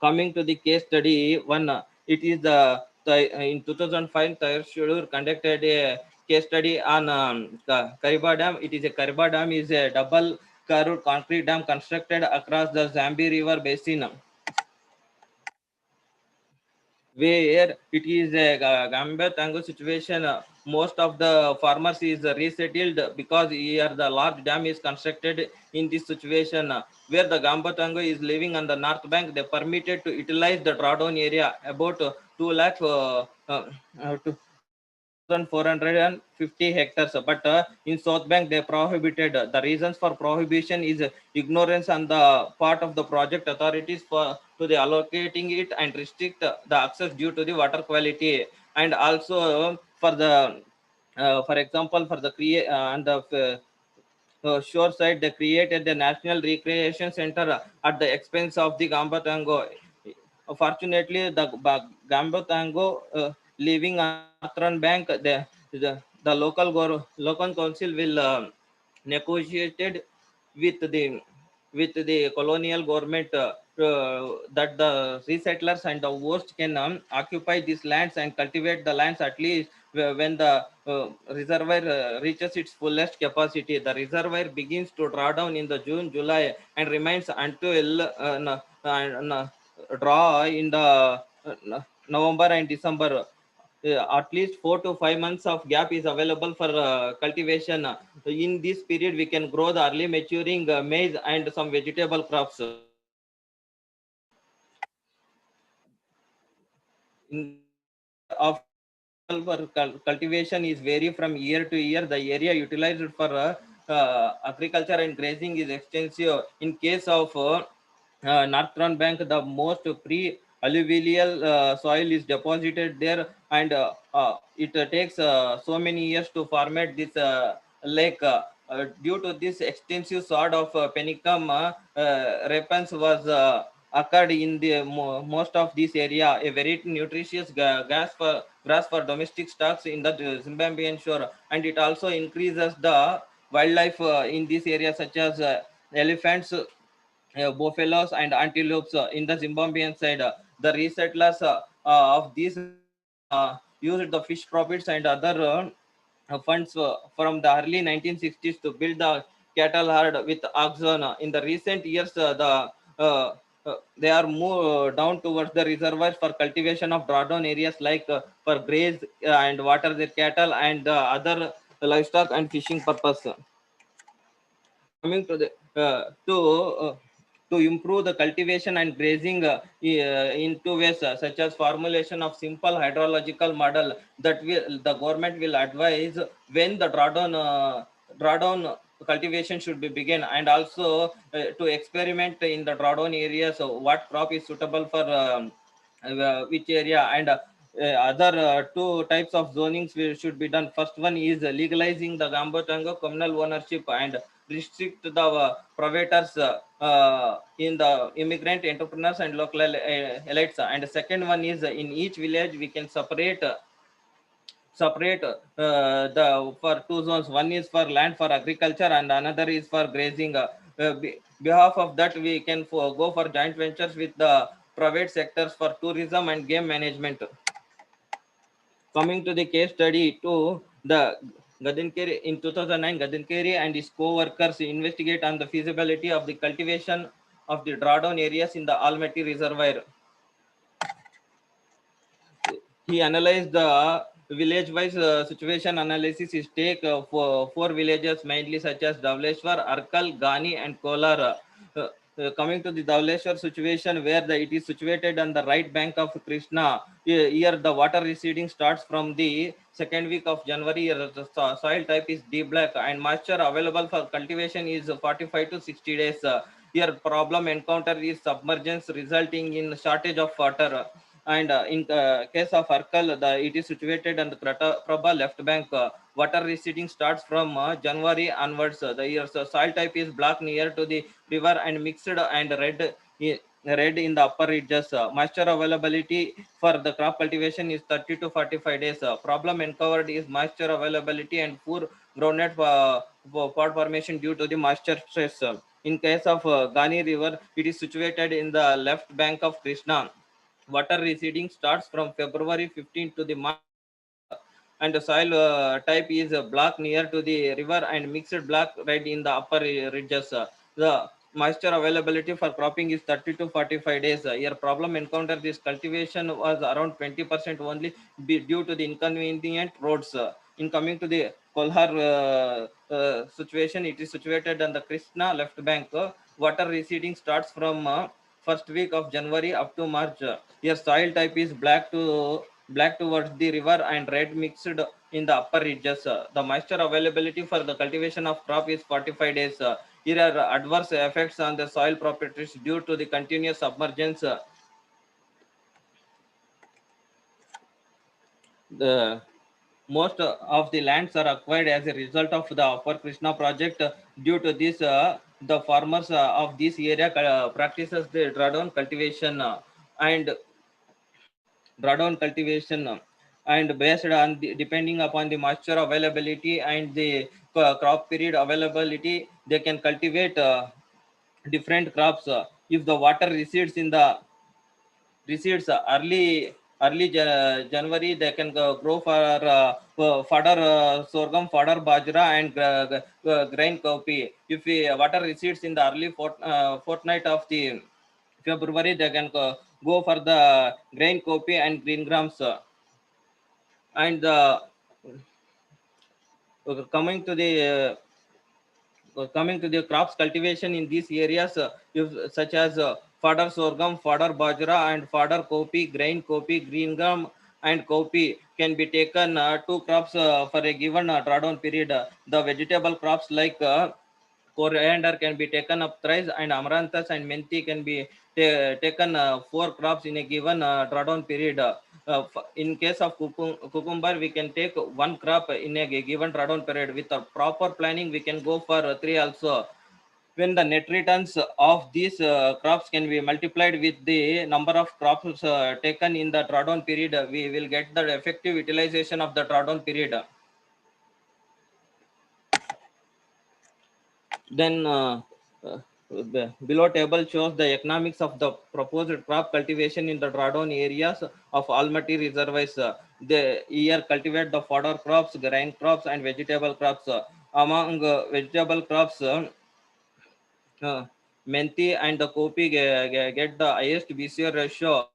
Coming to the case study one, it is in 2005, Thayer conducted a case study on Kariba Dam. It is a Kariba Dam is a double curved concrete dam constructed across the Zambi River basin, where it is a Gambia Tango situation. Most of the farmers is resettled because here the large dam is constructed in this situation, where the Gamba Tango is living on the north bank. They permitted to utilize the drawdown area about 2 lakh to 2,450 hectares, but in South Bank they prohibited. The reasons for prohibition is ignorance on the part of the project authorities for to the allocating it and restrict the access due to the water quality, and also for the for example for the create and the shore side, they created the National Recreation Center at the expense of the Gamba Tango. Fortunately, the Gamba Tango living on the northern bank, the local council will negotiated with the colonial government that the resettlers and the host can occupy these lands and cultivate the lands at least when the reservoir reaches its fullest capacity. The reservoir begins to draw down in the June, July, and remains until draw in the November and December. At least 4 to 5 months of gap is available for cultivation. In this period, we can grow the early maturing maize and some vegetable crops. In the area of suitable for cultivation is vary from year to year. The area utilized for agriculture and grazing is extensive. In case of northern bank, the most pre-alluvial soil is deposited there, and it takes so many years to formate this lake. Due to this extensive sort of penicum, repens was occurred in the most of this area, a very nutritious grass for domestic stocks in the Zimbabwean shore, and it also increases the wildlife in this area, such as elephants, buffaloes, and antelopes in the Zimbabwean side. The resettlers of this region used the fish profits and other funds from the early 1960s to build the cattle herd with oxen. In the recent years, they are moved down towards the reservoirs for cultivation of drawdown areas like for graze and water their cattle and other livestock and fishing purpose. Coming to the to improve the cultivation and grazing in two ways, such as formulation of simple hydrological model that the government will advise when the drawdown cultivation should be begin, and also to experiment in the drawdown areas what crop is suitable for which area, and other two types of zonings should be done. First one is legalizing the Gambo communal ownership and restrict the providers in the immigrant entrepreneurs and local elites. And the second one is in each village we can separate the for two zones. One is for land for agriculture and another is for grazing. Behalf of that, we can go for joint ventures with the private sectors for tourism and game management. Coming to the case study to the Gadinkeri in 2009, Gadinkeri and his co-workers investigate on the feasibility of the cultivation of the drawdown areas in the Almaty Reservoir. He analyzed the village-wise situation analysis. Is take for four villages mainly, such as Davleshwar, Arkal, Gani, and Kolar. Coming to the Davleshwar situation, where it is situated on the right bank of Krishna. Here the water receding starts from the second week of January. Here the soil type is D black, and moisture available for cultivation is 45 to 60 days. Here problem encounter is submergence resulting in shortage of water. And in case of Arkal, it is situated on the Prabha left bank. Water receding starts from January onwards. The year's soil type is black near to the river and mixed and red in the upper ridges. Moisture availability for the crop cultivation is 30 to 45 days. Problem uncovered is moisture availability and poor groundnut pod formation due to the moisture stress. In case of Gani River, it is situated in the left bank of Krishna. Water receding starts from February 15th to the March, and the soil type is black near to the river and mixed black red in the upper ridges. The moisture availability for cropping is 30 to 45 days. Here problem encountered this cultivation was around 20% only due to the inconvenient roads. In coming to the Kolhar situation, it is situated on the Krishna left bank. Water receding starts from first week of January up to March. Here soil type is black towards the river and red mixed in the upper ridges. The moisture availability for the cultivation of crop is 45 days. Here are adverse effects on the soil properties due to the continuous submergence. The most of the lands are acquired as a result of the Upper Krishna project. Due to this, the farmers of this area practices the and drawdown cultivation and based on depending upon the moisture availability and the crop period availability, they can cultivate different crops. If the water recedes early January, they can grow for fodder sorghum, fodder bajra, and grain cowpea. If water recedes in the early fortnight of the February, they can go for the grain copy and green grams. And coming to the crops cultivation in these areas, such as fodder sorghum, fodder bajra, and fodder kopi, grain kopi, green gum, and kopi can be taken two crops for a given drawdown period. The vegetable crops like coriander can be taken up thrice, and amaranthus and menthi can be taken four crops in a given drawdown period. In case of cucumber, we can take one crop in a given drawdown period. With a proper planning, we can go for three also. When the net returns of these crops can be multiplied with the number of crops taken in the drawdown period, we will get the effective utilization of the drawdown period. Then below table shows the economics of the proposed crop cultivation in the drawdown areas of Almaty reservoirs. The year cultivate the fodder crops, grain crops, and vegetable crops. Among vegetable crops, Menthi and the Kopi get the highest BCO ratio,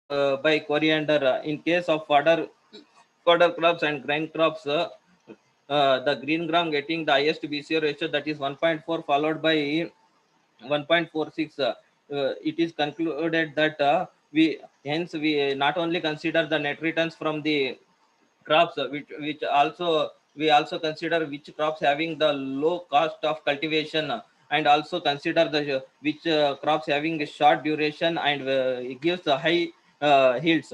followed by coriander. In case of fodder crops and grain crops, the green gram getting the highest BCO ratio, that is 1.4, followed by 1.46, it is concluded that we not only consider the net returns from the crops, which also we also consider which crops having the low cost of cultivation, and also consider the which crops having a short duration and it gives a high yields.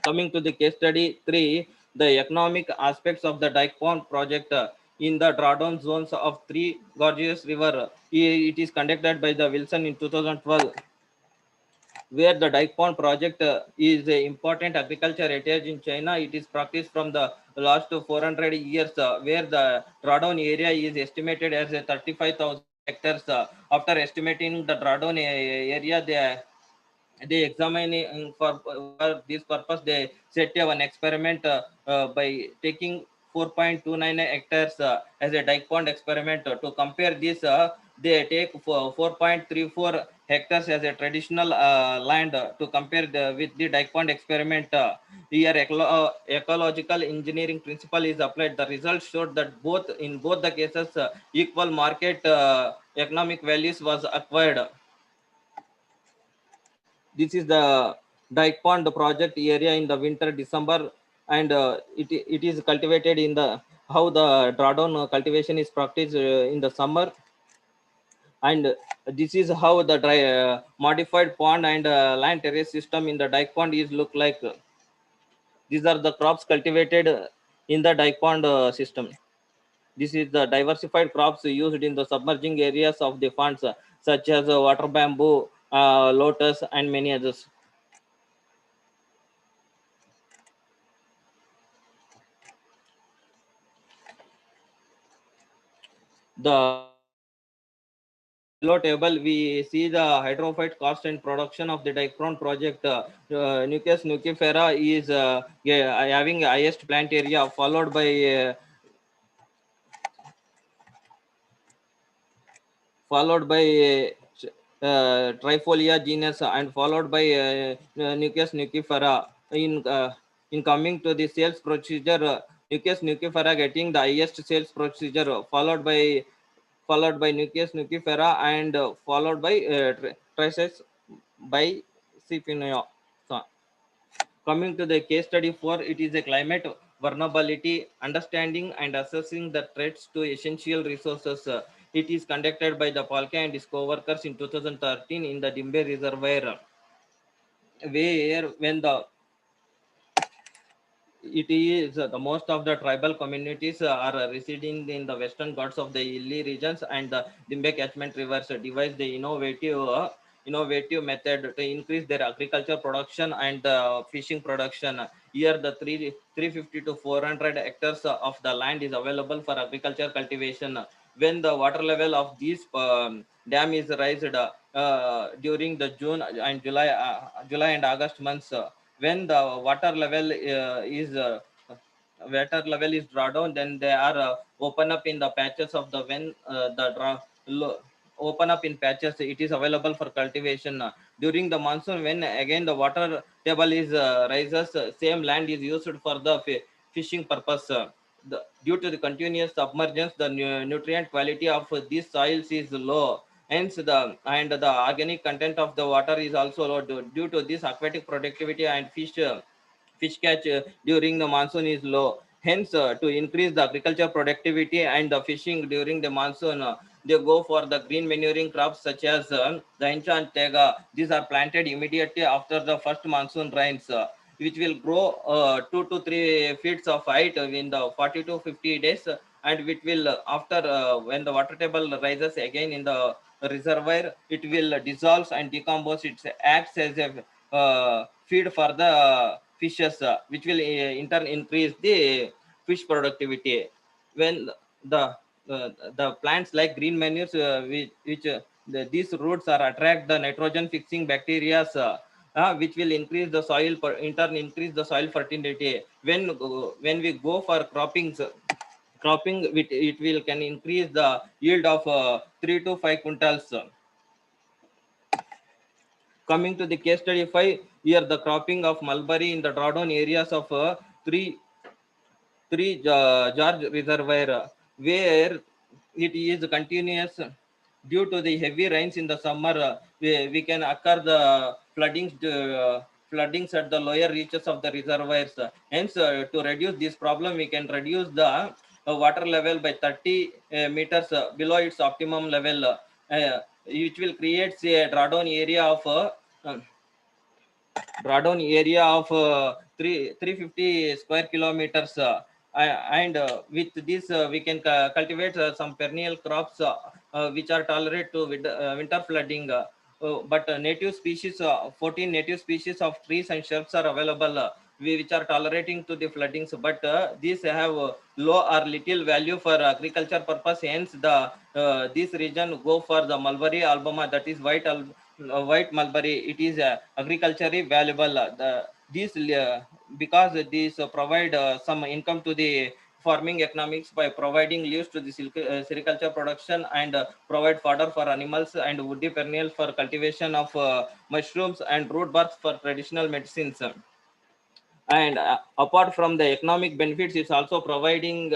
Coming to the case study 3, the economic aspects of the dike pond project in the drawdown zones of three gorgeous river. It is conducted by the Wilson in 2012, where the dike pond project is an important agriculture heritage in China. It is practiced from the last 400 years, where the drawdown area is estimated as 35,000 hectares. After estimating the drawdown area, they examine for this purpose they set one experiment by taking 4.29 hectares as a dike pond experiment. To compare this, they take 4.34 hectares as a traditional land to compare with the dike pond experiment. Here ecological engineering principle is applied. The results showed that both the cases equal market economic values was acquired. This is the dike pond project area in the winter December, and it is cultivated in the how the drawdown cultivation is practiced in the summer, and this is how the dry modified pond and land terrace system in the dike pond is look like. These are the crops cultivated in the dike pond system. This is the diversified crops used in the submerging areas of the ponds, such as water bamboo, lotus, and many others. The below table we see the hydrophyte cost and production of the dicron project. Nucleus nucifera is having highest plant area, followed by Trifolia genus, and followed by Nucleus nucifera. In coming to the sales procedure, Nucleus nucifera getting the highest sales procedure, followed by Nucleus nucifera, and followed by Trices by Cipino. So, coming to the case study 4, it is a climate vulnerability, understanding and assessing the threats to essential resources. It is conducted by the Palke and his co-workers in 2013 in the Dimbe Reservoir, where when the it is the most of the tribal communities are residing in the western Ghats of the hilly regions, and the Dimbe catchment rivers devise the innovative method to increase their agriculture production and fishing production. Here, the 350 to 400 hectares of the land is available for agriculture cultivation. When the water level of this dam is raised during the July and August months, when the water level is drawn down, then they are open up in the patches of the when the draw lo, open up in patches. It is available for cultivation during the monsoon, when again the water table is rises. Same land is used for the fishing purpose. Due to the continuous submergence, the nutrient quality of these soils is low. Hence, the organic content of the water is also low. Due to this, aquatic productivity and fish catch during the monsoon is low. Hence, to increase the agriculture productivity and the fishing during the monsoon, they go for the green manuring crops such as the incha and tega. These are planted immediately after the first monsoon rains, which will grow 2 to 3 feet of height in the 40 to 50 days, and which will after when the water table rises again in the reservoir, it will dissolve and decompose. It acts as a feed for the fishes, which will in turn increase the fish productivity. When the plants like green manures, these roots are attract the nitrogen fixing bacteria, which will increase the soil, in turn increase the soil fertility. When we go for cropping, it will can increase the yield of 3 to 5 quintals. Coming to the case study 5, here the cropping of mulberry in the drawdown areas of 3 George Reservoir, where it is continuous due to the heavy rains in the summer, we can occur the floodings at the lower reaches of the reservoirs. Hence, to reduce this problem, we can reduce the water level by 30 meters below its optimum level, which will create a um, drawdown area of 350 square kilometers. And with this, we can cultivate some perennial crops which are tolerant to winter flooding. But native species, 14 native species of trees and shrubs are available, which are tolerating to the floodings. But these have low or little value for agriculture purpose. Hence, this region go for the mulberry albuma, that is white mulberry. It is agriculturally valuable. Because these provide some income to the farming economics by providing leaves to the sericulture production, and provide fodder for animals, and woody perennial for cultivation of mushrooms, and root barks for traditional medicines. And apart from the economic benefits, it's also providing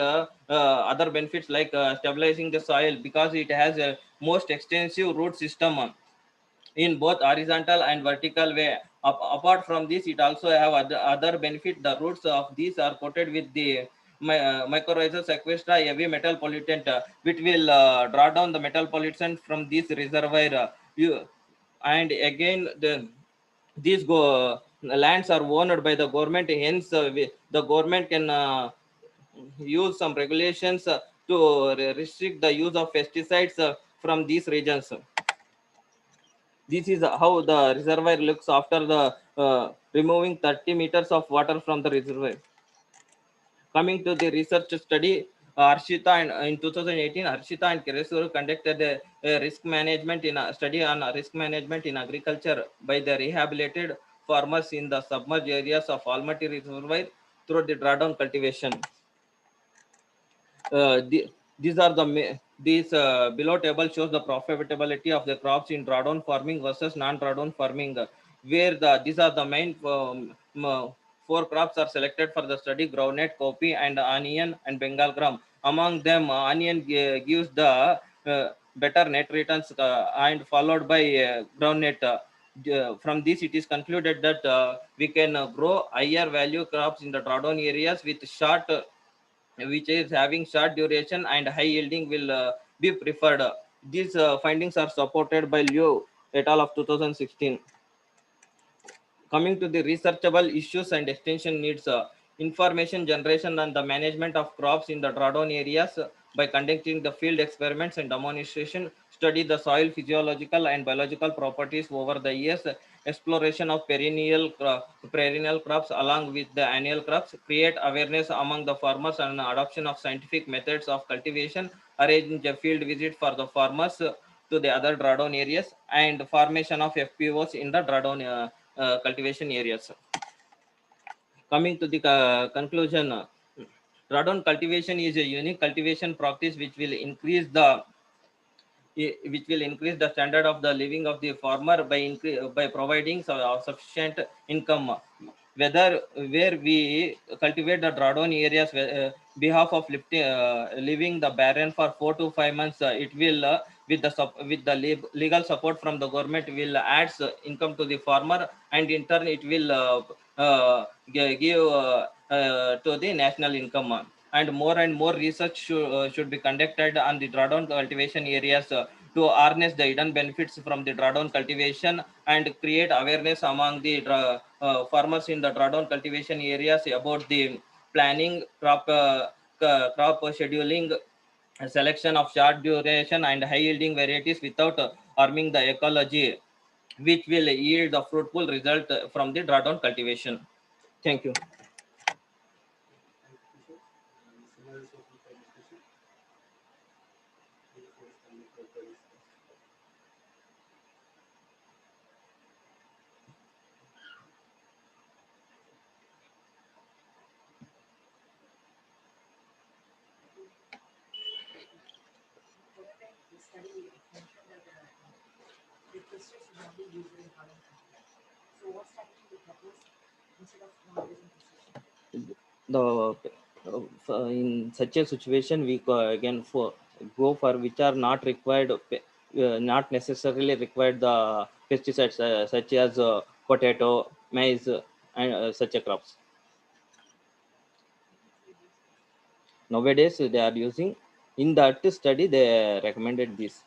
other benefits like stabilizing the soil, because it has a most extensive root system in both horizontal and vertical way. Apart from this, it also have other benefit. The roots of these are coated with the mycorrhizal sequestra, heavy metal pollutant, which will draw down the metal pollutant from this reservoir. And again, these lands are owned by the government. Hence, the government can use some regulations to restrict the use of pesticides from these regions. This is how the reservoir looks after the removing 30 meters of water from the reservoir. Coming to the research study, Arshita and in 2018, Arshita and Keresur conducted a risk management in a study on risk management in agriculture by the rehabilitated farmers in the submerged areas of Almaty Reservoir through the drawdown cultivation. These are these below table shows the profitability of the crops in drawdown farming versus non-drawdown farming, where these are the main four crops are selected for the study: groundnut, coffee, and onion and Bengal gram. Among them, onion gives the better net returns, and followed by groundnut. From this, it is concluded that we can grow higher value crops in the drawdown areas with short which is having short duration and high yielding will be preferred. These findings are supported by Liu et al. Of 2016. Coming to the researchable issues and extension needs, information generation and the management of crops in the drawdown areas by conducting the field experiments and demonstration, study the soil physiological and biological properties over the years, exploration of perennial crops along with the annual crops, create awareness among the farmers and adoption of scientific methods of cultivation, arrange a field visit for the farmers to the other drawdown areas, and formation of FPOs in the drawdown cultivation areas. Coming to the conclusion, drawdown cultivation is a unique cultivation practice which will increase the standard of the living of the farmer by providing sufficient income. Whether where we cultivate the drawdown areas, behalf of living the barren for 4 to 5 months, it will with the legal support from the government will adds income to the farmer, and in turn it will give to the national income. And more research should be conducted on the drawdown cultivation areas to harness the hidden benefits from the drawdown cultivation and create awareness among the farmers in the drawdown cultivation areas about the planning, crop scheduling, selection of short duration and high yielding varieties without harming the ecology, which will yield a fruitful result from the drawdown cultivation. Thank you. Scenarios open for discussion. Before standing for the discussion. The in such a situation, we again go for which are not required not necessarily required the pesticides such as potato, maize, and such a crops. Nowadays, they are using in that study they recommended this.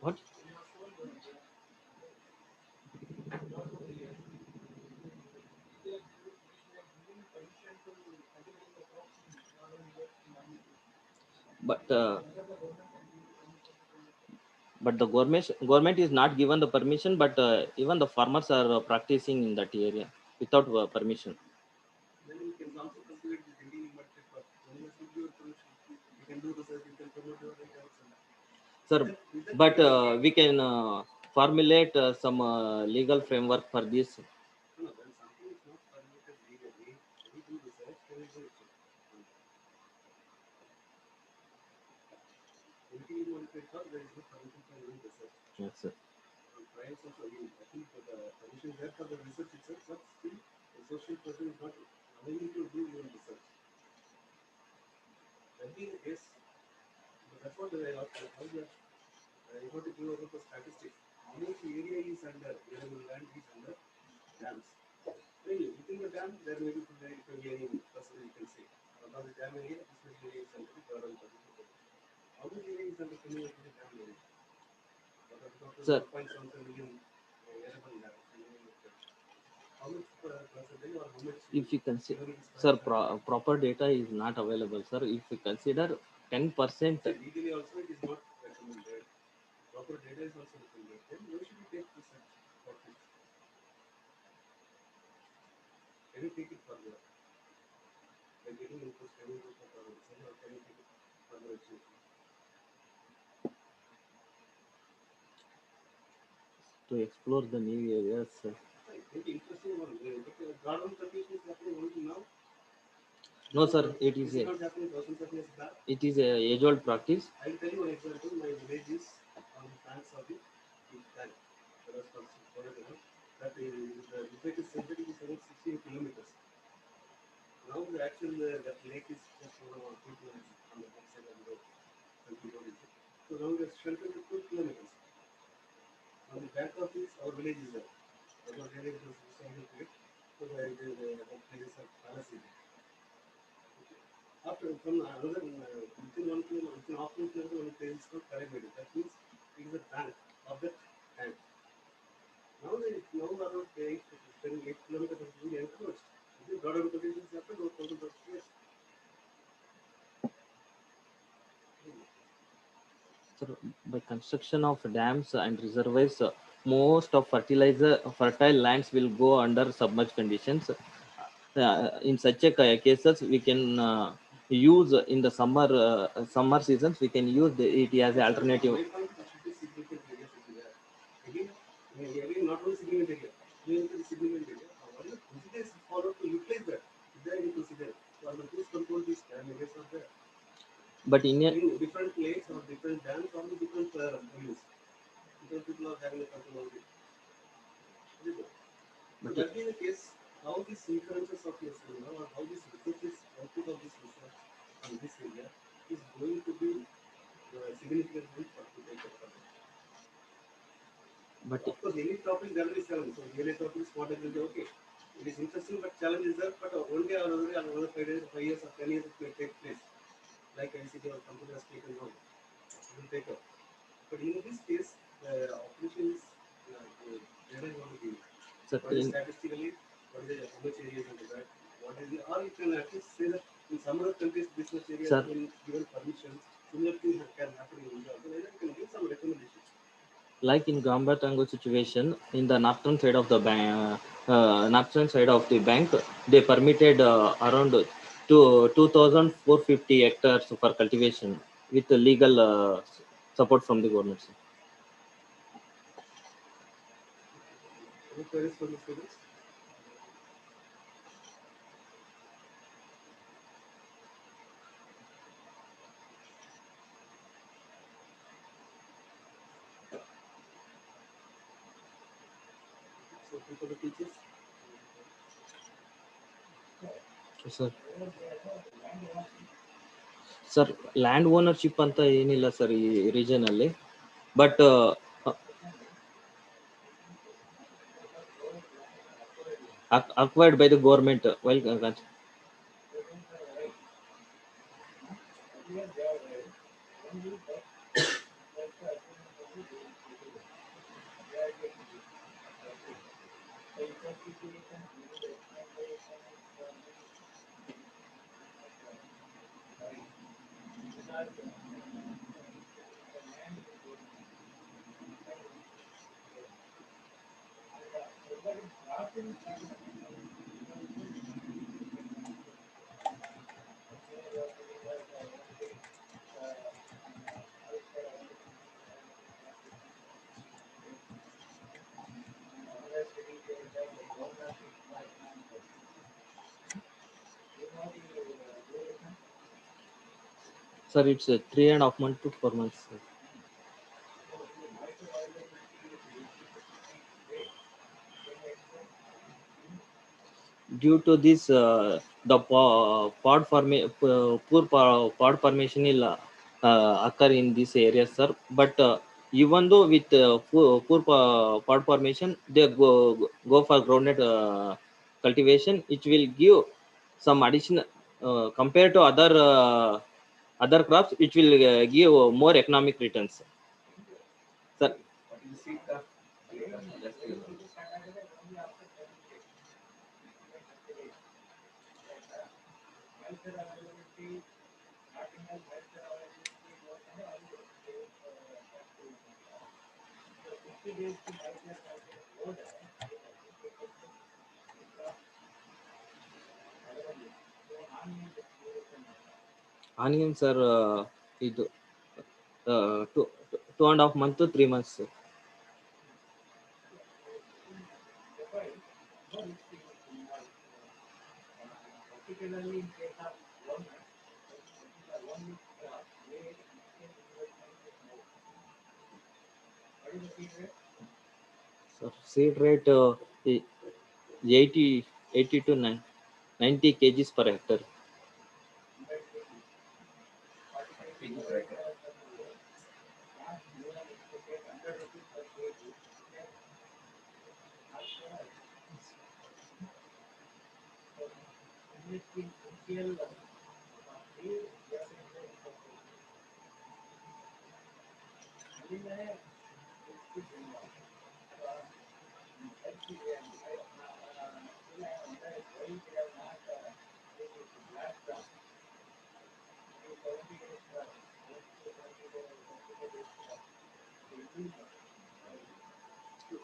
What? But the government is not given the permission, but even the farmers are practicing in that area without permission. Then we can also cultivate the Indian market for when you give your permission. You can do research, you can promote your ideas. Sir, but we can formulate some legal framework for this. No, when something is not permitted legally, when you do research, then you do it. Anything you want to talk, there is no permission for doing research. Yes, sir. Trials also, I think the permission is there for the research itself, but still the social person is not allowing to do even research. That being the case, but that's what I asked. How you I want to give about the statistics. How much area is under, available land is under dams. Really, within the dam, there may be any person you can say. About the dam area, this much area is under the Drawdown cultivation. How much area is under the dam area? Sir. 1.77 million available land. How much percentage or how much? If you consider, sir, proper data is not available, sir. If you consider 10%, Legally also it is not recommended. Proper data is also recommended. Then why should you take research for this? Can you take it further? By getting interest, can you go for research or can you take it further education? to explore the new areas. I think interesting one. But Drawdown cultivation is happening only now. No, sir. It is not happening thousands of years back. a age-old practice. I will tell you one example. My village is on the banks of the tank. That was for that the lake is said that it is around 16 kilometers. Now the actual that lake is just around 2 kilometers on the back side of the road. So now it is sheltered to 2 kilometers. On the back of this, our village is there. That was really it was decided to it. So the places are palaces. After from another within 1 kilometer, within half a kilometer, one place is called Karabedi. That means it is a bank of that tank. Now around 8 kilometers is being encroached. This Drawdown cultivation has happened over thousands of years. Sir, by construction of dams and reservoirs, most of fertile lands will go under submerged conditions. In such a cases, we can use in the summer seasons. We can use it as an alternative. My point, there should be significant area should be there. Again, not only significant area, even the significant area. What is the procedures followed to utilize that? Is there any procedure? So, who's control these dam areas are there? But in different lakes or different dams or different volumes. Because people are having a control of it. So that being the case, how these inferences of your or how this research is output of this research on this area is going to be significant for to take up further. But of course, any topic there is challenge. So any topic is what it will be okay. It is interesting, but challenge is there. But one day or another 5 years or 10 years it may take place. Like ICT or computer has taken on, it will take up. But in this case, the operation is data is going to give. What is statistically, what is the how much area is under that? What is the, or you can at least say that in some other countries, this much area has been given permission. Similar thing can happen in India. So you can give some recommendations. Like in Gambatango situation, in the northern side of the bank, they permitted around 2,450 hectares for cultivation with the legal support from the government. Any queries for the students? for the teachers. Sir sir land ownership ಅಂತ ಏನಿಲ್ಲ sir ಈ region ಅಲ್ಲಿ, but acquired by the government. Well, sir, it's 3.5 months to 4 months. Sir. Due to this, the pod formation will occur in this area, sir. But even though with pod formation, they go for groundnut cultivation, it will give some additional compared to other crops. It will give more economic returns, sir. Onions are ಇದು 2.5 months to 3 months. Sir. So seed rate 80 to 90 kgs per hectare.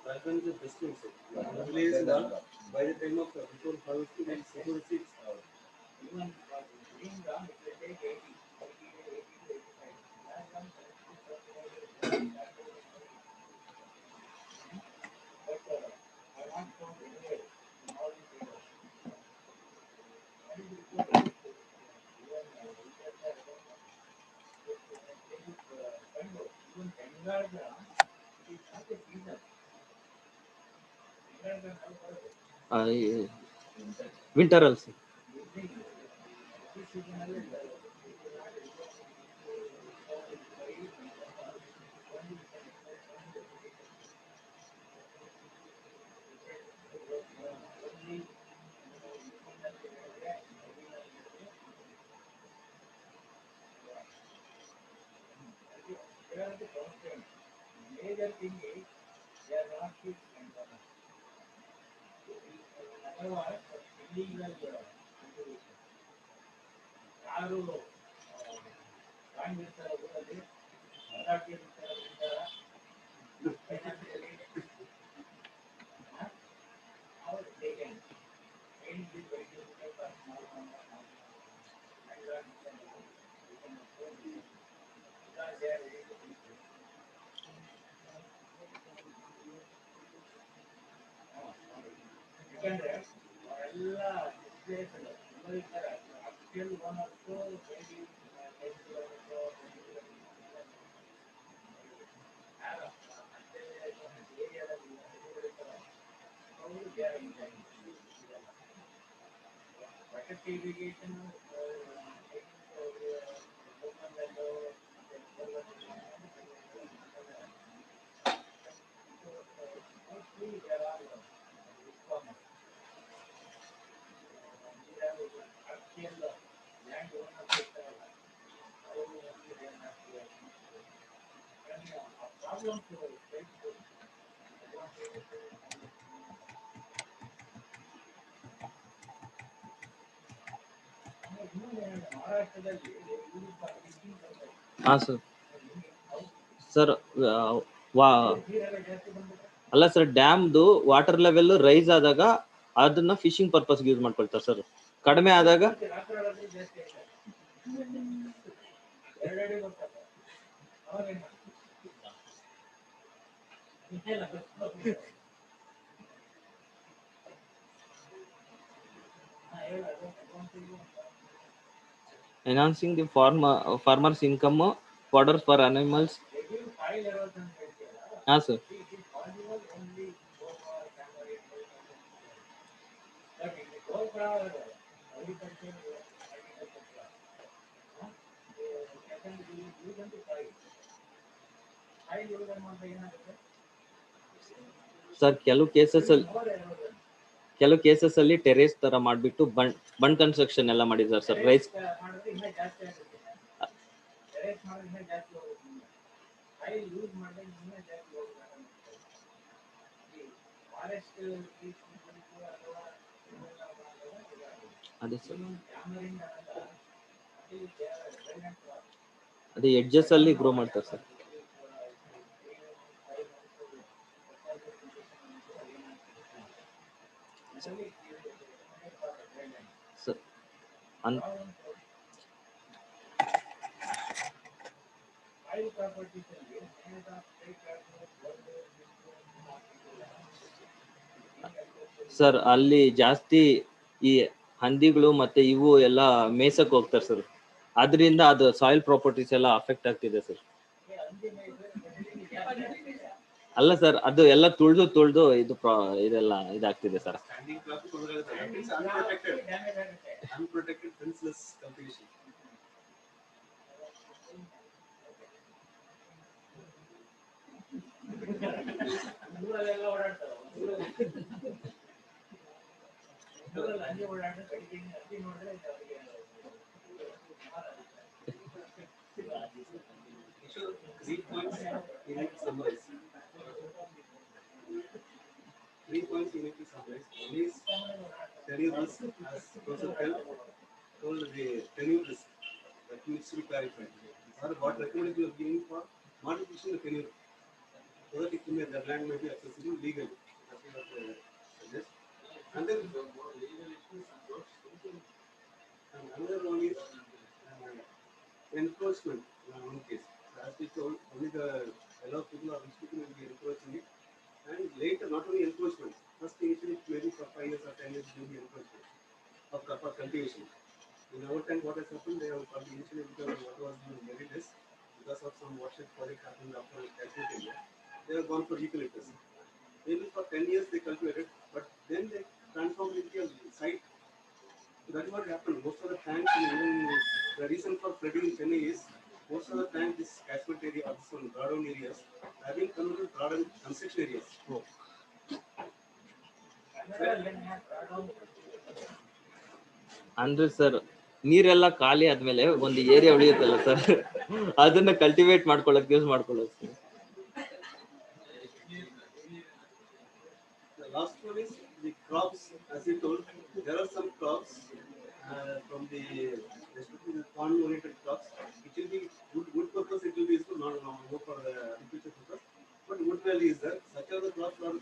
Drawdown is the best thing, sir. Usually is that by the time of before harvesting and before the seeds. Winter also. bucket irrigation, ಹಾ sir ವಾ ಅಲ್ಲ sir, ಡ್ಯಾಮ್ದು water level rice ಆದಾಗ ಅದನ್ನ fishing ಪರ್ಪಸ್ಗೆ use ಮಾಡ್ಕೊಳ್ತಾರೆ sir. ಕಡಿಮೆ ಆದಾಗ enhancing the farmers income, fodder for animals. ಹಾ sir. Sir ಕೆಲವು ಕೇಸಸ್ ಅಲ್ಲಿ ಟೆರೇಸ್ ತರ ಮಾಡ್ಬಿಟ್ಟು ಬಂಡ್ ಕನ್ಸ್ಟ್ರಕ್ಷನ್ ಎಲ್ಲ ಮಾಡಿದ್ದಾರೆ ಸರ್. ರೈಸ್ ಅದೇ ಸರ್, ಅದೇ ಎಡ್ಜಸ್ ಅಲ್ಲಿ ಗ್ರೋ ಮಾಡ್ತಾರೆ ಸರ್. ಸರ್ ಅಲ್ಲಿ ಜಾಸ್ತಿ ಈ ಹಂದಿಗಳು ಮತ್ತೆ ಇವು ಎಲ್ಲ ಮೇಸಕ್ ಹೋಗ್ತಾರೆ ಸರ್. ಅದರಿಂದ ಅದು ಸಾಯಿಲ್ ಪ್ರಾಪರ್ಟೀಸ್ ಎಲ್ಲ ಅಫೆಕ್ಟ್ ಆಗ್ತಿದೆ ಸರ್. ಅಲ್ಲ ಸರ್, ಅದು ಎಲ್ಲ ತುಳ್ದು ಇದೆಲ್ಲ ಇದಾಗ್ತಿದೆ sir. Unprotected fenceless cultivation. Three points you need to summarize. 3 points you need to summarize. One is tenure risk, as Professor Kell told the tenure risk that needs to be clarified. Or what recommendation you are giving for modification of tenure, so that the land may be accessible legally. That's what suggest. And then another one is enforcement. In one case, as we told, only a lot of people are restricting will be enforcing it. And later, not only enforcement, first initially maybe for 5 years or 10 years will be enforcement of cultivation. In our time, what has happened, they have initially because what was very less, because of some watershed project happened after calculating it, they have gone for eucalyptus. Maybe for 10 years they cultivated, but then they transformed into a site. So that's what happened. Most of the tanks, even the reason for flooding in Chennai is most of the time this catchment area, or this one drawdown areas, have been converted to drawdown construction areas. ಅಂದ್ರೆ sir, ನೀರೆಲ್ಲ ಖಾಲಿ ಆದ್ಮೇಲೆ ಒಂದು area ಉಳಿಯುತ್ತಲ್ಲ sir, ಅದನ್ನ cultivate ಮಾಡ್ಕೊಳ್ಳೋಕೆ use ಮಾಡ್ಕೊಳ್ಳೋದು sir. The last one is the crops. As you told, there are some crops from the especially the corn-oriented crops. It will be wood purpose. It will be useful, not for agriculture purpose. But wood value is there. Such other crops are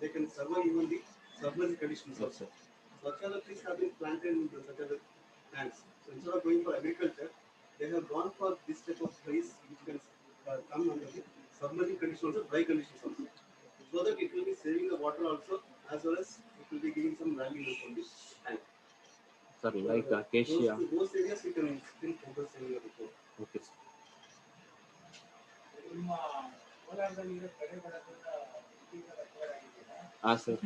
they can survive even the submerged conditions also. Such other trees have been planted in such other tanks. So instead of going for agriculture, they have gone for this type of trees which can come under the submerged conditions also, dry conditions also. So that it will be saving the water also, as well as it will be giving some value from this tank. Sir, like acacia. Those areas you can still focus in your report. Okay, sir. Sir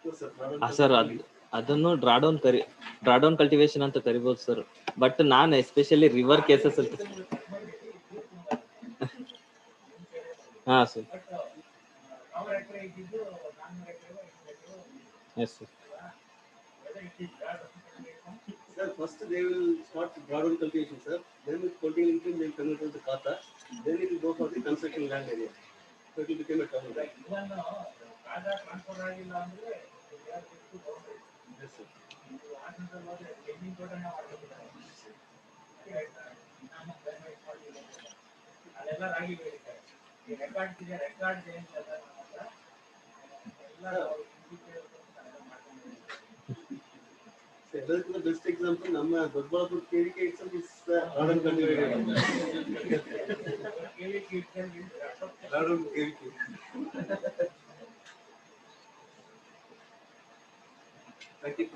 Sir, sir ಅದನ್ನು ಡ್ರಾಡೌನ್ cultivation ಅಂತ ಕರಿಬಹುದು sir. But ನಾನು especially river cases ಅಂತ sir. Yes sir. Sir, first they will start drawdown cultivation, sir. Then with continuing income, they will convert it to kata. Then it will go for the construction land area. So it will become a town. Right? Yes, sir. So the best example, ನಮ್ಮ Doddaballapura KVK itself is drawdown cultivated. Drawdown KVK. Thank you.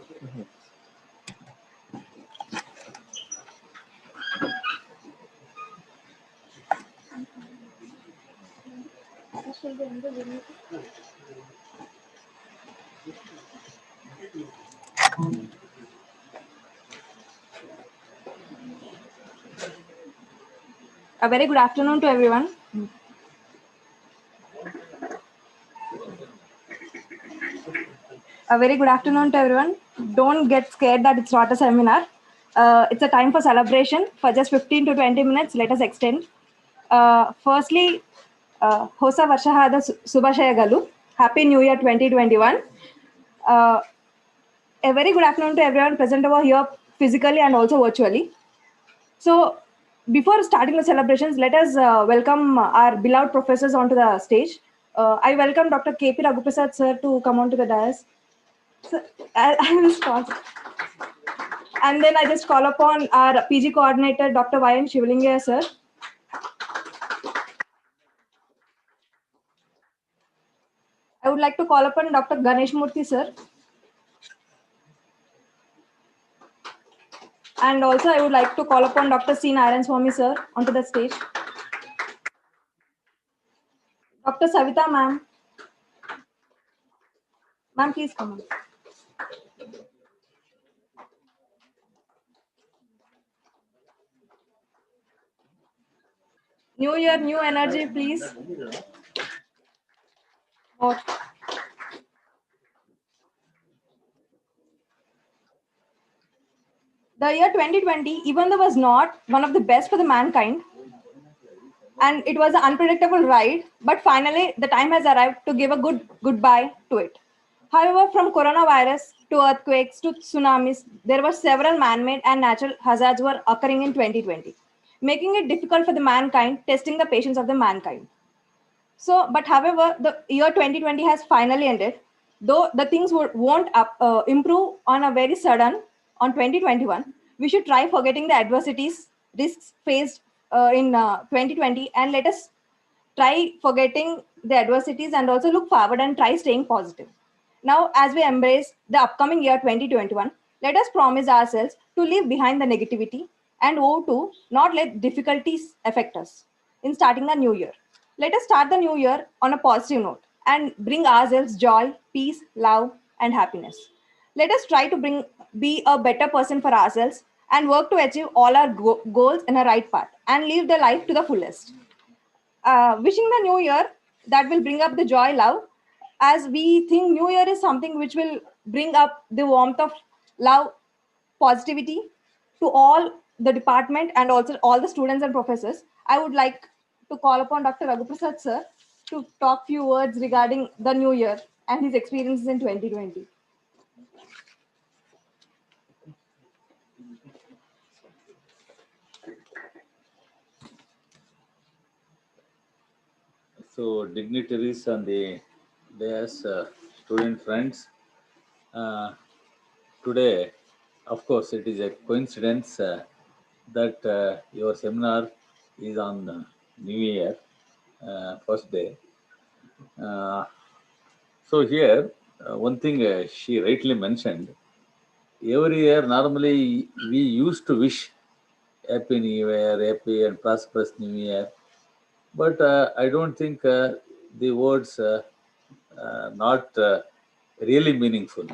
A very good afternoon to everyone. A very good afternoon to everyone. Don't get scared that it's not a seminar. It's a time for celebration. For just 15 to 20 minutes, let us extend. Firstly, Hosa Varshahada Subhashayagalu. Happy New Year 2021. A very good afternoon to everyone present over here physically and also virtually. So, before starting the celebrations, let us welcome our beloved professors onto the stage. I welcome Dr. K.P. Raghuprasad sir to come onto the dais. So, I will start. And then I just call upon our PG coordinator, Dr. Y.N. Shivalingaya sir. I would like to call upon Dr. Ganesh Murthy sir. And also I would like to call upon Dr. C. Narayan Swami sir onto the stage. Dr. Savita ma'am. Ma'am, please come on. New year, new energy, please. More. The year 2020, even though was not one of the best for the mankind, and it was an unpredictable ride, but finally the time has arrived to give a goodbye to it. However, from coronavirus to earthquakes to tsunamis, there were several man-made and natural hazards were occurring in 2020, making it difficult for the mankind, testing the patience of the mankind. So, but however, the year 2020 has finally ended. Though the things won't improve on a very sudden on 2021, we should try forgetting the adversities, risks faced in 2020, and let us try forgetting the adversities and also look forward and try staying positive. Now, as we embrace the upcoming year 2021, let us promise ourselves to leave behind the negativity and woe to not let difficulties affect us in starting the new year. Let us start the new year on a positive note and bring ourselves joy, peace, love, and happiness. Let us try to be a better person for ourselves and work to achieve all our goals in a right path and live the life to the fullest. Wishing the new year that will bring up the joy, love, as we think new year is something which will bring up the warmth of love, positivity to all the department and also all the students and professors. I would like to call upon Dr. Raghuprasad sir to talk few words regarding the new year and his experiences in 2020. So, dignitaries and the dais, student friends, today, of course, it is a coincidence that your seminar is on New Year, first day. So here, one thing she rightly mentioned, every year normally we used to wish Happy New Year, Happy and prosperous New Year. But I don't think the words not really meaningful.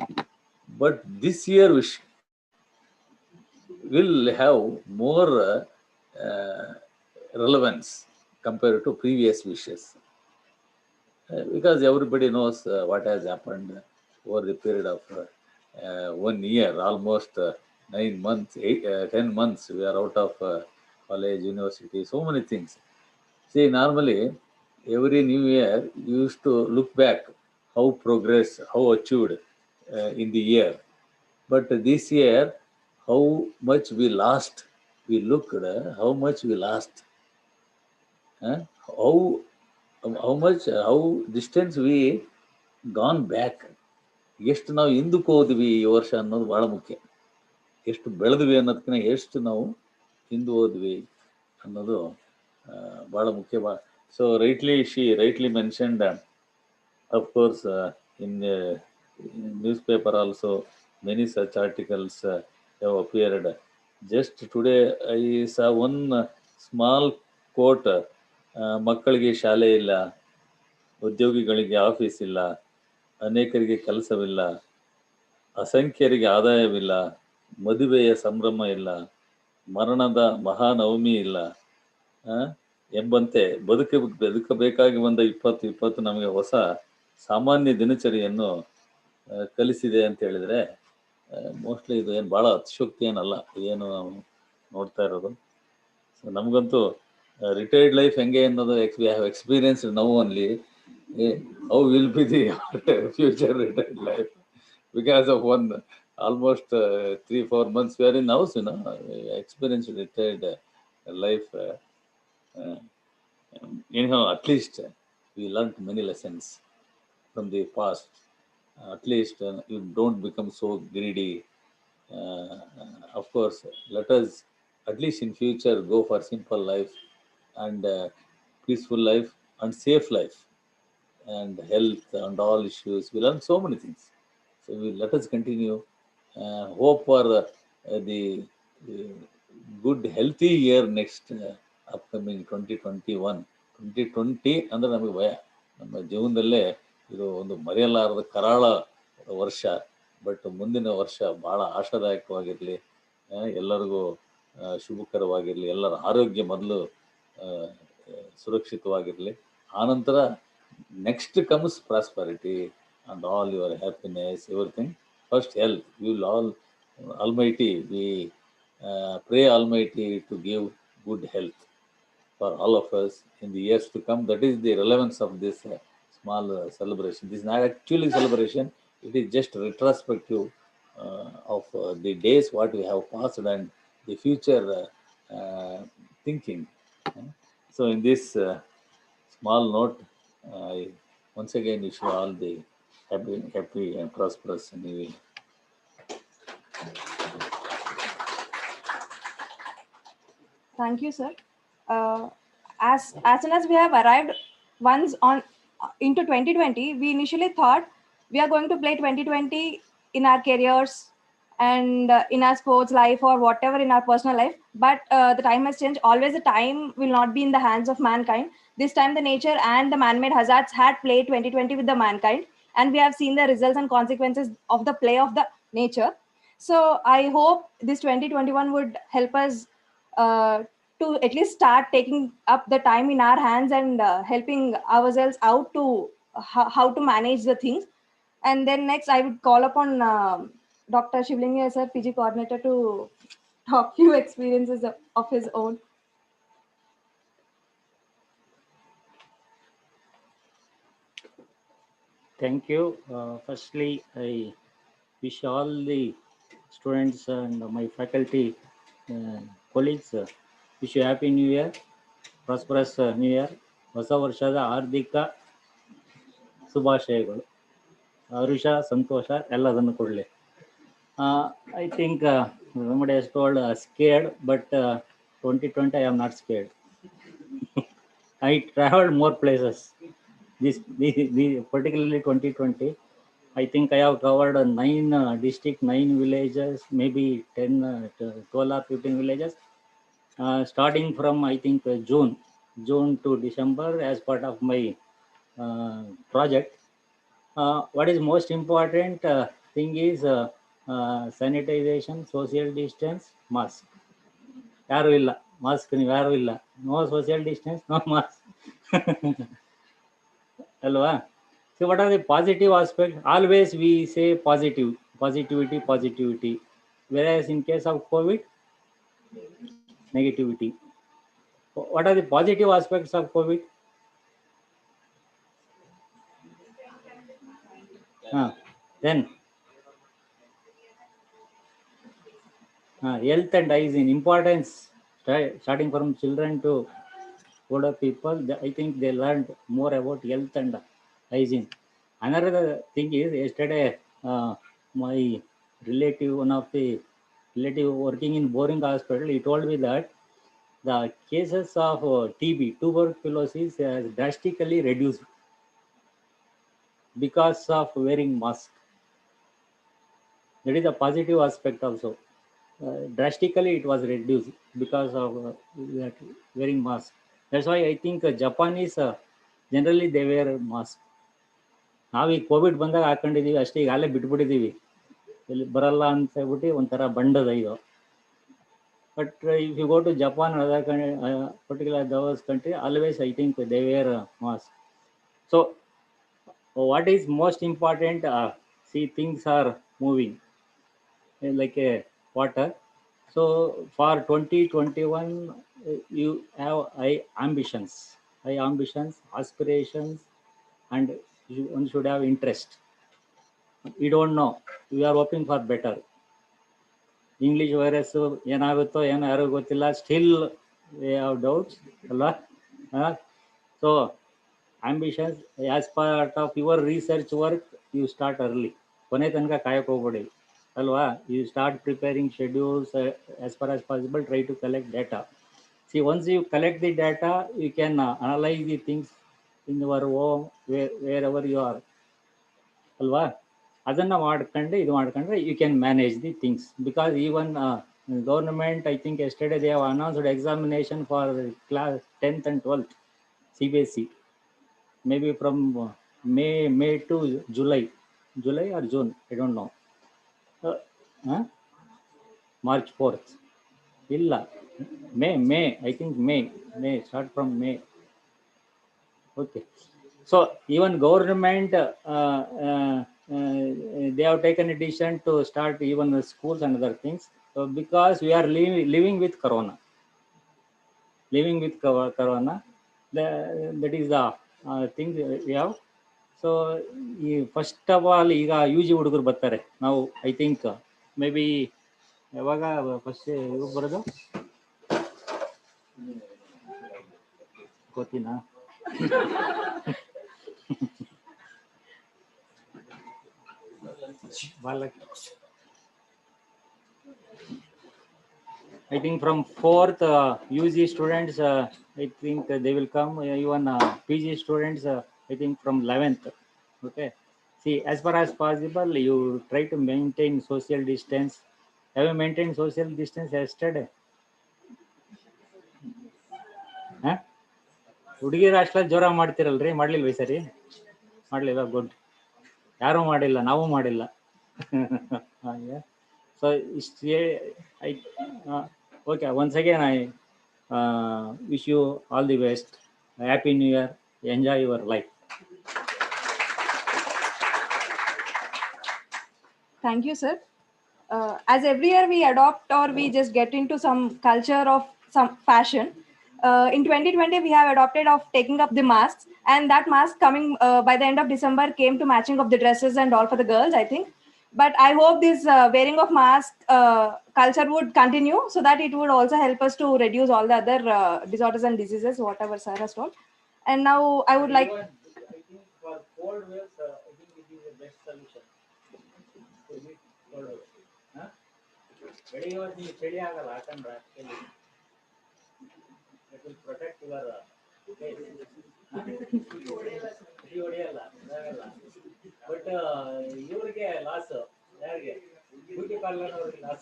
But this year will have more relevance compared to previous wishes. Because everybody knows what has happened over the period of 1 year, almost 9 months, 10 months. We are out of college, university, so many things. See, normally every new year you used to look back how progress, how achieved in the year. But this year, how much we lost. We looked how much we lost. Huh? How distance we gone back. ಎಷ್ಟು ನಾವು ಹಿಂದಕ್ಕೆ ಹೋದ್ವಿ ಈ ವರ್ಷ ಅನ್ನೋದು ಭಾಳ ಮುಖ್ಯ. ಎಷ್ಟು ಬೆಳೆದ್ವಿ ಅನ್ನೋದಕ್ಕಿಂತ ಎಷ್ಟು ನಾವು ಹಿಂದೆ ಹೋದ್ವಿ ಅನ್ನೋದು ಭಾಳ ಮುಖ್ಯ. So she rightly mentioned, of course, in newspaper also many such articles have appeared. Just today I saw one small quote, ಮಕ್ಕಳಿಗೆ ಶಾಲೆ ಇಲ್ಲ, ಉದ್ಯೋಗಿಗಳಿಗೆ ಆಫೀಸ್ ಇಲ್ಲ, ಅನೇಕರಿಗೆ ಕೆಲಸವಿಲ್ಲ, ಅಸಂಖ್ಯರಿಗೆ ಆದಾಯವಿಲ್ಲ, ಮದುವೆಯ ಸಂಭ್ರಮ ಇಲ್ಲ, ಮರಣದ ಮಹಾನವಮಿ ಇಲ್ಲ ಎಂಬಂತೆ ಬದುಕಬೇಕಾಗಿ ಬಂದ 2020 ನಮಗೆ ಹೊಸ ಸಾಮಾನ್ಯ ದಿನಚರಿಯನ್ನು ಕಲಿಸಿದೆ ಅಂತ ಹೇಳಿದ್ರೆ ಮೋಸ್ಟ್ಲಿ ಇದು ಏನು ಭಾಳ ಅತಿಶೋಕ್ತಿ ಏನಲ್ಲ, ಏನು ನಾವು ನೋಡ್ತಾ ಇರೋದು. ಸೊ ನಮಗಂತೂ ರಿಟೈರ್ಡ್ ಲೈಫ್ ಹೆಂಗೆ ಅನ್ನೋದು we have experience now only. How will be the future retired life because of one almost 3-4 months we are in house, experience retired life. Anyhow, at least we learned many lessons from the past. At least you don't become so greedy. Of course, let us at least in future go for simple life and peaceful life and safe life and health and all issues. We learn so many things. So let us continue. Hope for the good healthy year next upcoming 2021. 2020 ಅಂದ್ರೆ ನಮಗೆ ಭಯ, ನಮ್ಮ ಜೀವನದಲ್ಲೇ ಇದು ಒಂದು ಮರೆಯಲಾರದ ಕರಾಳ ವರ್ಷ. But ಮುಂದಿನ ವರ್ಷ ಭಾಳ ಆಶಾದಾಯಕವಾಗಿರಲಿ, ಎಲ್ಲರಿಗೂ ಶುಭಕರವಾಗಿರಲಿ, ಎಲ್ಲರ ಆರೋಗ್ಯ ಮೊದಲು ಸುರಕ್ಷಿತವಾಗಿರಲಿ. ಆನಂತರ next comes prosperity and all your happiness, everything. First health. We will Almighty, we pray Almighty to give good health for all of us in the years to come. That is the relevance of this small celebration. This is not actually celebration. It is just retrospective of the days what we have passed and the future thinking. So in this small note, I once again wish you all the happy and prosperous new year. Thank you, sir. As soon as we have arrived once into 2020, we initially thought we are going to play 2020 in our careers and in our sports life or whatever in our personal life. But the time has changed. Always the time will not be in the hands of mankind. This time the nature and the man-made hazards had played 2020 with the mankind, and we have seen the results and consequences of the play of the nature. So I hope this 2021 would help us to at least start taking up the time in our hands and helping ourselves out to how to manage the things. And then next I would call upon Dr. Shivlinga sir, PG coordinator, to talk few experiences of his own. Thank you. Firstly, I wish all the students and my faculty colleagues wish you happy new year, prosperous new year. ಹೊಸ ವರ್ಷದ ಹಾರ್ದಿಕ ಶುಭಾಶಯಗಳು. ಹರುಷ, ಸಂತೋಷ ಎಲ್ಲದನ್ನು ಕೊಡಲಿ. I think somebody has told scared, but 2020 I am not scared. I traveled more places. This particularly 2020, I think I have covered 9 districts, 9 villages, maybe 10, 12 or 15 villages, starting from I think June to December as part of my project. What is most important thing is sanitization, social distance, mask. ಯಾರು ಇಲ್ಲ mask, ನೀವು ಯಾರು ಇಲ್ಲ, no social distance, no mask ಅಲ್ವಾ? So what are the positive aspect? Always we say positivity, whereas in case of COVID, negativity. What are the positive aspects of COVID? Then health and hygiene importance, starting from children to older people. I think they learned more about health and hygiene. Another thing is, yesterday my relative, one of the relative working in Boring Hospital, he told me that the cases of TB, tuberculosis, has drastically reduced because of wearing mask. That is a positive aspect also. Drastically it was reduced because of that wearing mask. That's why I think Japanese generally they wear mask. ನಾವು ಈ Covid ಬಂದಾಗ ಹಾಕೊಂಡಿದ್ದೀವಿ ಅಷ್ಟೇ, ಈಗ ಅಲ್ಲೇ ಬಿಟ್ಬಿಟ್ಟಿದ್ದೀವಿ, ಇಲ್ಲಿ ಬರಲ್ಲ ಅಂತ ಹೇಳ್ಬಿಟ್ಟು ಒಂಥರ ಬಂಡದ ಇದು. But if you go to Japan, other particular those country, always I think they wear mask. So what is most important? See things are moving like a water. So for 2021 you have high ambitions, aspirations, and one should have interest. We don't know, we are hoping for better. English virus ಏನಾಗುತ್ತೋ ಏನೋ ಯಾರಿಗೂ ಗೊತ್ತಿಲ್ಲ, still we have doubts ಅಲ್ವಾ? So ambitions, as part of your research work, you start early, ಕೊನೆ ತನಕ ಕಾಯಕ್ಕೆ ಹೋಗ್ಬೇಡಿ ಅಲ್ವಾ? You start preparing schedules as far as possible, try to collect data. See, once you collect the data, you can analyze the things in your home, wherever you are ಅಲ್ವಾ? ಅದನ್ನು ಮಾಡ್ಕೊಂಡು ಇದು ಮಾಡ್ಕೊಂಡ್ರೆ you can manage the things. Because even government, I think yesterday they have announced examination for class 10th and 12th CBSE, maybe from May to July or June, I don't know. March 4th ಇಲ್ಲ, May, I think May, start from May. Okay, so even government they have taken a decision to start even the schools and other things, because we are living with corona. That is the thing we have. So ಈ first of all ಈಗ UG ಹುಡುಗರು ಬರ್ತಾರೆ. ನಾವು I think may be ಯಾವಾಗ first ಇವಾಗ ಬರೋದು ಗೊತ್ತಿನಾ? I think from 4th UG students, I think they will come. Even PG students, I think from 11th. Okay. See, as far as possible, you try to maintain social distance. Have you maintained social distance yesterday? ಹುಡುಗಿರ ಅಷ್ಟಲ್ಲಿ ಜೋರ ಮಾಡ್ತಿರಲ್ರಿ, ಮಾಡ್ಲಿಲ್ವ ಸರಿ? ಮಾಡ್ಲಿಲ್ವಾ? Good. ಯಾರೂ ಮಾಡಿಲ್ಲ, ನಾವು ಮಾಡಿಲ್ಲ. So ಇಷ್ಟೇ. Okay, once again I wish you all the best. Happy New Year. Enjoy your life. Thank you, sir. As every year we adopt or we just get into some culture of some fashion. In 2020 we have adopted of taking up the masks, and that mask coming by the end of December came to matching of the dresses and all for the girls, I think. But I hope this wearing of mask culture would continue, so that it would also help us to reduce all the other disorders and diseases, whatever sir has told. And now I would like, I think for cold waves, I think it is the best solution. ಬೆಳೆಯುವ ಚಳಿ ಆಗಲ್ಲ ಹಾಕಂಡ್ರೆ, it will protect your ಹೊಡೆಯಲ್ಲ but ಇವ್ರಿಗೆ loss, ಯಾರಿಗೆ? Beauty parlour ಅವ್ರಿಗೆ loss.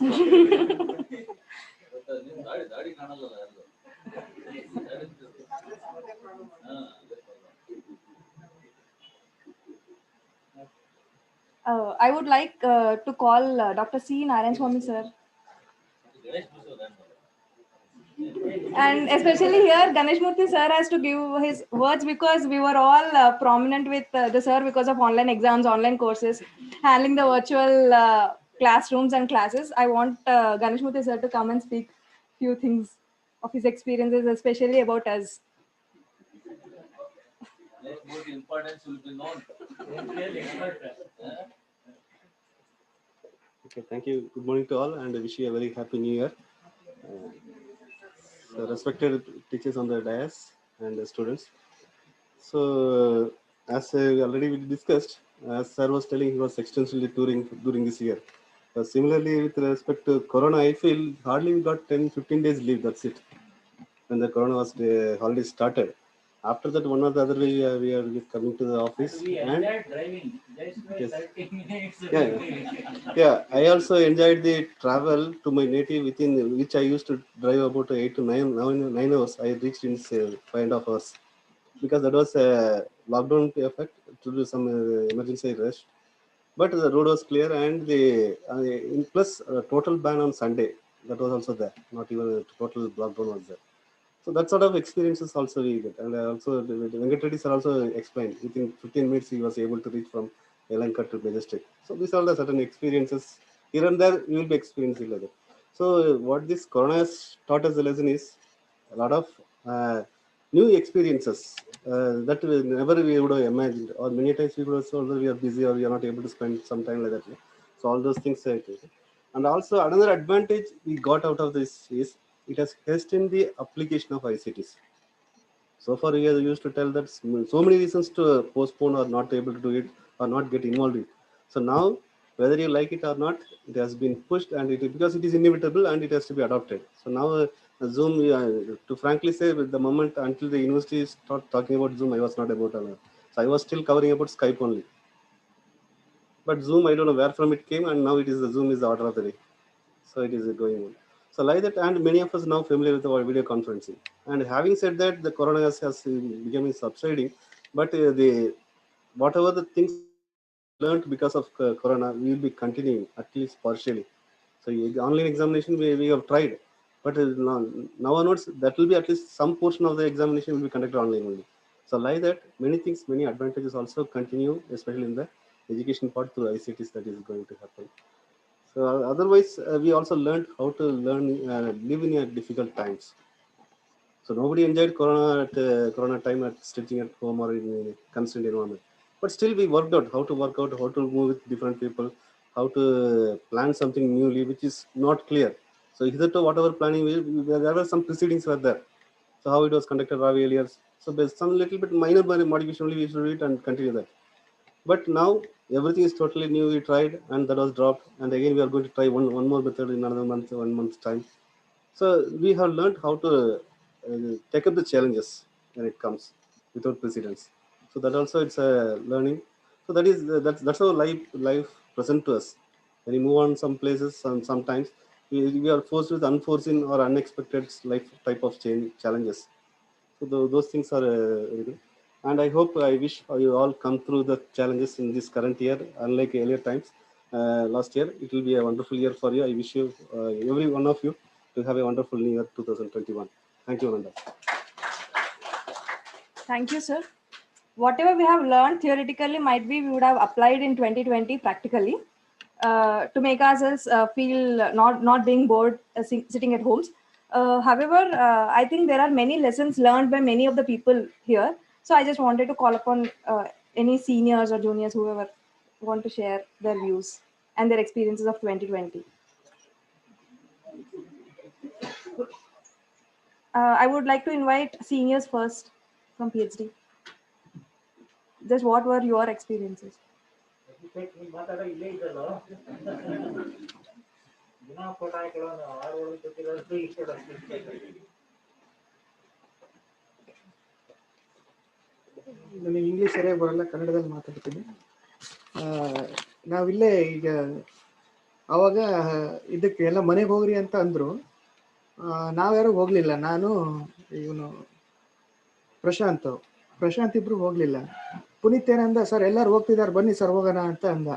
ದಾಡಿ ಕಾಣಲ್ಲ ಯಾರು. I would like to call Dr. C. Narayan Swamy sir. And especially here, Ganesh Murthy sir has to give his words because we were all prominent with the sir because of online exams, online courses, handling the virtual classrooms and classes. I want Ganesh Murthy sir to come and speak few things of his experiences, especially about us. Let more importance will be known. Okay, thank you. Good morning to all, and I wish you a very happy new year. So respected teachers on the dais and the students. So, as already we discussed, as sir was telling, he was extensively touring during this year. Similarly, with respect to Corona, I feel hardly we got 10-15 days leave. That's it. When the Corona was holiday started. After that, one or the other way, we are coming to the office. We and enjoyed driving just for yes. 30 minutes. Yeah, I also enjoyed the travel to my native within which I used to drive about 8 to 9 hours. I reached in 5.5 hours because that was a lockdown effect to do some emergency rush. But the road was clear and the in plus total ban on Sunday that was also there. Not even a total lockdown was there. So that sort of experiences also we get. And also the Venkat Reddy sir also explained within 15 minutes he was able to reach from Elanka to Majestic. So these are the certain experiences. Here and there you will be experiencing like that. So what this Corona has taught us the lesson is a lot of new experiences that we never we would have imagined. Or many times we would have told that we are busy or we are not able to spend some time like that. So all those things. And also another advantage we got out of this is it has hastened the application of ICTs. So far, we are used to tell that so many reasons to postpone or not able to do it or not get involved in. So now, whether you like it or not, it has been pushed and because it is inevitable and it has to be adopted. So now, Zoom, to frankly say, with the moment until the university start talking about Zoom, I was not about it. So I was still covering about Skype only. But Zoom, I don't know where from it came, and now it is the Zoom is the order of the day. So it is going on. So like that, and many of us now familiar with our video conferencing. And having said that, the corona has becoming subsiding, but the whatever the things we learned because of corona, we will be continuing at least partially. So online examination we have tried, but now onwards that will be at least some portion of the examination will be conducted online only. So like that, many things, many advantages also continue, especially in the education part through ICTs that is going to happen. So otherwise, we also learned how to live in a difficult times. So nobody enjoyed Corona at Corona time at stitching at home or in a constant environment. But still, we worked out how to work out, how to move with different people, how to plan something newly, which is not clear. So hitherto, whatever planning, there were some proceedings were there. So how it was conducted raw years. So there's some little bit minor modification only we should do it and continue that. But now everything is totally new. We tried and that was dropped. And again, we are going to try one more method in another month, 1 month's time. So we have learned how to take up the challenges when it comes without precedence. So that also it's a learning. So that is that's how life present to us. When you move on some places, sometimes we are forced with unforeseen or unexpected life type of challenges. So those things are very good. And I hope, I wish you all come through the challenges in this current year, unlike earlier times. Last year, it will be a wonderful year for you. I wish you, every one of you, to have a wonderful new year 2021. Thank you, Ananda. Thank you, sir. Whatever we have learned theoretically might be we would have applied in 2020 practically to make ourselves feel not being bored sitting at homes. However, I think there are many lessons learned by many of the people here. So I just wanted to call upon any seniors or juniors, whoever want to share their views and their experiences of 2020. I would like to invite seniors first from PhD. Just what were your experiences? ಮಾತಾಡೋ ಇಲ್ಲೇ ಇದ್ದಲ್ಲ ದಿನ photo ಹಾಕೊಳ್ಳೋ ಆರು ಒಳಗೆ ಗೊತ್ತಿರೋದು ಈ photo ನನಗೆ English ಸರಿಯಾಗಿ ಬರಲ್ಲ, ಕನ್ನಡದಲ್ಲಿ ಮಾತಾಡ್ತೀನಿ. ನಾವಿಲ್ಲೇ ಈಗ ಆವಾಗ ಇದಕ್ಕೆ ಎಲ್ಲ ಮನೆಗೆ ಹೋಗ್ರಿ ಅಂತ ಅಂದರು. ನಾವ್ಯಾರು ಹೋಗಲಿಲ್ಲ. ನಾನು ಇವನು ಪ್ರಶಾಂತ್ ಇಬ್ರು ಹೋಗಲಿಲ್ಲ. ಪುನೀತ್ ಏನಂದ, ಸರ್ ಎಲ್ಲರೂ ಹೋಗ್ತಿದ್ದಾರೆ ಬನ್ನಿ ಸರ್ ಹೋಗೋಣ ಅಂತ ಅಂದ.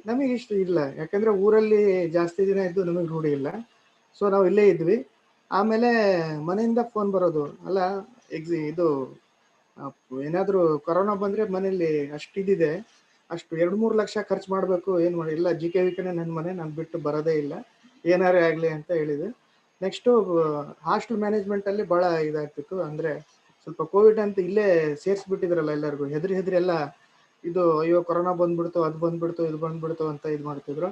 ನಮಗೆ ಇಷ್ಟ ಇಲ್ಲ, ಯಾಕಂದ್ರೆ ಊರಲ್ಲಿ ಜಾಸ್ತಿ ದಿನ ಇದ್ದು ನಮಗೆ ರೂಢಿ ಇಲ್ಲ. ಸೊ ನಾವು ಇಲ್ಲೇ ಇದ್ವಿ. ಆಮೇಲೆ ಮನೆಯಿಂದ ಫೋನ್ ಬರೋದು, ಅಲ್ಲ ಇದು ಏನಾದರೂ ಕೊರೋನಾ ಬಂದರೆ ಮನೇಲಿ ಅಷ್ಟಿದೆ, ಅಷ್ಟು 2-3 ಲಕ್ಷ ಖರ್ಚು ಮಾಡಬೇಕು, ಏನು ಮಾಡಿ ಇಲ್ಲ, ಜಿ ಕೆ ವಿಕೆನೇ ನನ್ನ ಮನೆ, ನಾನು ಬಿಟ್ಟು ಬರೋದೇ ಇಲ್ಲ, ಏನಾರೇ ಆಗಲಿ ಅಂತ ಹೇಳಿದೆ. ನೆಕ್ಸ್ಟು ಹಾಸ್ಟೆಲ್ ಮ್ಯಾನೇಜ್ಮೆಂಟಲ್ಲಿ ಭಾಳ ಇದಾಗ್ತಿತ್ತು. ಅಂದರೆ ಸ್ವಲ್ಪ ಕೋವಿಡ್ ಅಂತ ಇಲ್ಲೇ ಸೇರಿಸ್ಬಿಟ್ಟಿದ್ರಲ್ಲ ಎಲ್ಲರಿಗೂ, ಹೆದರಿ ಎಲ್ಲ ಇದು ಅಯ್ಯೋ ಕೊರೋನಾ ಬಂದ್ಬಿಡ್ತು, ಅದು ಬಂದ್ಬಿಡ್ತು, ಇದು ಬಂದ್ಬಿಡ್ತು ಅಂತ ಇದು ಮಾಡ್ತಿದ್ರು.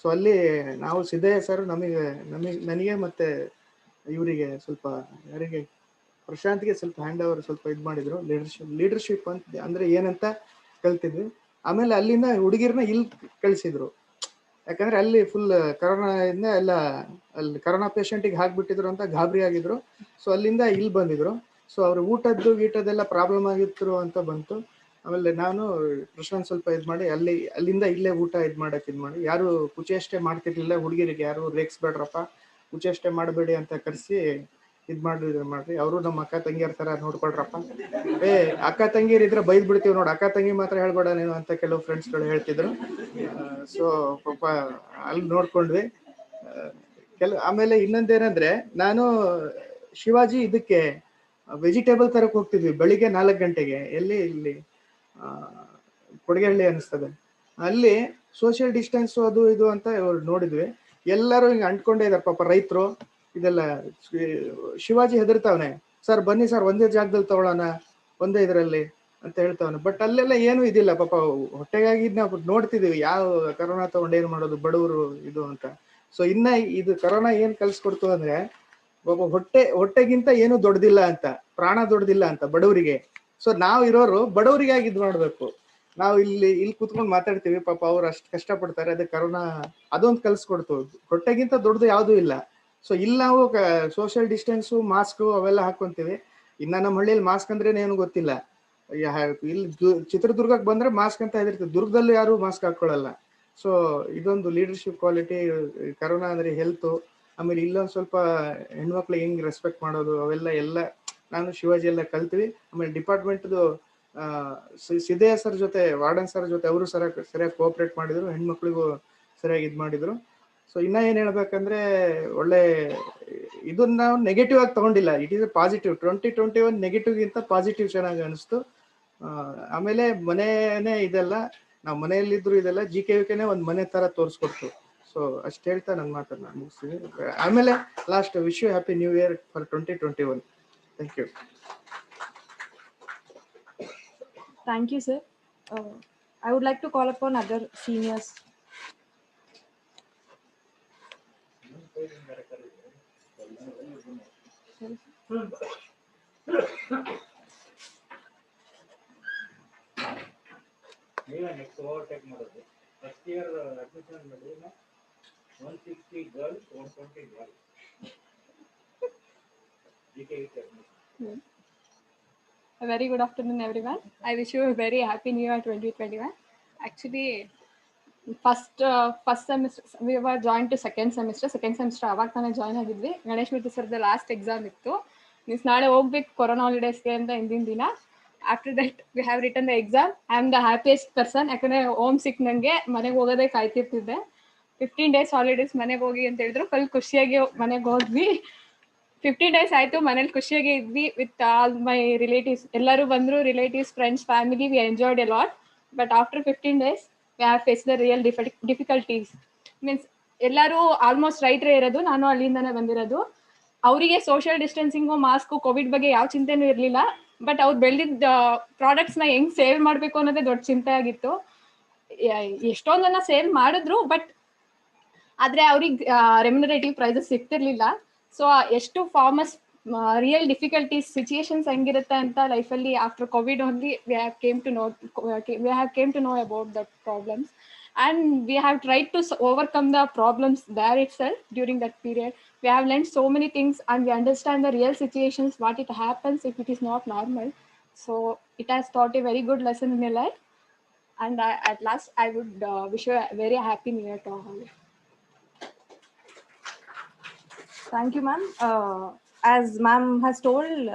ಸೊ ಅಲ್ಲಿ ನಾವು ಸಿದ್ದಯ್ಯ ಸರ್ ನನಗೆ ಮತ್ತು ಇವರಿಗೆ ಸ್ವಲ್ಪ ಯಾರಿಗೆ ಪ್ರಶಾಂತ್ಗೆ ಸ್ವಲ್ಪ ಹ್ಯಾಂಡ್ ಓವರ್ ಸ್ವಲ್ಪ ಇದು ಮಾಡಿದ್ರು. ಲೀಡರ್ಶಿಪ್ ಅಂತ ಅಂದರೆ ಏನಂತ ಕಲ್ತಿದ್ವಿ. ಆಮೇಲೆ ಅಲ್ಲಿಂದ ಹುಡುಗಿರನ್ನ ಇಲ್ಲಿ ಕಳಿಸಿದ್ರು, ಯಾಕಂದರೆ ಅಲ್ಲಿ ಫುಲ್ ಕರೋನಾದಿಂದ ಎಲ್ಲ ಅಲ್ಲಿ ಕರೋನಾ ಪೇಷಂಟಿಗೆ ಹಾಕ್ಬಿಟ್ಟಿದ್ರು ಅಂತ ಗಾಬರಿ ಆಗಿದ್ರು. ಸೊ ಅಲ್ಲಿಂದ ಇಲ್ಲಿ ಬಂದಿದ್ರು. ಸೊ ಅವ್ರು ಗೀಟದೆಲ್ಲ ಪ್ರಾಬ್ಲಮ್ ಆಗಿದ್ರು ಅಂತ ಬಂತು. ಆಮೇಲೆ ನಾನು ಪ್ರಶಾಂತ್ ಸ್ವಲ್ಪ ಇದು ಮಾಡಿ ಅಲ್ಲಿಂದ ಇಲ್ಲೇ ಊಟ ಇದು ಮಾಡಿ, ಯಾರು ಕುಚೇಷ್ಟೆ ಮಾಡ್ತಿರ್ಲಿಲ್ಲ, ಹುಡುಗಿರಿಗೆ ಯಾರು ರೇಗಿಸ್ಬೇಡ್ರಪ್ಪ, ಕುಚೇಷ್ಟೆ ಮಾಡಬೇಡಿ ಅಂತ ಕರೆಸಿ ಇದು ಮಾಡ್ರಿ, ಅವರು ನಮ್ಮ ಅಕ್ಕ ತಂಗಿಯರ ಥರ ನೋಡ್ಕೊಳ್ರಪ್ಪ, ಅಕ್ಕ ತಂಗಿಯರ್ ಇದ್ರೆ ಬೈದ್ ಬಿಡ್ತೀವಿ ನೋಡಿ, ಅಕ್ಕ ತಂಗಿ ಮಾತ್ರ ಹೇಳ್ಬೇಡ ನೀವು ಅಂತ ಕೆಲವು ಫ್ರೆಂಡ್ಸ್ಗಳು ಹೇಳ್ತಿದ್ರು. ಸೊ ಪಾಪ ಅಲ್ಲಿ ನೋಡ್ಕೊಂಡ್ವಿ. ಆಮೇಲೆ ಇನ್ನೊಂದೇನಂದ್ರೆ, ನಾನು ಶಿವಾಜಿ ಇದಕ್ಕೆ ವೆಜಿಟೇಬಲ್ ತರಕ್ಕೆ ಹೋಗ್ತಿದ್ವಿ ಬೆಳಿಗ್ಗೆ 4 ಗಂಟೆಗೆ. ಇಲ್ಲಿ ಕೊಡಗೇಹಳ್ಳಿ ಅನಿಸ್ತದೆ, ಅಲ್ಲಿ ಸೋಷಿಯಲ್ ಡಿಸ್ಟೆನ್ಸ್ ಅದು ಇದು ಅಂತ ನೋಡಿದ್ವಿ. ಎಲ್ಲರೂ ಹಿಂಗೆ ಅಂಟ್ಕೊಂಡೇ ಇದ್ದಾರೆ ಪಾಪ ರೈತರು ಇದೆಲ್ಲ. ಶಿವಾಜಿ ಹೆದರ್ತಾವನೆ, ಸರ್ ಬನ್ನಿ ಸರ್ ಒಂದೇ ಜಾಗದಲ್ಲಿ ತಗೊಳ್ಳೋಣ, ಒಂದೇ ಇದರಲ್ಲಿ ಅಂತ ಹೇಳ್ತಾವನೆ. ಬಟ್ ಅಲ್ಲೆಲ್ಲ ಏನೂ ಇದಿಲ್ಲ ಪಾಪ, ಹೊಟ್ಟೆಗಾಗಿ ನಾವು ನೋಡ್ತಿದೀವಿ ಯಾವ ಕರೋನಾ ತಗೊಂಡು ಏನು ಮಾಡೋದು ಬಡವರು ಇದು ಅಂತ. ಸೊ ಇನ್ನ ಇದು ಕರೋನಾ ಏನ್ ಕಲ್ಸ್ಕೊಡ್ತು ಅಂದ್ರೆ, ಒಬ್ಬ ಹೊಟ್ಟೆಗಿಂತ ಏನು ದೊಡ್ಡದಿಲ್ಲ ಅಂತ, ಪ್ರಾಣ ದೊಡ್ಡದಿಲ್ಲ ಅಂತ ಬಡವರಿಗೆ. ಸೊ ನಾವು ಇರೋರು ಬಡವರಿಗಾಗಿ ಇದು ಮಾಡ್ಬೇಕು. ನಾವು ಇಲ್ಲಿ ಕೂತ್ಕೊಂಡು ಮಾತಾಡ್ತೀವಿ, ಪಾಪ ಅವ್ರು ಅಷ್ಟು ಕಷ್ಟಪಡ್ತಾರೆ, ಅದೇ ಕರೋನಾ ಅದೊಂದು ಕಲ್ಸ್ಕೊಡ್ತು. ಹೊಟ್ಟೆಗಿಂತ ದೊಡ್ಡದು ಯಾವುದೂ ಇಲ್ಲ. ಸೊ ಇಲ್ಲಿ ನಾವು ಸೋಷಿಯಲ್ ಡಿಸ್ಟೆನ್ಸು, ಮಾಸ್ಕು ಅವೆಲ್ಲ ಹಾಕೊಂತೀವಿ. ಇನ್ನ ನಮ್ಮ ಹಳ್ಳಿಯಲ್ಲಿ ಮಾಸ್ಕ್ ಅಂದ್ರೆ ಏನು ಗೊತ್ತಿಲ್ಲ. ಇಲ್ಲಿ ಚಿತ್ರದುರ್ಗಕ್ಕೆ ಬಂದ್ರೆ ಮಾಸ್ಕ್ ಅಂತ ಹೆದರ್ತೀವಿ, ದುರ್ಗದಲ್ಲಿ ಯಾರು ಮಾಸ್ಕ್ ಹಾಕೊಳ್ಳಲ್ಲ. ಸೊ ಇದೊಂದು ಲೀಡರ್ಶಿಪ್ ಕ್ವಾಲಿಟಿ. ಕರೋನಾ ಅಂದ್ರೆ ಹೆಲ್ತು, ಆಮೇಲೆ ಇಲ್ಲೊಂದು ಸ್ವಲ್ಪ ಹೆಣ್ಮಕ್ಳಿಗೆ ಹೆಂಗ್ ರೆಸ್ಪೆಕ್ಟ್ ಮಾಡೋದು ಅವೆಲ್ಲ ನಾನು ಶಿವಾಜಿ ಎಲ್ಲ ಕಲ್ತೀವಿ. ಆಮೇಲೆ ಡಿಪಾರ್ಟ್ಮೆಂಟ್ದು ಸಿದ್ದಯ್ಯ ಸರ್ ಜೊತೆ, ವಾರ್ಡನ್ ಸರ್ ಜೊತೆ ಅವರು ಸರಿಯಾಗಿ ಕೋಆಪರೇಟ್ ಮಾಡಿದ್ರು, ಹೆಣ್ಮಕ್ಳಿಗೂ ಸರಿಯಾಗಿ ಇದು ಮಾಡಿದ್ರು. ಸೊ ಇನ್ನ ಏನ್ ಹೇಳ್ಬೇಕಂದ್ರೆ, ಒಳ್ಳೆ ಇದನ್ನ ನಾವು ನೆಗೆಟಿವ್ ಆಗಿ ತಗೊಂಡಿಲ್ಲ, ಇಟ್ ಈಸ್ ಎ ಪಾಸಿಟಿವ್. 2021 ನೆಗೆಟಿವ್ಗಿಂತ ಪಾಸಿಟಿವ್ ಚೆನ್ನಾಗಿ ಅನಿಸ್ತು. ಆಮೇಲೆ ಮನೆನೇ ಇದೆಲ್ಲ, ನಾವು ಮನೆಯಲ್ಲಿದ್ರು ಇದೆಲ್ಲ ಜಿ ಕೆ ವಿಕೆನೇ ಒಂದು ಮನೆ ತರ ತೋರಿಸ್ಕೊಡ್ತು. ಸೊ ಅಷ್ಟು ಹೇಳ್ತಾ ನನ್ನ ಮಾತನ್ನ ಮುಗಿಸ್ತೀನಿ. ಆಮೇಲೆ last wish you happy new year for 2021. Thank you. Thank you, sir. I would like to call upon other seniors. ನೀವೇ ನೆಕ್ಸ್ಟ್ ಓವರ್ಟೇಕ್ ಮಾಡೋದು. ಫಸ್ಟ್ ಇಯರ್ ಅಡ್ಮಿಷನ್ ಮಾಡಿ 160 girls 120 boys. A very good afternoon, everyone. I wish you a very happy new year 2021. Actually, first semester we were joined to second semester ಅವಾಗ ತಾನೇ join ಆಗಿದ್ವಿ. Ganesh ಮಿತ್ರ ಸರ್ದ last exam ಇತ್ತು. Means ನಾಳೆ ಹೋಗ್ಬೇಕು corona ಹಾಲಿಡೇಸ್ಗೆ ಅಂತ ಹಿಂದಿನ ದಿನ. After that we have written the exam. I am the happiest person, ಯಾಕಂದರೆ home ಸಿಕ್ ನನಗೆ ಮನೆಗೆ ಹೋಗೋದೇ ಕಾಯ್ತಿರ್ತಿದ್ದೆ. 15 days ಹಾಲಿಡೇಸ್ ಮನೆಗೆ ಹೋಗಿ ಅಂತ ಹೇಳಿದ್ರು. ಫುಲ್ ಖುಷಿಯಾಗಿ ಮನೆಗೆ ಹೋದ್ವಿ. 15 days ಆಯಿತು, ಮನೇಲಿ ಖುಷಿಯಾಗಿ ಇದ್ವಿ ವಿತ್ ಆಲ್ ಮೈ ರಿಲೇಟಿವ್ಸ್. ಎಲ್ಲರೂ ಬಂದರು, relatives, friends, family. We enjoyed a lot. But after 15 days we have face the real difficulties. Means ಎಲ್ಲರೂ ಆಲ್ಮೋಸ್ಟ್ ರೈತರೇ ಇರೋದು, ನಾನು ಅಲ್ಲಿಂದನೇ ಬಂದಿರೋದು. ಅವರಿಗೆ ಸೋಷಿಯಲ್ ಡಿಸ್ಟೆನ್ಸಿಂಗು, ಮಾಸ್ಕು, ಕೋವಿಡ್ ಬಗ್ಗೆ ಯಾವ ಚಿಂತೆನೂ ಇರಲಿಲ್ಲ. ಬಟ್ ಅವ್ರು ಬೆಳೆದಿದ್ದ ಪ್ರಾಡಕ್ಟ್ಸ್ನ ಹೆಂಗೆ ಸೇಲ್ ಮಾಡಬೇಕು ಅನ್ನೋದೇ ದೊಡ್ಡ ಚಿಂತೆ ಆಗಿತ್ತು. ಎಷ್ಟೊಂದನ್ನು ಸೇಲ್ ಮಾಡಿದ್ರು, ಬಟ್ ಆದರೆ ಅವ್ರಿಗೆ ರೆಮ್ಯುನರೇಟಿವ್ ಪ್ರೈಸಸ್ ಸಿಗ್ತಿರ್ಲಿಲ್ಲ. ಸೊ ಎಷ್ಟು ಫಾರ್ಮರ್ಸ್ ರಿಯಲ್ ಡಿಫಿಕಲ್ಟೀಸ್ ಸಿಚುಯೇಷನ್ಸ್ ಹೆಂಗಿರುತ್ತೆ ಅಂತ ಲೈಫಲ್ಲಿ after Covid only we have came to know about that problems. And we have tried to overcome the problems there itself during that period. We have learned so many things and we understand the real situations, what it happens if it is not normal. So it has taught a very good lesson in your life. And at last, I would wish you a very happy new year to all. Thank you, ma'am. As ma'am has told,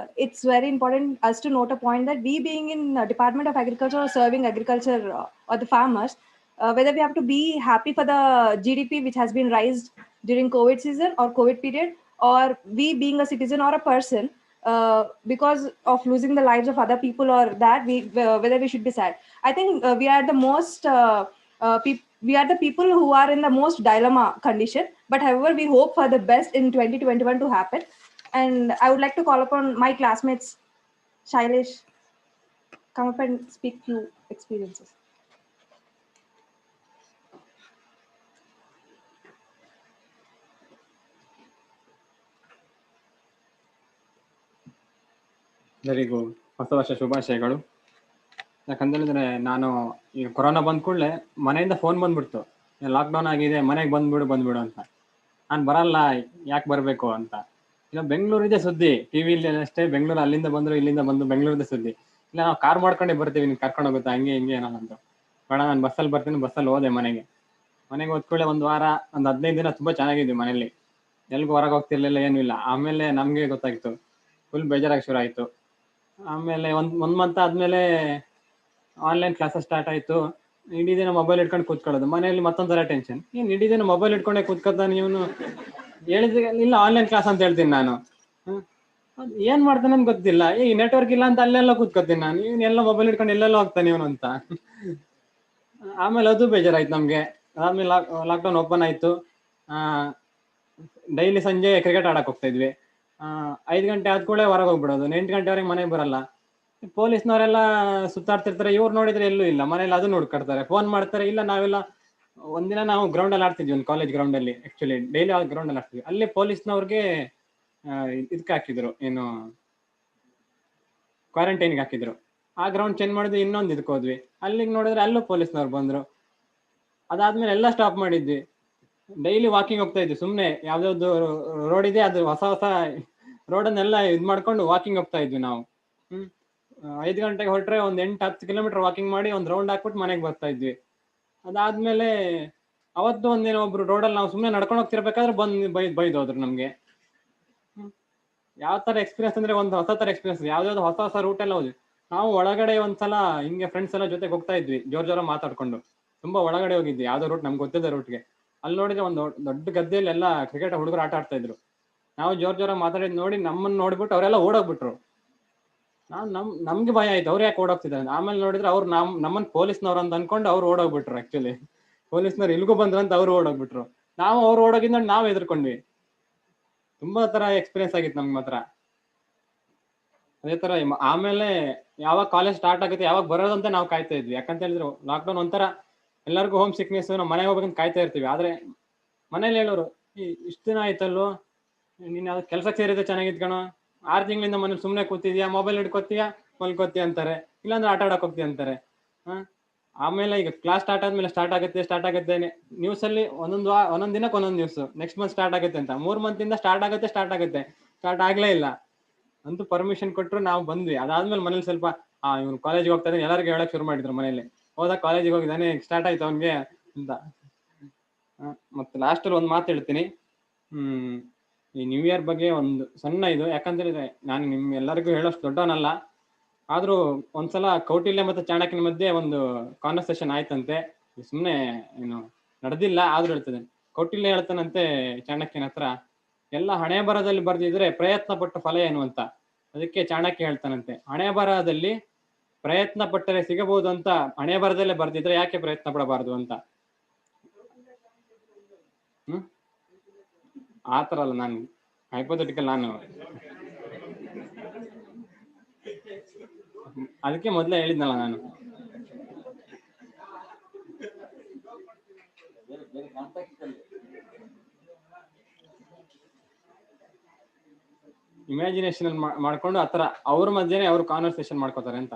it's very important us to note a point that we being in Department of Agriculture or serving agriculture or the farmers, whether we have to be happy for the GDP which has been raised during COVID season or COVID period, or we being a citizen or a person, because of losing the lives of other people, or that whether we should be sad. I think we are the most we are the people who are in the most dilemma condition. But however, we hope for the best in 2021 to happen. And I would like to call upon my classmates, Shailesh, come up and speak few experiences. ಎಲ್ಲರಿಗೂ ಹೊಸ ವರ್ಷ ಶುಭಾಶಯಗಳು. ಯಾಕಂತೇಳಿದ್ರೆ ನಾನು ಈಗ corona ಬಂದ ಕೂಡಲೇ ಮನೆಯಿಂದ phone ಬಂದ್ಬಿಡ್ತು, ಲಾಕ್ಡೌನ್ ಆಗಿದೆ, ಮನೆಗೆ ಬಂದ್ಬಿಡು ಅಂತ. ನಾನು ಬರಲ್ಲ, ಯಾಕೆ ಬರಬೇಕು ಅಂತ. ಇಲ್ಲ ಬೆಂಗಳೂರಿದೆ ಸುದ್ದಿ, ಟಿವಿಲಿ ಅಷ್ಟೇ, ಬೆಂಗಳೂರು ಅಲ್ಲಿಂದ ಬಂದ್ರು ಇಲ್ಲಿಂದ ಬಂದು ಬೆಂಗಳೂರಿದೆ ಸುದ್ದಿ. ಇಲ್ಲ ನಾವು ಕಾರ್ ಮಾಡ್ಕೊಂಡೇ ಬರ್ತೀವಿ, ನೀವು ಕರ್ಕೊಂಡು ಹೋಗುತ್ತಾ, ಹಂಗೆ ಹಿಂಗೆ ಏನೋ ಅಂತ. ಬೇಡ, ನಾನು ಬಸ್ಸಲ್ಲಿ ಬರ್ತೀನಿ. ಬಸ್ಸಲ್ಲಿ ಹೋದೆ ಮನೆಗೆ ಹೋದ್ಕೊಳ್ಳೆ ಒಂದು ವಾರ, ಒಂದು 15 ದಿನ ತುಂಬ ಚೆನ್ನಾಗಿದ್ವಿ ಮನೇಲಿ. ಎಲ್ಗೂ ಹೊರಗೆ ಹೋಗ್ತಿರ್ಲಿಲ್ಲ, ಏನೂ ಇಲ್ಲ. ಆಮೇಲೆ ನಮಗೆ ಗೊತ್ತಾಗಿತ್ತು, ಫುಲ್ ಬೇಜಾರಾಗಿ ಶುರು ಆಯಿತು. ಆಮೇಲೆ ಒಂದು ಮಂತ್ ಆದಮೇಲೆ ಆನ್ಲೈನ್ ಕ್ಲಾಸಸ್ ಸ್ಟಾರ್ಟ್ ಆಯಿತು. ಇಡೀ ದಿನ ಮೊಬೈಲ್ ಇಟ್ಕೊಂಡು ಕೂತ್ಕೊಳ್ಳೋದು. ಮನೆಯಲ್ಲಿ ಮತ್ತೊಂಥರ ಟೆನ್ಷನ್, ಏನು ಇಡೀ ದಿನ ಮೊಬೈಲ್ ಇಟ್ಕೊಂಡೇ ಕೂತ್ಕೊತಾನೆ ಇವನು. ಹೇಳಿದ್ರೆ ಇಲ್ಲ ಆನ್ಲೈನ್ ಕ್ಲಾಸ್ ಅಂತ ಹೇಳ್ತೀನಿ ನಾನು. ಏನು ಮಾಡ್ತಾನೆ ಅಂತ ಗೊತ್ತಿಲ್ಲ. ಈ ನೆಟ್ವರ್ಕ್ ಇಲ್ಲ ಅಂತ ಅಲ್ಲೆಲ್ಲ ಕೂತ್ಕೊತೀನಿ ನಾನು. ಇವನ್ನೆಲ್ಲ ಮೊಬೈಲ್ ಇಟ್ಕೊಂಡು ಎಲ್ಲೆಲ್ಲ ಹೋಗ್ತಾನೆ ಇವನು ಅಂತ. ಆಮೇಲೆ ಅದು ಬೇಜಾರಾಯ್ತು ನಮಗೆ. ಅದಾದ್ಮೇಲೆ ಲಾಕ್ಡೌನ್ ಓಪನ್ ಆಯಿತು. ಡೈಲಿ ಸಂಜೆ ಕ್ರಿಕೆಟ್ ಆಡಕ್ಕೆ ಹೋಗ್ತಾ ಇದ್ವಿ. 5 ಗಂಟೆ ಆದ ಕೂಡಲೇ ಹೊರಗೆ ಹೋಗ್ಬಿಡೋದು. 8 ಗಂಟೆವರೆಗೆ ಮನೆಗೆ ಬರಲ್ಲ. ಪೊಲೀಸ್ನವರೆಲ್ಲ ಸುತ್ತಾಡ್ತಿರ್ತಾರೆ. ಇವ್ರು ನೋಡಿದ್ರೆ ಎಲ್ಲೂ ಇಲ್ಲ. ಮನೇಲಿ ಅದನ್ನು ಹುಡ್ಕಾಡ್ತಾರೆ, ಫೋನ್ ಮಾಡ್ತಾರೆ. ಇಲ್ಲ ನಾವೆಲ್ಲ ಒಂದಿನ ನಾವು ಗ್ರೌಂಡಲ್ಲಿ ಆಡ್ತಿದ್ವಿ, ಒಂದು ಕಾಲೇಜ್ ಗ್ರೌಂಡಲ್ಲಿ. ಆ್ಯಕ್ಚುಲಿ ಡೈಲಿ ಆ ಗ್ರೌಂಡಲ್ಲಿ ಆಡ್ತಿದ್ವಿ. ಅಲ್ಲಿ ಪೊಲೀಸ್ನವ್ರಿಗೆ ಇದಕ್ಕೆ ಹಾಕಿದ್ರು, ಏನು ಕ್ವಾರಂಟೈನ್ಗೆ ಹಾಕಿದ್ರು. ಆ ಗ್ರೌಂಡ್ ಚೇಂಜ್ ಮಾಡಿದ್ವಿ, ಇನ್ನೊಂದು ಇದಕ್ಕೆ ಹೋದ್ವಿ. ಅಲ್ಲಿಗೆ ನೋಡಿದ್ರೆ ಅಲ್ಲೂ ಪೊಲೀಸ್ನವ್ರು ಬಂದರು. ಅದಾದ್ಮೇಲೆ ಎಲ್ಲ ಸ್ಟಾಪ್ ಮಾಡಿದ್ವಿ. ಡೈಲಿ ವಾಕಿಂಗ್ ಹೋಗ್ತಾ ಇದ್ವಿ. ಸುಮ್ಮನೆ ಯಾವ್ದಾವ್ದು ರೋಡ್ ಇದೆ, ಅದು ಹೊಸ ರೋಡನ್ನೆಲ್ಲ ಇದು ಮಾಡ್ಕೊಂಡು ವಾಕಿಂಗ್ ಹೋಗ್ತಾ ಇದ್ವಿ ನಾವು. 5 ಗಂಟೆಗೆ ಹೊರಟ್ರೆ ಒಂದು 8-10 ಕಿಲೋಮೀಟರ್ ವಾಕಿಂಗ್ ಮಾಡಿ ಒಂದು ರೌಂಡ್ ಹಾಕ್ಬಿಟ್ಟು ಮನೆಗೆ ಬರ್ತಾ ಇದ್ವಿ. ಅದಾದ್ಮೇಲೆ ಅವತ್ತು ಒಂದೇನೋ ಒಬ್ರು ರೋಡಲ್ಲಿ ನಾವು ಸುಮ್ಮನೆ ನಡ್ಕೊಂಡು ಹೋಗ್ತಿರ್ಬೇಕಾದ್ರೆ ಬಂದು ಬೈದೋದ್ರು ನಮಗೆ. ಯಾವ ಥರ ಎಕ್ಸ್ಪೀರಿಯನ್ಸ್ ಅಂದರೆ ಒಂದು ಹೊಸ ಥರ ಎಕ್ಸ್ಪೀರಿಯನ್ಸ್. ಯಾವ್ದಾವ್ದು ಹೊಸ ರೂಟೆಲ್ಲ ಹೋದ್ವಿ ನಾವು. ಒಳಗಡೆ ಒಂದ್ಸಲ ಹಿಂಗೆ ಫ್ರೆಂಡ್ಸ್ ಎಲ್ಲ ಜೊತೆಗೆ ಹೋಗ್ತಾ ಇದ್ವಿ, ಜೋರ ಮಾತಾಡ್ಕೊಂಡು. ತುಂಬ ಒಳಗಡೆ ಹೋಗಿದ್ವಿ, ಯಾವುದೋ ರೂಟ್ ನಮ್ಗೆ ಗೊತ್ತಿದ್ದ ರೂಟ್ಗೆ. ಅಲ್ಲಿ ನೋಡಿದ್ರೆ ಒಂದು ದೊಡ್ಡ ಗದ್ದೆಯಲ್ಲಿ ಎಲ್ಲ ಕ್ರಿಕೆಟ್ ಹುಡುಗರು ಆಟ ಆಡ್ತಾ ಇದ್ರು. ನಾವು ಜೋರ ಮಾತಾಡಿದ್ ನೋಡಿ ನಮ್ಮನ್ನು ನೋಡ್ಬಿಟ್ಟು ಅವರೆಲ್ಲ ಓಡೋಗ್ಬಿಟ್ರು. ನಮ್ಗೆ ಭಯ ಆಯ್ತು, ಅವ್ರು ಯಾಕೆ ಓಡೋಗ್ತಿದ್ದಾರೆ. ಆಮೇಲೆ ನೋಡಿದ್ರೆ ಅವ್ರು ನಮ್ಮನ್ನು ಪೊಲೀಸ್ನವ್ರು ಅಂತ ಅನ್ಕೊಂಡು ಅವ್ರು ಓಡೋಗ್ಬಿಟ್ರು. ಆಕ್ಚುಲಿ ಪೊಲೀಸ್ನವ್ರು ಇಲ್ಗೂ ಬಂದ್ರಂತ ಅವ್ರು ಓಡೋಗ್ಬಿಟ್ರು. ನಾವು ಅವ್ರು ಓಡೋಗಿದ್ ನೋಡಿ ನಾವು ಎದ್ರಕೊಂಡ್ವಿ. ತುಂಬಾ ತರ ಎಕ್ಸ್ಪೀರಿಯನ್ಸ್ ಆಗಿತ್ತು ನಮ್ಗೆ ಮಾತ್ರ. ಅದೇ ತರ ಆಮೇಲೆ ಯಾವಾಗ ಕಾಲೇಜ್ ಸ್ಟಾರ್ಟ್ ಆಗುತ್ತೆ, ಯಾವಾಗ ಬರೋದಂತ ನಾವು ಕಾಯ್ತಾ ಇದ್ವಿ. ಯಾಕಂತ ಹೇಳಿದ್ರು ಲಾಕ್ಡೌನ್ ಒಂಥರ ಎಲ್ಲರಿಗೂ ಹೋಮ್ ಸಿಕ್ನೆಸ್, ನಾವು ಮನೆಗೆ ಹೋಗ್ಬೇಕಂತ ಕಾಯ್ತಾ ಇರ್ತೀವಿ. ಆದ್ರೆ ಮನೇಲಿ ಹೇಳೋರು, ಇಷ್ಟು ದಿನ ಆಯ್ತಲ್ಲೋ ನೀನ್ ಯಾವ್ದು ಕೆಲ್ಸಕ್ಕೆ ಸೇರಿದ್ರೆ ಚೆನ್ನಾಗಿದ್ ಕಣೋ, 6 ತಿಂಗಳಿಂದ ಮನೇಲಿ ಸುಮ್ಮನೆ ಕೂತಿದ್ಯಾ, ಮೊಬೈಲ್ ಹಿಡ್ಕೊತೀಯ, ಮಲ್ಕೋತೀಯ ಅಂತಾರೆ. ಇಲ್ಲಾಂದ್ರೆ ಆಟ ಆಡಕ್ ಹೋಗ್ತೀಯ ಅಂತಾರೆ. ಆಮೇಲೆ ಈಗ ಕ್ಲಾಸ್ ಸ್ಟಾರ್ಟ್ ಆಗುತ್ತೆ ನ್ಯೂಸ್ ಅಲ್ಲಿ ಒಂದೊಂದ್ ದಿನಕ್ಕೆ ಒಂದೊಂದು ನ್ಯೂಸ್. ನೆಕ್ಸ್ಟ್ ಮಂತ್ ಸ್ಟಾರ್ಟ್ ಆಗುತ್ತೆ ಅಂತ. 3 ಮಂತಿಂದ ಸ್ಟಾರ್ಟ್ ಆಗುತ್ತೆ. ಸ್ಟಾರ್ಟ್ ಆಗ್ಲೇ ಇಲ್ಲ. ಅಂತೂ ಪರ್ಮಿಷನ್ ಕೊಟ್ಟರು, ನಾವು ಬಂದ್ವಿ. ಅದಾದ್ಮೇಲೆ ಮನೇಲಿ ಸ್ವಲ್ಪ ಇವ್ನು ಕಾಲೇಜಿಗೆ ಹೋಗ್ತಾ ಇದ್ದಾನೆ ಎಲ್ಲರಿಗೂ ಹೇಳಕ್ ಶುರು ಮಾಡಿದ್ರು ಮನೇಲಿ. ಹೋದಾಗ ಕಾಲೇಜಿಗೆ ಹೋಗಿದ್ದಾನೆ, ಸ್ಟಾರ್ಟ್ ಆಯ್ತು ಅವನ್ಗೆ ಅಂತ. ಮತ್ತೆ ಲಾಸ್ಟ್ ಅಲ್ಲಿ ಒಂದು ಮಾತು ಹೇಳ್ತೀನಿ. ಈ ನ್ಯೂ ಇಯರ್ ಬಗ್ಗೆ ಒಂದು ಸಣ್ಣ ಇದು. ಯಾಕಂತೇಳಿದ್ರೆ ನಾನು ನಿಮ್ ಎಲ್ಲರಿಗೂ ಹೇಳೋಷ್ಟು ದೊಡ್ಡವನಲ್ಲ, ಆದ್ರೂ ಒಂದ್ಸಲ ಕೌಟಿಲ್ಯ ಮತ್ತೆ ಚಾಣಕ್ಯನ ಮಧ್ಯೆ ಒಂದು ಕಾನ್ವರ್ಸೇಷನ್ ಆಯ್ತಂತೆ. ಸುಮ್ಮನೆ ಏನು ನಡೆದಿಲ್ಲ, ಆದ್ರೂ ಹೇಳ್ತದೆ. ಕೌಟಿಲ್ಯ ಹೇಳ್ತಾನಂತೆ ಚಾಣಕ್ಯನ ಹತ್ರ, ಎಲ್ಲ ಹಣೆ ಬರದಲ್ಲಿ ಬರ್ದಿದ್ರೆ ಪ್ರಯತ್ನ ಪಟ್ಟು ಫಲ ಏನು ಅಂತ. ಅದಕ್ಕೆ ಚಾಣಕ್ಯ ಹೇಳ್ತಾನಂತೆ, ಹಣೆ ಬರಹದಲ್ಲಿ ಪ್ರಯತ್ನ ಪಟ್ಟರೆ ಸಿಗಬಹುದು ಅಂತ ಹಣೆ ಬರದಲ್ಲೇ ಬರ್ದಿದ್ರೆ ಯಾಕೆ ಪ್ರಯತ್ನ ಪಡಬಾರದು ಅಂತ. ಆತರ ಅಲ್ಲ, ನಾನು ಹೈಪೋಥೆಟಿಕಲ್, ನಾನು ಅದಕ್ಕೆ ಮೊದಲೇ ಹೇಳಿದ್ನಲ್ಲ ನಾನು. ಇಮ್ಯಾಜಿನೇಷನ್ ಅಲ್ಲಿ ಮಾಡ್ಕೊಂಡು ಆತರ ಅವ್ರ ಮಧ್ಯೆನೆ ಅವ್ರು ಕಾನ್ವರ್ಸೇಷನ್ ಮಾಡ್ಕೋತಾರೆ ಅಂತ.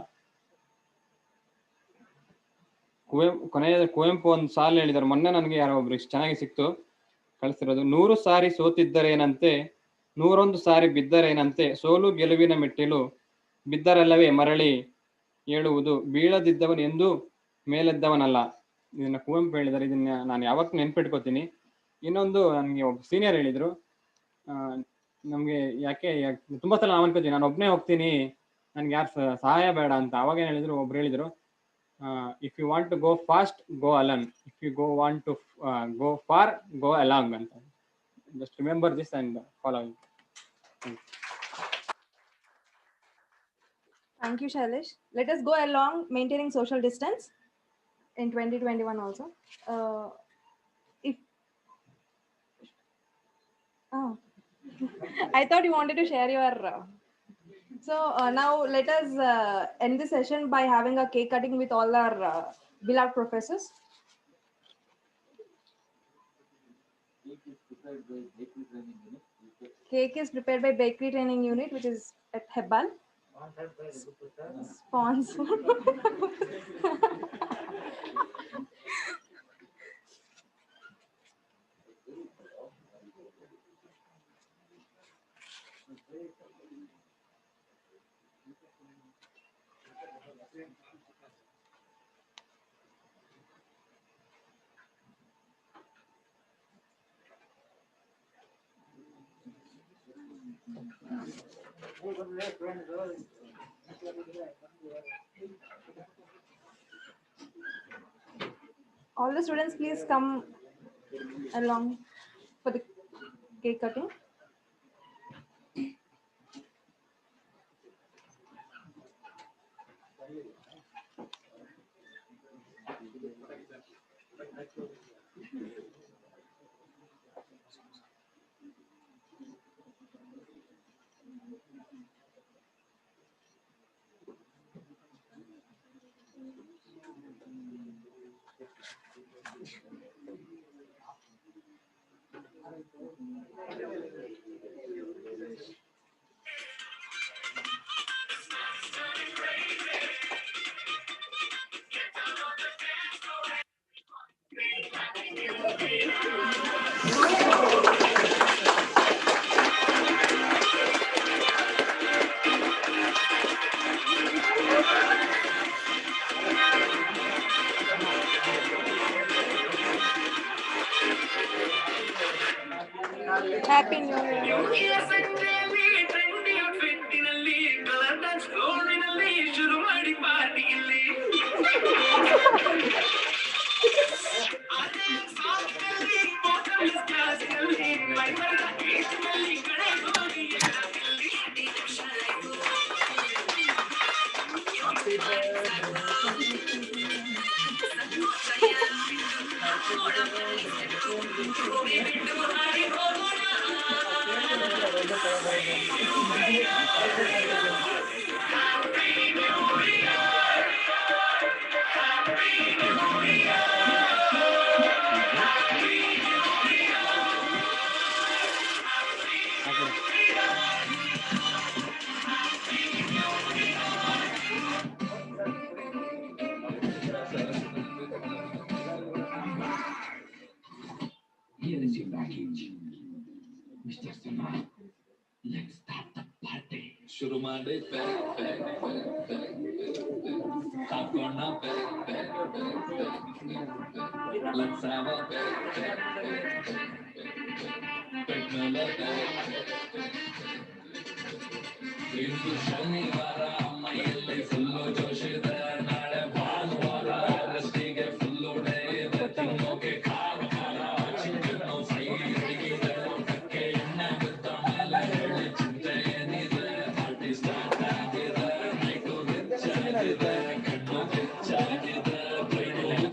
ಕುವೆಂಪು ಒಂದು ಸಾಲು ಹೇಳಿದಾರೆ. ಮೊನ್ನೆ ನನಗೆ ಯಾರೋ ಒಬ್ರು ಇಷ್ಟು ಚೆನ್ನಾಗಿ ಸಿಕ್ತು, ಕಳಿಸಿರೋದು. 100 ಸಾರಿ ಸೋತಿದ್ದರೇನಂತೆ, 101 ಸಾರಿ ಬಿದ್ದರೇನಂತೆ, ಸೋಲು ಗೆಲುವಿನ ಮೆಟ್ಟಿಲು, ಬಿದ್ದರಲ್ಲವೇ ಮರಳಿ ಏಳುವುದು, ಬೀಳದಿದ್ದವನು ಎಂದು ಮೇಲೆದ್ದವನಲ್ಲ. ಇದನ್ನ ಕುವೆಂಪು ಹೇಳಿದ್ದಾರೆ. ಇದನ್ನ ನಾನು ಯಾವತ್ತೂ ನೆನ್ಪಿಟ್ಕೋತೀನಿ. ಇನ್ನೊಂದು ನನಗೆ ಒಬ್ಬ ಸೀನಿಯರ್ ಹೇಳಿದ್ರು, ನಮ್ಗೆ ಯಾಕೆ ತುಂಬಾ ಸಲ ನಾವು ಅನ್ಕೋತೀವಿ ನಾನು ಒಬ್ಬನೇ ಹೋಗ್ತೀನಿ, ನನ್ಗೆ ಯಾರು ಸಹಾಯ ಬೇಡ ಅಂತ. ಅವಾಗ ಏನ್ ಹೇಳಿದ್ರು, ಒಬ್ರು ಹೇಳಿದ್ರು, if you want to go fast, go alone. If you want to go far, go along ಅಂತ. Just remember this and follow it. Thank you, Shailesh. Let us go along maintaining social distance in 2021 also. If I thought you wanted to share your. So now let us end the session by having a cake cutting with all our beloved professors. Cake is prepared by Bakery Training Unit, which is at Hebbal. Sponsor. All the students, please come along for the cake cutting. Happy New Year. Here is your package. Mr. Samar, let's start the party. ಶುರು ಮಾಡಿ ಹಾಕೋಣ let's have a ಇಂದು ಶನಿವಾರ ಮೈಯಲ್ಲಿ full ಜೋಶಿದೆ ನಾಳೆ ಭಾನುವಾರ ರಸ್ತಿಗೆ full day ಇದೆ ತಿನ್ನೋಕೆ ಖಾರ ಖಾರ ಚಿಕ್ಕನ್ನು ಫ್ರೈ ಹಿಡಿಗಿದೆ ಕಕ್ಕೆ ಎಣ್ಣೆ ಬಿದ್ದ ಮೇಲೆ ಹೇಳಿ ಚಿಂತೆ ಏನಿದೆ ಪಾರ್ಟಿ ಸ್ಟಾರ್ಟ್ ಆಗಿದೆ ನೈಟು ರಿಚ್ ಆಗಿದೆ ಕಣ್ಣು